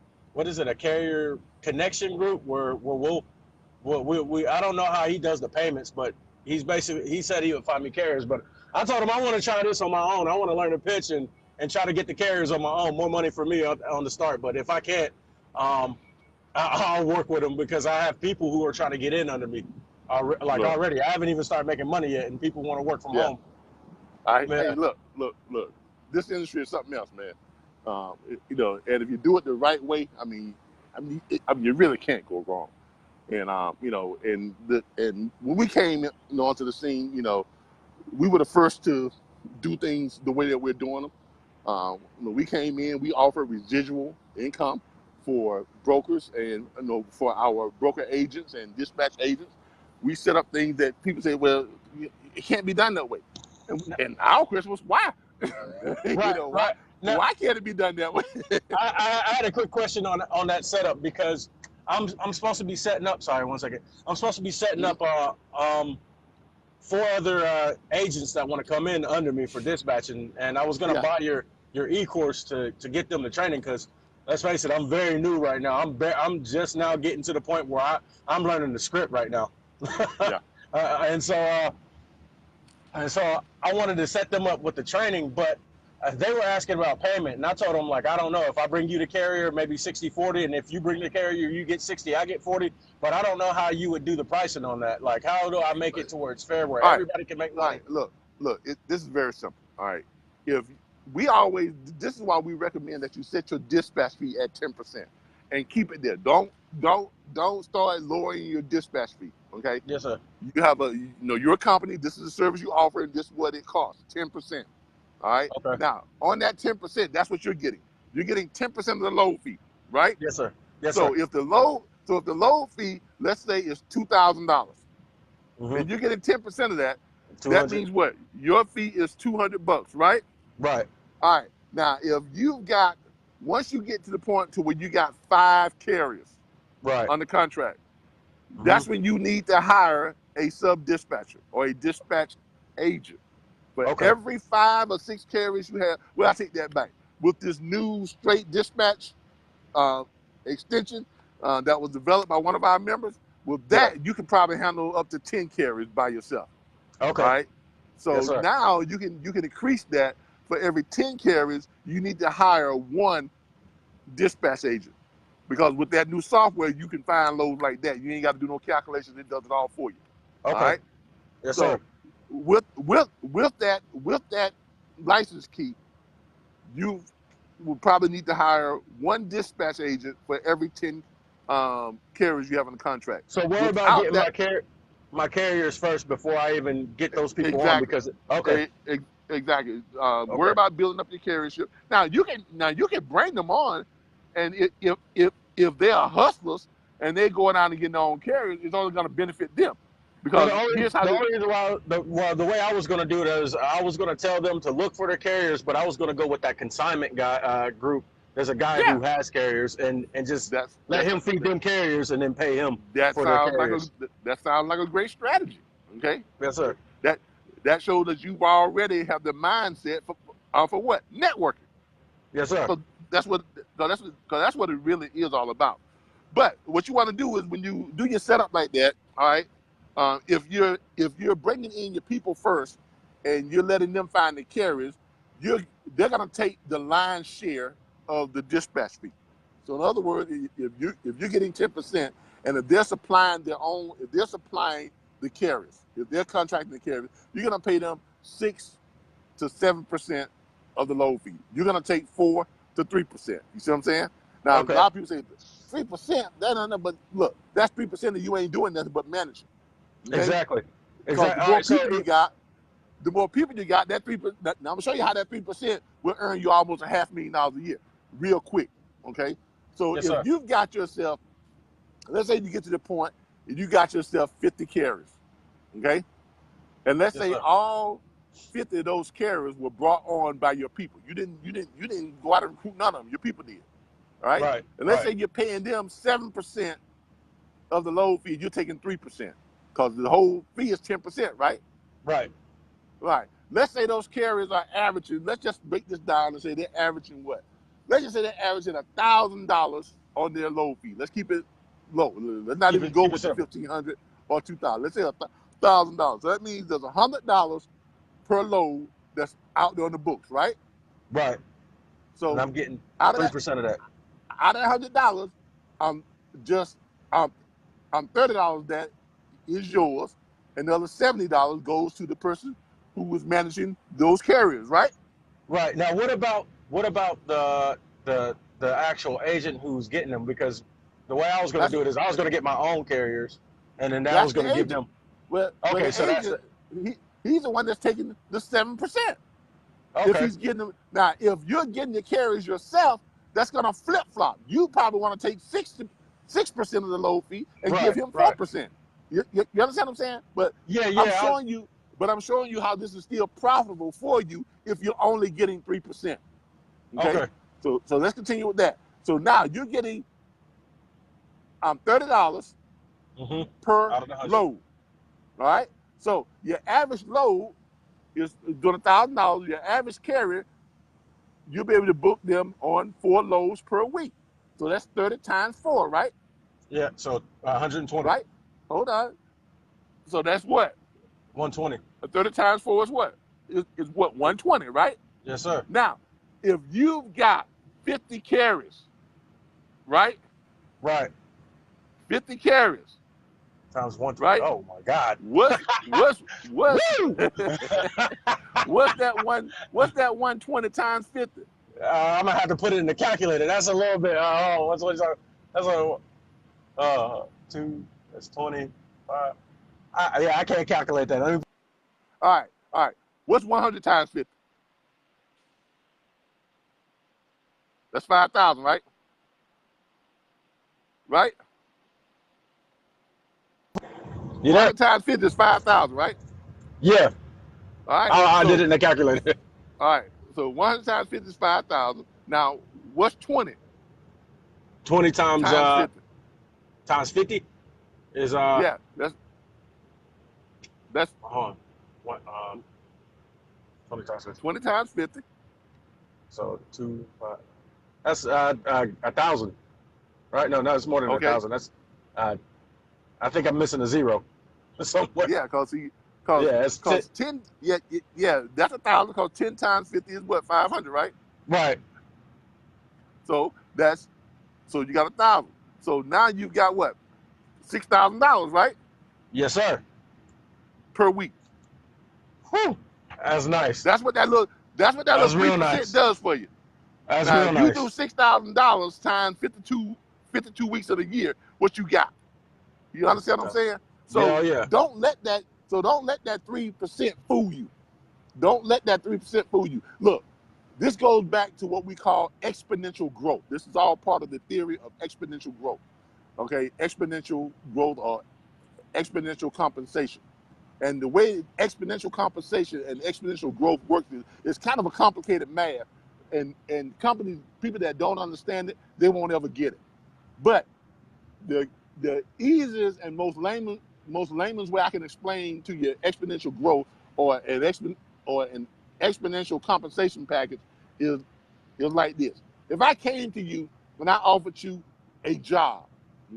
carrier connection group where we I don't know how he does the payments, but he said he would find me carriers, but I told him I want to try this on my own. I want to learn to pitch and try to get the carriers on my own, more money for me on the start. But if I can't, I'll work with them because I have people who are trying to get in under me already. I haven't even started making money yet, and people want to work from home. Hey, look. This industry is something else, man. And if you do it the right way, I mean, you really can't go wrong. And and when we came onto the scene, we were the first to do things the way that we're doing them. We came in, we offered residual income for brokers and for our broker agents and dispatch agents. We set up things that people say, well, it can't be done that way. And our question was, why? Right. Now, why can't it be done that way? I had a quick question on that setup because I'm supposed to be setting up. Sorry, 1 second. I'm supposed to be setting up 4 other agents that want to come in under me for dispatching, and I was gonna buy your e-course to get them the training because let's face it, I'm very new right now. I'm just now getting to the point where I'm learning the script right now. And so I wanted to set them up with the training, but they were asking about payment, and I told them, like, I don't know. If I bring you the carrier, maybe 60-40, and if you bring the carrier, you get 60, I get 40, but I don't know how you would do the pricing on that. Like, how do I make it to where it's fair, where everybody can make money? Look, this is very simple, all right? This is why we recommend that you set your dispatch fee at 10% and keep it there. Don't start lowering your dispatch fee, okay? Yes, sir. You have you're a company, this is the service you offer, and this is what it costs, 10%. All right. Okay. Now, on that 10%, that's what you're getting. You're getting 10% of the load fee, right? Yes, sir. Yes, so sir. if the load fee, let's say, is $2,000, and you're getting 10% of that, 200. that means what? Your fee is $200, right? Right. All right. Now, if once you get to the point to where you got 5 carriers on the contract, that's when you need to hire a sub dispatcher or a dispatch agent. But every 5 or 6 carriers you have, well, I take that back. With this new straight dispatch extension that was developed by one of our members, with that, you can probably handle up to 10 carriers by yourself. Okay. Right? So Yes, sir. now you can increase that. For every 10 carriers, you need to hire 1 dispatch agent. Because with that new software, you can find loads like that. You ain't got to do no calculations. It does it all for you. Okay. All right? Yes, sir. with that license key, you will probably need to hire one dispatch agent for every 10 carriers you have on the contract. So worry about Without getting that, my carriers first before I even get those people on, exactly, because okay, exactly. Worry okay, about building up your carriership. Now you can bring them on, and if they are hustlers and they're going out and getting their own carriers, it's only going to benefit them. well, Because here's how the this, only reason why the way I was going to do it is I was going to tell them to look for their carriers, but I was going to go with that consignment guy group. There's a guy yeah, who has carriers, and just let that's him feed them carriers and then pay him that for their sounds carriers. like a great strategy. Okay, Yes, sir. that shows that you already have the mindset for what networking. Yes, sir. So that's what it really is all about. But what you want to do is when you do your setup like that, all right. If you're bringing in your people first, and you're letting them find the carriers, they're gonna take the lion's share of the dispatch fee. So in other words, if you're getting 10%, and if they're supplying the carriers, if they're contracting the carriers, you're gonna pay them 6 to 7% of the load fee. You're gonna take 4 to 3%. You see what I'm saying? Now Okay. a lot of people say 3%. But look, that's 3% that you ain't doing nothing but managing. Okay? Exactly. Because Exactly. the more people you got, that 3%. Now I'm gonna show you how that 3% will earn you almost $500,000 a year, real quick. Okay, so Yes, if sir. you've got yourself, let's say you get to the point, and you got yourself 50 carriers, okay, and let's Yes, say sir. all 50 of those carriers were brought on by your people. You didn't go out and recruit none of them. Your people did, all right? Right. And let's Right. say you're paying them 7% of the load fee. You're taking 3%, because the whole fee is 10%, right? Right. Right. Let's say those carriers are averaging. Let's just break this down and say they're averaging what? Let's just say they're averaging $1,000 on their load fee. Let's keep it low. Let's not even go Keep it with the simple. 1,500 or 2,000. Let's say $1,000. So that means there's $100 per load that's out there on the books, right? Right. And So I'm getting out of 3% of that. $100, I'm $30 that is yours, and the other $70 goes to the person who was managing those carriers, right? Right. Now, what about the actual agent who's getting them? Because the way I was going to That's do it is I was going to get my own carriers, and then I that's was going the to give agent. them. Well, Okay, the so that's agent, he's the one that's taking the 7%. If okay. he's getting them now, if you're getting the carriers yourself, that's gonna flip flop. You probably want to take 6% of the load fee and give Right. him Right. 4%. You understand what I'm saying? But Yeah. I'm Yeah. showing you how this is still profitable for you if you're only getting 3%. Okay. Okay. So let's continue with that. So now you're getting $30 Mm-hmm. per Out of the 100. load. All right. So your average load is doing $1,000. Your average carrier, you'll be able to book them on 4 loads per week. So that's 30 times 4, right? Yeah. So 120. Right? Hold on. So that's what? 120. 30 times 4 is what? Is what? 120, right? Yes, sir. Now, if you've got 50 carriers, right? Right. 50 carriers, Times 120. right? Oh my God. What's Woo! what's that 120 times 50? I'm gonna have to put it in the calculator. That's a little bit. That's a 2. That's 25. I can't calculate that. Let me. All right. What's 100 times 50? That's 5,000, right? Right? You there? 100 times 50 is 5,000, right? Yeah. All right. I So, did it in the calculator. all right. So 100 times 50 is 5,000. Now, what's 20 20 times times 50? times 50 is Yeah, that's hold on. What 20 times 50. 20 times 50. So 2 5. That's 1,000. Right? No, it's more than Okay. 1,000. That's I think I'm missing a zero somewhere. Yeah, because Yeah, it's 10. Yeah, that's 1,000. Because 10 times 50 is what? 500, right? Right. So you got 1,000. So now you've got what? $6,000, right? Yes, sir. Per week. Whew. That's nice. That's what that little That's 3% real nice. does for you. That's Now, real if you nice. do $6,000 times 52 weeks of the year, what you got? You understand what I'm saying? So Yeah. don't let that 3% fool you. Don't let that 3% fool you. Look, this goes back to what we call exponential growth. This is all part of the theory of exponential growth. Okay, exponential growth or exponential compensation. And the way exponential compensation and exponential growth works is kind of a complicated math. And people that don't understand it, they won't ever get it. But the easiest and most layman's way I can explain to you exponential growth or an exponential compensation package is like this. If I came to you and I offered you a job,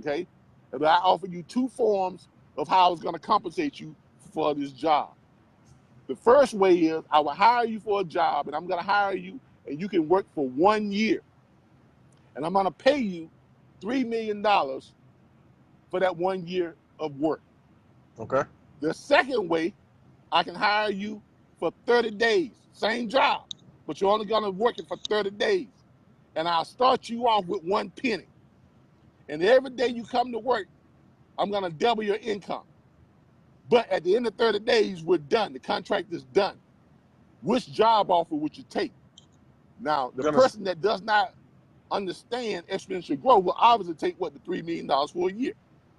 okay, if I offered you 2 forms of how I was going to compensate you for this job. The first way is I will hire you for a job, and I'm going to hire you, and you can work for 1 year, and I'm going to pay you $3 million for that 1 year of work. Okay. The second way, I can hire you for 30 days, same job, but you're only going to work it for 30 days, and I'll start you off with 1 penny, and every day you come to work, I'm going to double your income. But at the end of 30 days, we're done. The contract is done. Which job offer would you take? Now, the person that does not understand exponential growth will obviously take the $3 million for a year.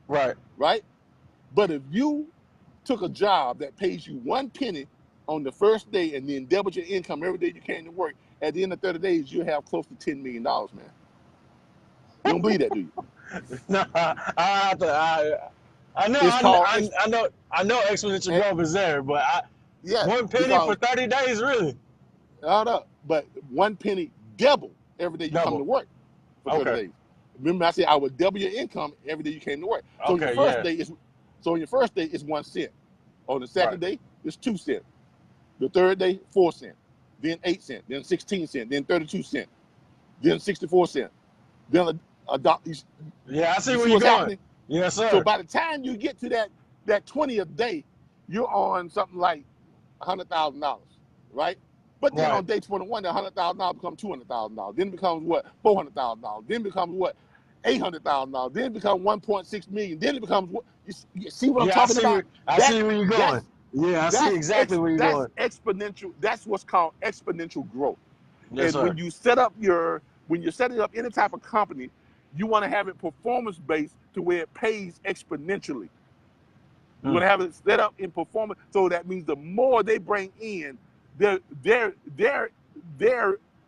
Right. Right? But if you took a job that pays you 1 penny on the first day and then doubled your income every day you came to work, at the end of 30 days, you'll have close to $10 million, man. You don't believe that, do you? No, I know exponential growth is there, but 1 penny for 30 days, really? Hold up. But 1 penny double every day you come to work for 30 days. Remember I said I would double your income every day you came to work. So your first day is 1 cent. On the second day, it's 2 cents. The third day, 4 cents. Then 8 cents. Then 16 cents. Then 32 cents. Then 64 cents. Then I see where you're going. Happening? Yes, sir. So by the time you get to that 20th day, you're on something like $100,000, right? But then on day 21, that $100,000 becomes $200,000. Then it becomes what? $400,000. Then it becomes what? $800,000. Then it becomes 1.6 million. Then it becomes what? You see what I'm talking about? I see where you're going. I see exactly where you're going. That's exponential. That's what's called exponential growth. Yes, and sir. when you're setting up any type of company, you want to have it performance-based to where it pays exponentially. You want to have it set up in performance, so that means the more they bring in, their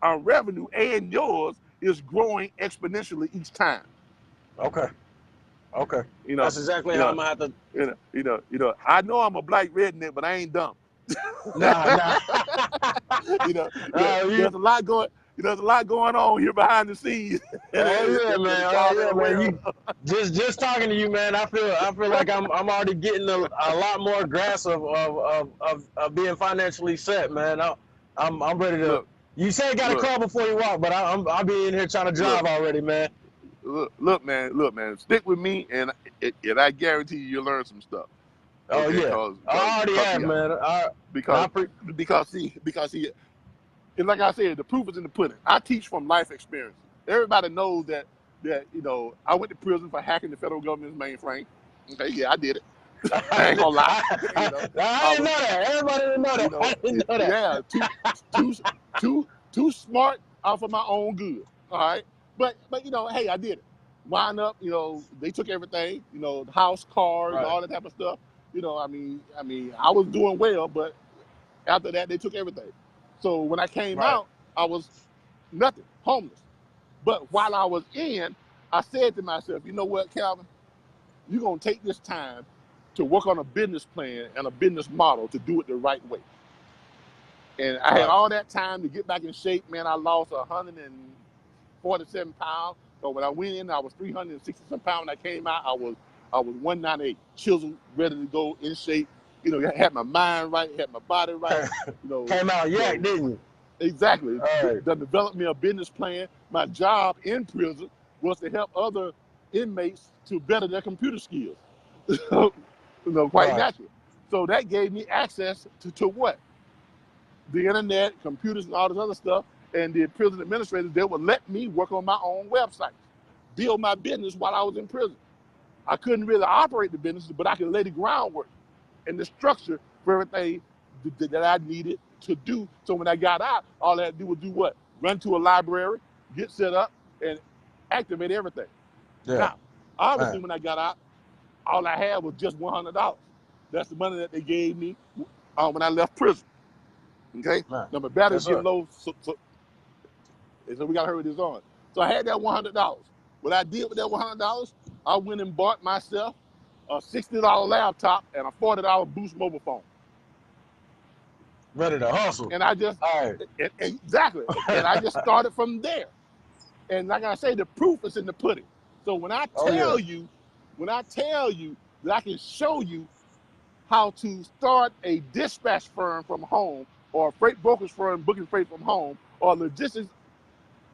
revenue and yours is growing exponentially each time. Okay. That's exactly how I'm gonna have to. I know I'm a black redneck, but I ain't dumb. Nah. There's a lot going on here behind the scenes. Man. Just talking to you, man. I feel like I'm already getting a lot more grasp of being financially set, man. I'm ready to. You say you got to crawl before you walk, but I'll be in here trying to drive already, man. Look, man. Stick with me, and I guarantee you'll learn some stuff. Oh yeah, I already have, man. Because see, and like I said, the proof is in the pudding. I teach from life experience. Everybody knows that I went to prison for hacking the federal government's mainframe. Okay, yeah, I did it. I ain't gonna lie. I didn't know that. Everybody didn't know that. I didn't know that. Yeah, too smart for my own good. All right, but hey, I did it. Wind up, they took everything. The house, cars, all that type of stuff. I mean, I was doing well, but after that, they took everything. So when I came out, I was nothing, homeless. But while I was in, I said to myself, you know what, Calvin? You're going to take this time to work on a business plan and a business model to do it the right way. And I had all that time to get back in shape. Man, I lost 147 pounds. So when I went in, I was 360-some pounds. When I came out, I was 198, chiseled, ready to go, in shape. Had my mind right, had my body right. Came out didn't you? Exactly. That developed me a business plan. My job in prison was to help other inmates to better their computer skills. Quite natural. So that gave me access to what? The internet, computers, and all this other stuff. And the prison administrators, they would let me work on my own website, build my business while I was in prison. I couldn't really operate the business, but I could lay the groundwork and the structure for everything that I needed to do. So when I got out, all I had to do was do what? Run to a library, get set up, and activate everything. Yeah. Now, obviously, Man. when I got out, all I had was just $100. That's the money that they gave me when I left prison. Okay? Man. Now, my battery's Yes, getting sir. low, so we got to hurry this on. So I had that $100. What I did with that $100, I went and bought myself a $60 laptop and a $40 Boost mobile phone. Ready to hustle. And I just, All right. exactly. And I just started from there. And like I say, the proof is in the pudding. So when I tell you that I can show you how to start a dispatch firm from home, or a freight brokerage firm booking freight from home, or a logistics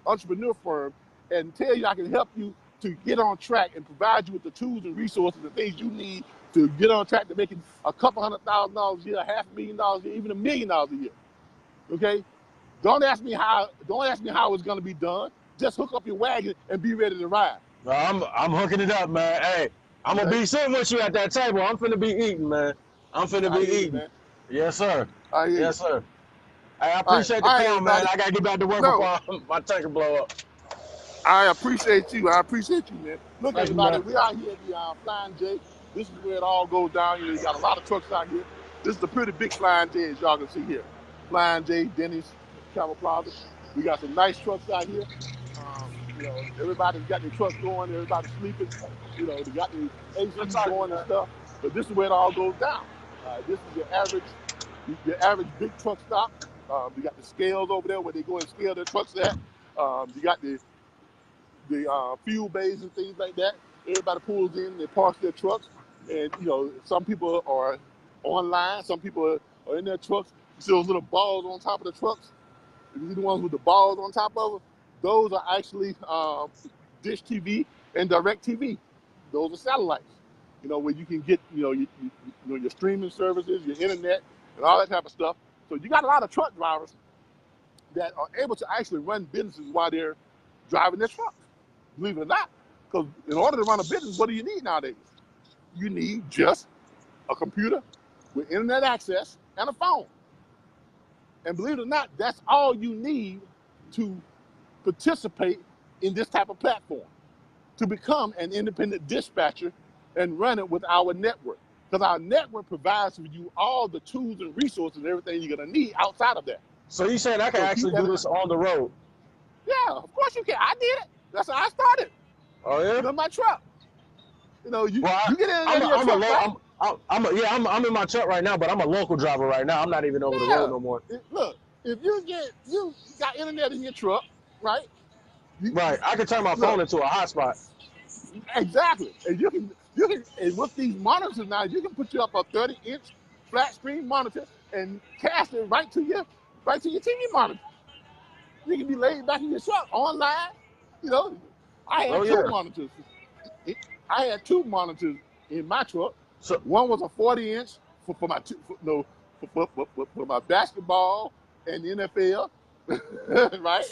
entrepreneur firm, and tell you I can help you to get on track and provide you with the tools and resources, the things you need to get on track to making a couple $100,000 a year, $500,000 a year, even $1 million a year. Okay? Don't ask me how it's gonna be done. Just hook up your wagon and be ready to ride. I'm hooking it up, man. Hey, I'm gonna be sitting with you at that table. I'm finna be eating, man. I'm finna be eating. Man. Yes, sir. I hear Yes, you. sir. Hey, I appreciate the All right, call, man. everybody. I gotta get back to work No. before my tanker blow up. I appreciate you. Man. Look, Thank you, everybody, man. we out here at the Flying J. This is where it all goes down. You know, you got a lot of trucks out here. This is a pretty big Flying J, as y'all can see here. Flying J, Denny's, Camel Plaza. We got some nice trucks out here. You know, everybody's got their trucks going. Everybody's sleeping. You know, they got their ACs going and stuff. But this is where it all goes down. This is your average big truck stop. You got the scales over there where they go and scale their trucks at. You got the fuel bays and things like that. Everybody pulls in, they park their trucks, and you know, some people are online, some people are in their trucks. You see those little balls on top of the trucks? You see the ones with the balls on top of them? Those are actually Dish TV and Direct TV. Those are satellites. You know, where you can get your streaming services, your internet, and all that type of stuff. So you got a lot of truck drivers that are able to actually run businesses while they're driving their trucks. Believe it or not, because in order to run a business, what do you need nowadays? You need just a computer with internet access and a phone. And believe it or not, that's all you need to participate in this type of platform, to become an independent dispatcher and run it with our network. Because our network provides for you all the tools and resources and everything you're going to need outside of that. So you saying I can actually do this on the road? Yeah, of course you can. I did it. That's how I started. Oh yeah. In my truck. You know, you get in your I'm truck, right? I'm in my truck right now, but I'm a local driver right now. I'm not even over the road no more. Look, if you got internet in your truck, right? Right. I can turn my phone into a hotspot. Exactly. And you can and with these monitors now, you can put you up a 30-inch flat screen monitor and cast it right to your TV monitor. You can be laid back in your truck online. You know, I had two monitors. I had two monitors in my truck. So one was a 40-inch for my basketball and the NFL, right?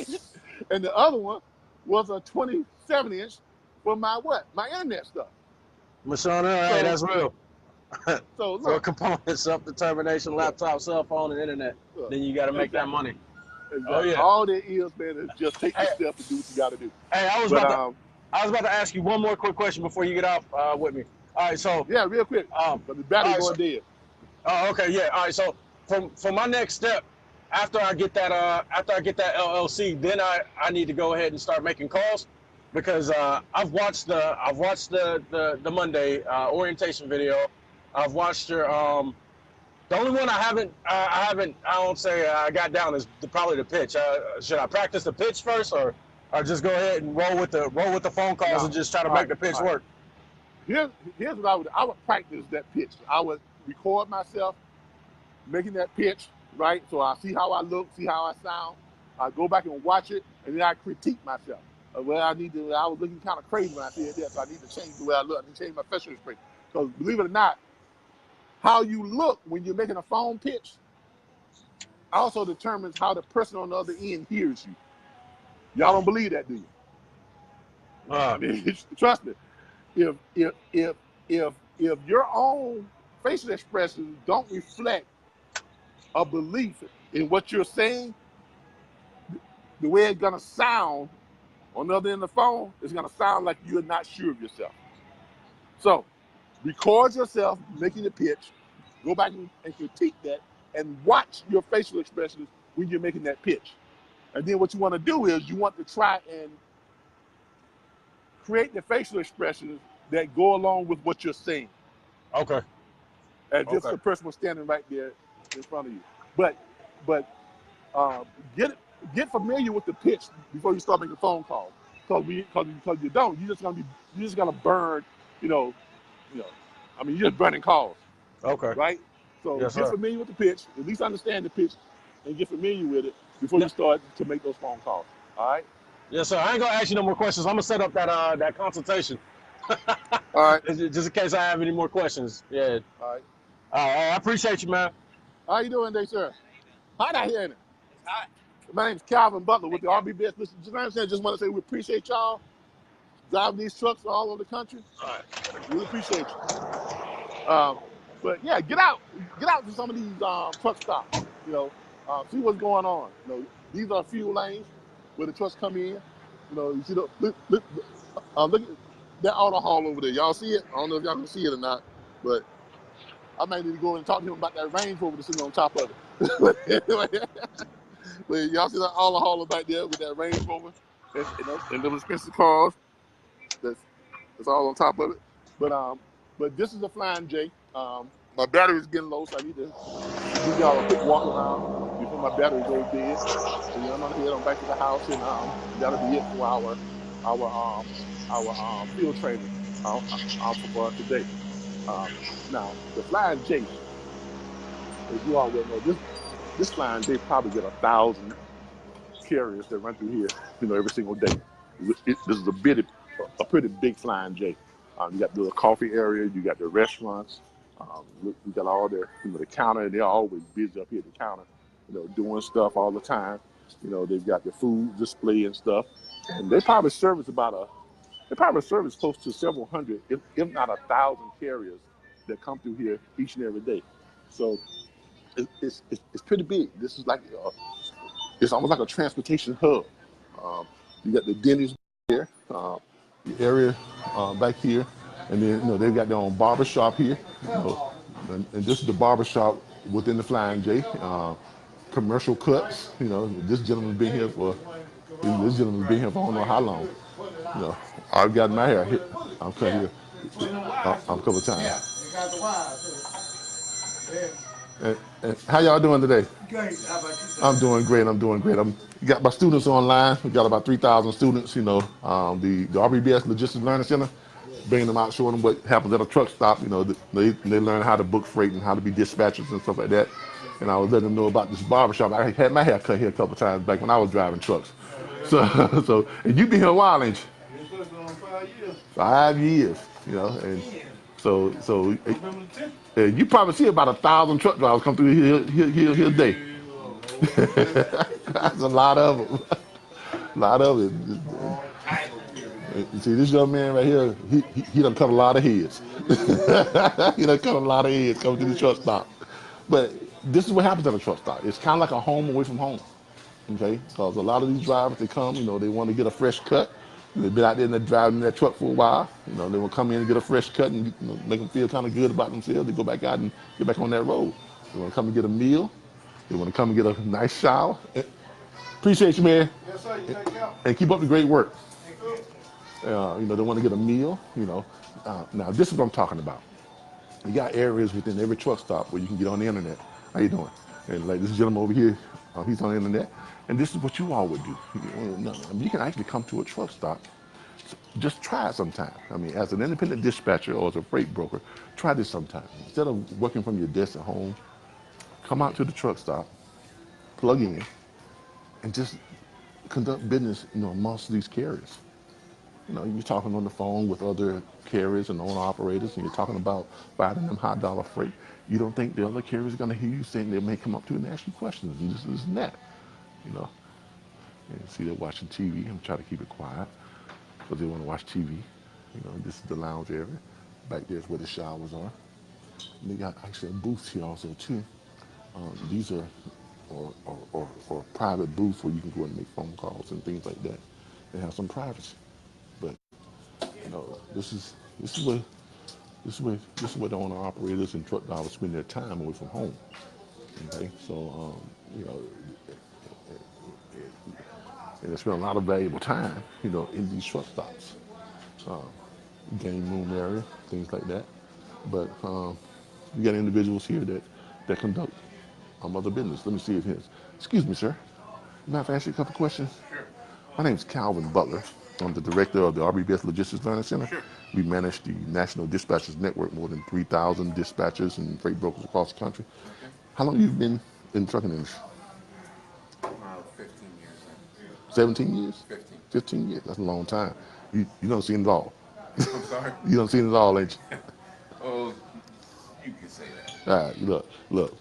And the other one was a 27-inch for my internet stuff. Mashana, hey, that's real. So look, for components, self-determination, laptop, cell phone, and internet. Then you got to make that money. Exactly. Oh yeah. All there is, man, is just take the step and do what you got to do. Hey, I was about to ask you one more quick question before you get off with me. All right, so yeah, real quick. But the battery's going dead. Oh, okay, yeah. All right, so for my next step, after I get that LLC, then I need to go ahead and start making calls, because I've watched the Monday orientation video. I've watched your the only one I got down is probably the pitch. Should I practice the pitch first, or just go ahead and roll with the phone calls and just try to make the pitch work? Here's what I would practice that pitch. I would record myself making that pitch, right? So I see how I look, see how I sound. I go back and watch it, and then I critique myself. I was looking kind of crazy when I said that, so I need to change the way I look. I need to change my facial expression. Because believe it or not, How you look when you're making a phone pitch also determines how the person on the other end hears you. Y'all don't believe that, do you? I mean, trust me. If your own facial expressions don't reflect a belief in what you're saying, the way it's gonna sound on the other end of the phone is gonna sound like you're not sure of yourself. So record yourself making the pitch, go back and critique that, and watch your facial expressions when you're making that pitch. And then what you want to do is you want to try and create the facial expressions that go along with what you're saying. Okay. As if the person was standing right there in front of you. But get familiar with the pitch before you start making phone calls. Because you don't, you're just gonna burn, I mean, you're just burning calls. Okay. Right? So Yes, get sir. familiar with the pitch, at least understand the pitch, and get familiar with it before you start to make those phone calls. All right? Yes, sir. I ain't gonna ask you no more questions. I'm gonna set up that consultation. All right. Just in case I have any more questions. Yeah. All right. I appreciate you, man. How you doing today, sir? Hot out here, ain't it? It's hot. My name's Calvin Butler with the RBBS Logistics Learning Center. Just want to say we appreciate y'all driving these trucks all over the country. All right. We appreciate you. But yeah, get out to some of these truck stops. See what's going on. These are fuel lanes where the trucks come in. You see look at that auto haul over there. Y'all see it? I don't know if y'all can see it or not, but I might need to go and talk to him about that Range Rover that's sitting on top of it. But y'all see that auto hauler back there with that Range Rover and those expensive cars. That's all on top of it. But this is a Flying J. My battery's getting low, so I need to give y'all a quick walk around before my battery goes dead. So I'm gonna head on back to the house, and that'll be it for our field training for today. Now the Flying J, as you all well know, this Flying J probably get 1,000 carriers that run through here, every single day. This is a pretty big Flying J. You got the coffee area, you got the restaurants, you got all the counter. They're always busy up here at the counter, doing stuff all the time. They've got the food display and stuff, and they probably service close to several hundred, if not 1,000 carriers that come through here each and every day. So it's pretty big. This is like it's almost like a transportation hub. You got the Denny's here, the area back here, and then they've got their own barber shop here. And this is the barber shop within the Flying J. Commercial cuts. This gentleman's been here for I don't know how long. I've got my hair hit. I'm cut here. I'm a couple of times. And how y'all doing today? Great. How about you? I'm doing great. We got my students online. We got about 3,000 students. The RBBS Logistics Learning Center, bringing them out, showing them what happens at a truck stop. They learn how to book freight and how to be dispatchers and stuff like that. And I was letting them know about this barbershop. I had my hair cut here a couple of times back when I was driving trucks. So and you've been here a while, ain't you? It's been on 5 years. 5 years. And so you probably see about 1,000 truck drivers come through here a day. That's a lot of them. A lot of it. You see, this young man right here, he done cut a lot of heads. He done cut a lot of heads coming to the truck stop. But this is what happens at a truck stop. It's kind of like a home away from home. Okay? Because a lot of these drivers, they come, they want to get a fresh cut. They've been out there and they're driving that truck for a while. They will come in and get a fresh cut and make them feel kind of good about themselves. They go back out and get back on that road. They want to come and get a meal. They want to come and get a nice shower. Appreciate you, man. Yes, sir. You take care. And keep up the great work. Thank you. They want to get a meal. Now this is what I'm talking about. You got areas within every truck stop where you can get on the internet. How you doing? And like this gentleman over here, he's on the internet. And this is what you all would do. You can actually come to a truck stop. Just try it sometime. As an independent dispatcher or as a freight broker, try this sometime. Instead of working from your desk at home, come out to the truck stop, plug in, and just conduct business, amongst these carriers. you're talking on the phone with other carriers and owner operators, and you're talking about finding them high dollar freight. You don't think the other carriers are going to hear you saying they may come up to you and ask you questions and this and that, you know. And see, they're watching TV. I'm trying to keep it quiet because they want to watch TV. This is the lounge area. Back there's where the showers are. And they got actually a booth here also too. These are or private booths where you can go and make phone calls and things like that. They have some privacy, but this is where the owner operators and truck drivers spend their time away from home. Okay, so and they spend a lot of valuable time, in these truck stops, game room area, things like that. But you got individuals here that conduct other business. Let me see if his. Excuse me, sir. Mind if I ask you a couple questions? Sure. My name is Calvin Butler. I'm the director of the RBBS Logistics Learning Center. Sure. We manage the National Dispatchers Network, more than 3,000 dispatchers and freight brokers across the country. Okay. How long have you been in the trucking industry? About 15 years now. 17 years? 15. 15 years. That's a long time. You don't see it all. I'm sorry? You don't see it all, ain't you? Oh, you can say that. All right, look.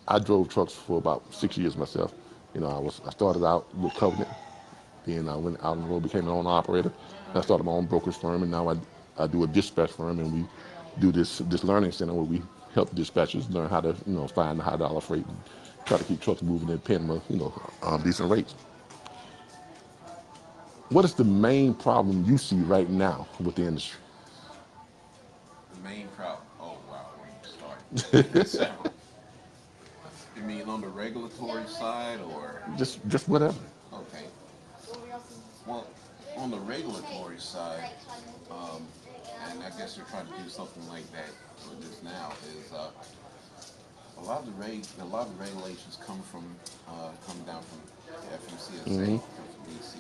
I drove trucks for about 6 years myself. I started out with Covenant. Then I went out on the road, became an owner operator. I started my own brokerage firm, and now I do a dispatch firm, and we do this learning center where we help dispatchers learn how to find the high dollar freight and try to keep trucks moving and paying them decent rates. What is the main problem you see right now with the industry? The main problem. Oh wow, where do you start? So, you mean on the regulatory side or? Just whatever. Okay. Well, on the regulatory side, and I guess they're trying to do something like that with this now, is a lot of the regulations come down from the FMCSA, from DC.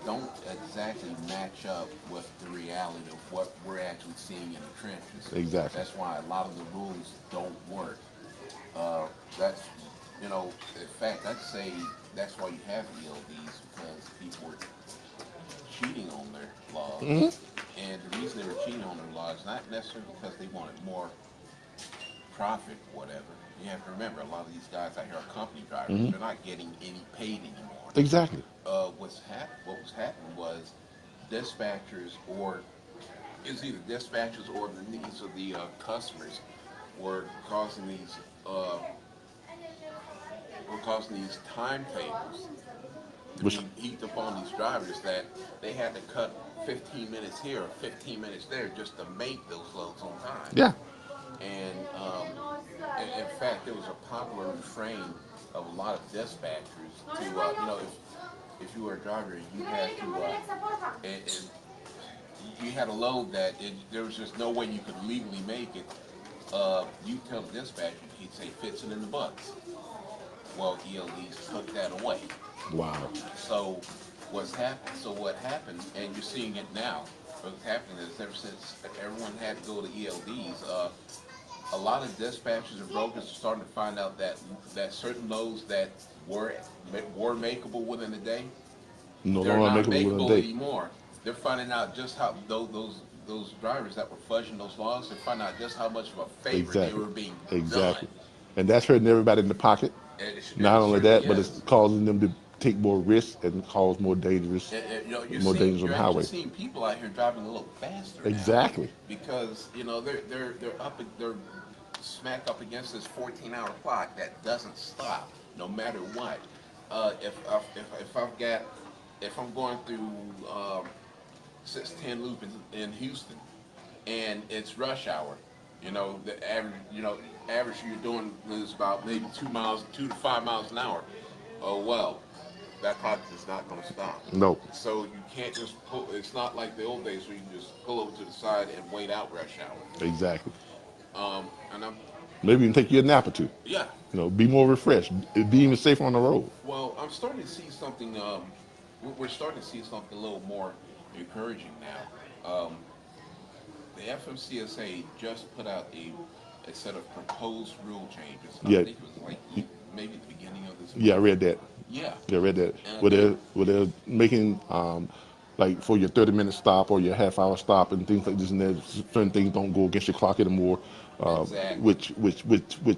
Don't exactly match up with the reality of what we're actually seeing in the trenches. Exactly. That's why a lot of the rules don't work. That's, in fact, I'd say that's why you have ELDs, because people were cheating on their laws. And the reason they were cheating on their laws, not necessarily because they wanted more profit or whatever. You have to remember, a lot of these guys out here are company drivers. They're not getting any paid anymore. Exactly. What was happening was dispatchers, or it's either dispatchers or the needs of the customers were causing these timetables to be heaped upon these drivers that they had to cut 15 minutes here or 15 minutes there just to make those loads on time. Yeah. And in fact, there was a popular refrain of a lot of dispatchers to, if you were a driver, you had to, and you had a load that there was just no way you could legally make it. You tell the dispatcher, he'd say, fits it in the bucks. Well, ELDs took that away. Wow. So what happened, and you're seeing it now, what's happening is ever since everyone had to go to ELDs, a lot of dispatchers and brokers are starting to find out that certain loads that were makeable within a day, they're not makeable anymore. They're finding out just how those drivers that were fudging those laws, they're finding out just how much of a favor they were being done. And that's hurting everybody in the pocket. Not only that, but it's causing them to take more risks and cause more dangerous, You're on the highway. You're seeing people out here driving a little faster. Exactly. Now because they're smack up against this 14-hour clock that doesn't stop no matter what. If I'm going through 610 loop in Houston and it's rush hour, the average you're doing is about maybe 2 to 5 miles an hour. Oh well, that clock is not going to stop. No. So you can't just pull. It's not like the old days where you can just pull over to the side and wait out rush hour. Exactly. And maybe you can take you a nap or two. Yeah. Be more refreshed. Be even safer on the road. Well, I'm starting to see something. We're starting to see something a little more encouraging now. The FMCSA just put out a set of proposed rule changes. Yeah. I think it was like maybe the beginning of this. Yeah, I read that. Yeah. Yeah, I read that. Where they're making like for your 30-minute stop or your half-hour stop and things like this and that. Certain things don't go against your clock anymore. Exactly. Which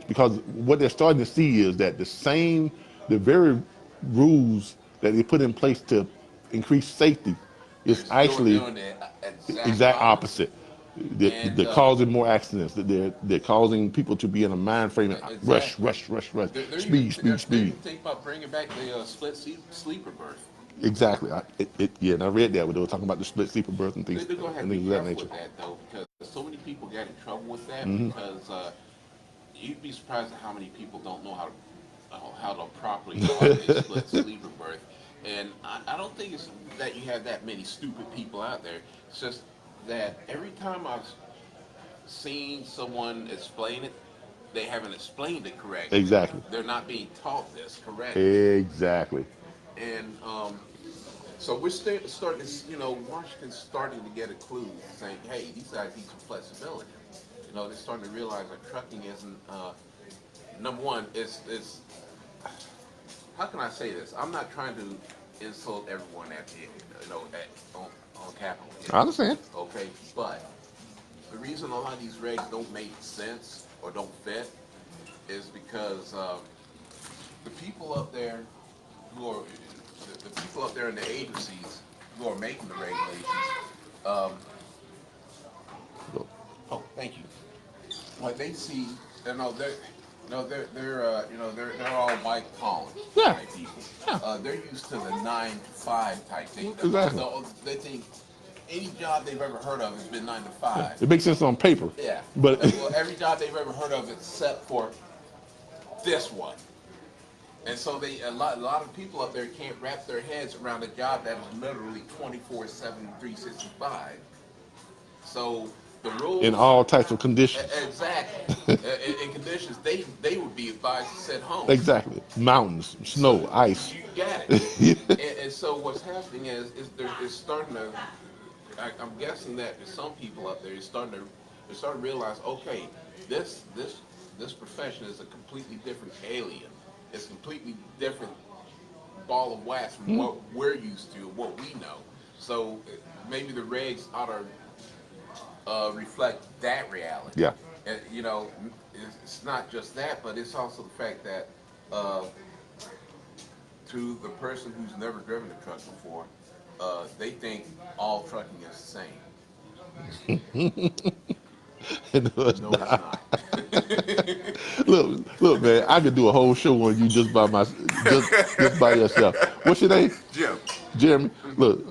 because what they're starting to see is that the very rules that they put in place to increase safety They're is actually doing the exact opposite. And They're causing more accidents. They're causing people to be in a mind frame of rush, exactly. rush, rush, rush, They're even speed, speed, they're speed. even thinking about bringing back the split sleeper berth. Exactly. Yeah, and I read that when they were talking about the split sleeper berth and things They're gonna have and to be things of that careful nature. with that though, because so many people get in trouble with that. Hmm. Because you'd be surprised at how many people don't know how to properly operate a split sleeper berth. And I don't think it's that you have that many stupid people out there. It's just that every time I've seen someone explain it, they haven't explained it correctly. Exactly. They're not being taught this correctly. Exactly. And so we're starting to, Washington's starting to get a clue, saying, hey, these guys need some flexibility. They're starting to realize that trucking isn't, number one, it's how can I say this? I'm not trying to insult everyone on Capitol Hill. I understand. Okay, but the reason a lot of these regs don't make sense or don't fit is because the people up there who are the people up there in the agencies who are making the regulations. Um, oh, thank you. What they see, they're all white collar Yeah. type people. Yeah. They're used to the 9 to 5 type thing. Exactly. So they think any job they've ever heard of has been 9 to 5. It makes sense on paper. Yeah. But Well, every job they've ever heard of except for this one. And so a lot of people up there can't wrap their heads around a job that is literally 24/7, 365. So the rules in all types of conditions. exactly in conditions they would be advised to sit home. Exactly. Mountains, snow, ice. You got it. And so what's happening is it's starting to. I'm guessing that there's some people up there starting to realize, okay, this profession is a completely different alien. It's a completely different ball of wax from what we're used to, what we know. So maybe the regs ought to reflect that reality. Yeah. And, it's not just that, but it's also the fact that to the person who's never driven a truck before, they think all trucking is the same. No, it's No, not. it's not. Look, man. I could do a whole show on you just by yourself. What's your name? Jim. Jeremy. Look,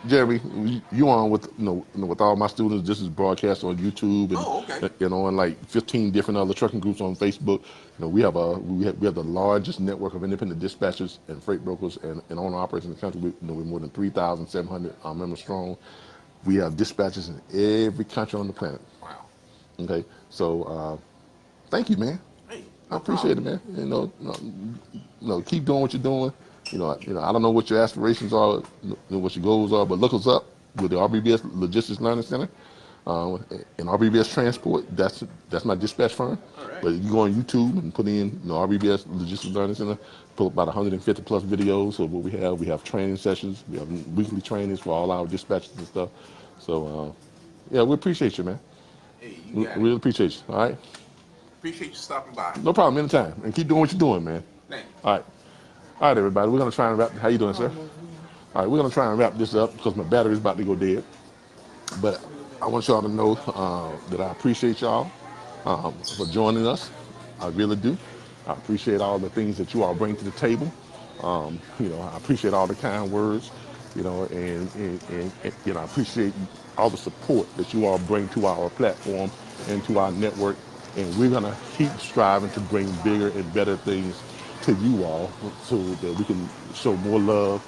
Jeremy, you on with with all my students. This is broadcast on YouTube and okay. and like 15 different other trucking groups on Facebook. We have the largest network of independent dispatchers and freight brokers and owner operators in the country. We're more than 3,700 members strong. We have dispatchers in every country on the planet. Wow. Okay, so thank you, man. Hey, I no appreciate problem. it, man. Keep doing what you're doing. I don't know what your aspirations are, what your goals are, but look us up with the RBBS Logistics Learning Center and RBBS Transport. That's my dispatch firm. All right. But you go on YouTube and put in RBBS Logistics Learning Center, pull up about 150 plus videos of what we have. We have training sessions. We have weekly trainings for all our dispatchers and stuff. So, yeah, we appreciate you, man. Hey, We you got really it. appreciate you. All right. Appreciate you stopping by. No problem. Anytime. And keep doing what you're doing, man. Thank you. All right. All right, everybody. We're going to try and wrap. How you doing, sir? All right. We're going to try and wrap this up because my battery's about to go dead. But I want y'all to know that I appreciate y'all for joining us. I really do. I appreciate all the things that you all bring to the table. I appreciate all the kind words, and I appreciate all the support that you all bring to our platform and to our network. And we're gonna keep striving to bring bigger and better things to you all, so that we can show more love,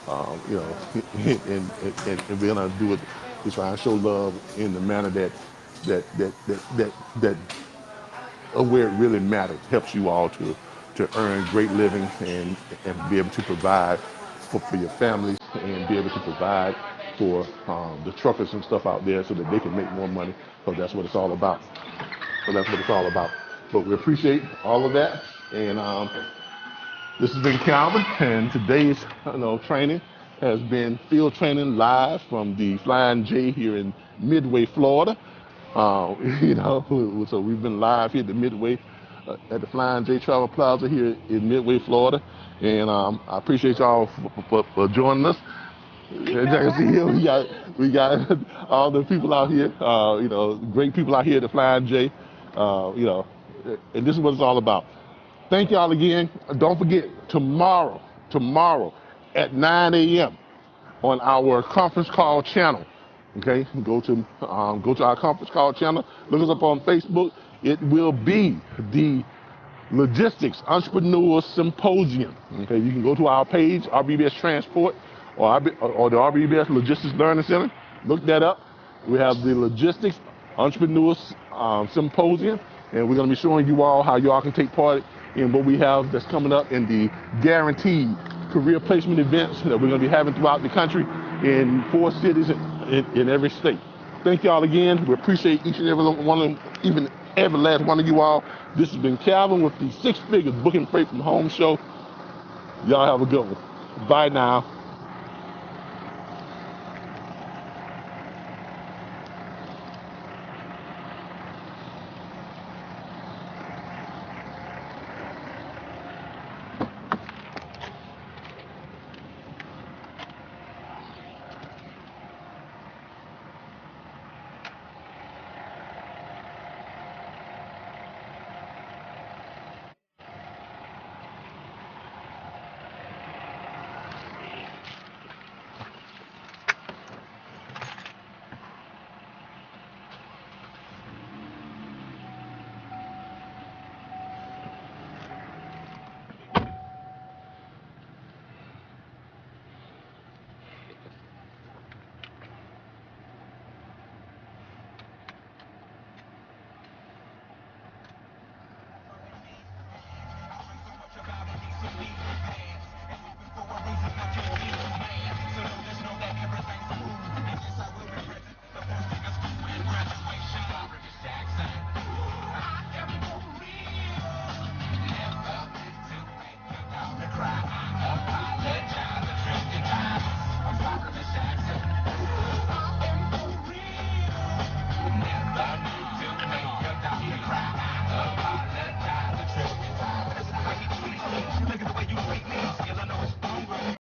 and we're gonna do it to try and show love in the manner that where it really matters, helps you all to earn great living and be able to provide for your families and be able to provide for the truckers and stuff out there so that they can make more money, because that's what it's all about. So that's what it's all about. But we appreciate all of that. And this has been Calvin and today's training. has been field training live from the Flying J here in Midway, Florida. You know, so we've been live here at the Midway, at the Flying J Travel Plaza here in Midway, Florida. And I appreciate y'all for joining us. As you can see here, we got all the people out here, you know, great people out here at the Flying J, you know, and this is what it's all about. Thank y'all again. Don't forget, tomorrow at 9 a.m. on our conference call channel. Okay, go to our conference call channel. Look us up on Facebook. It will be the Logistics Entrepreneur Symposium. Okay, you can go to our page, RBBS Transport, or the RBBS Logistics Learning Center. Look that up. We have the Logistics Entrepreneur Symposium, and we're going to be showing you all how you all can take part in what we have that's coming up in the guaranteed career placement events that we're going to be having throughout the country in 4 cities in every state. Thank y'all again. We appreciate each and every one, even every last one of you all. This has been Calvin with the 6 Figures Booking Freight from Home show. Y'all have a good one. Bye now.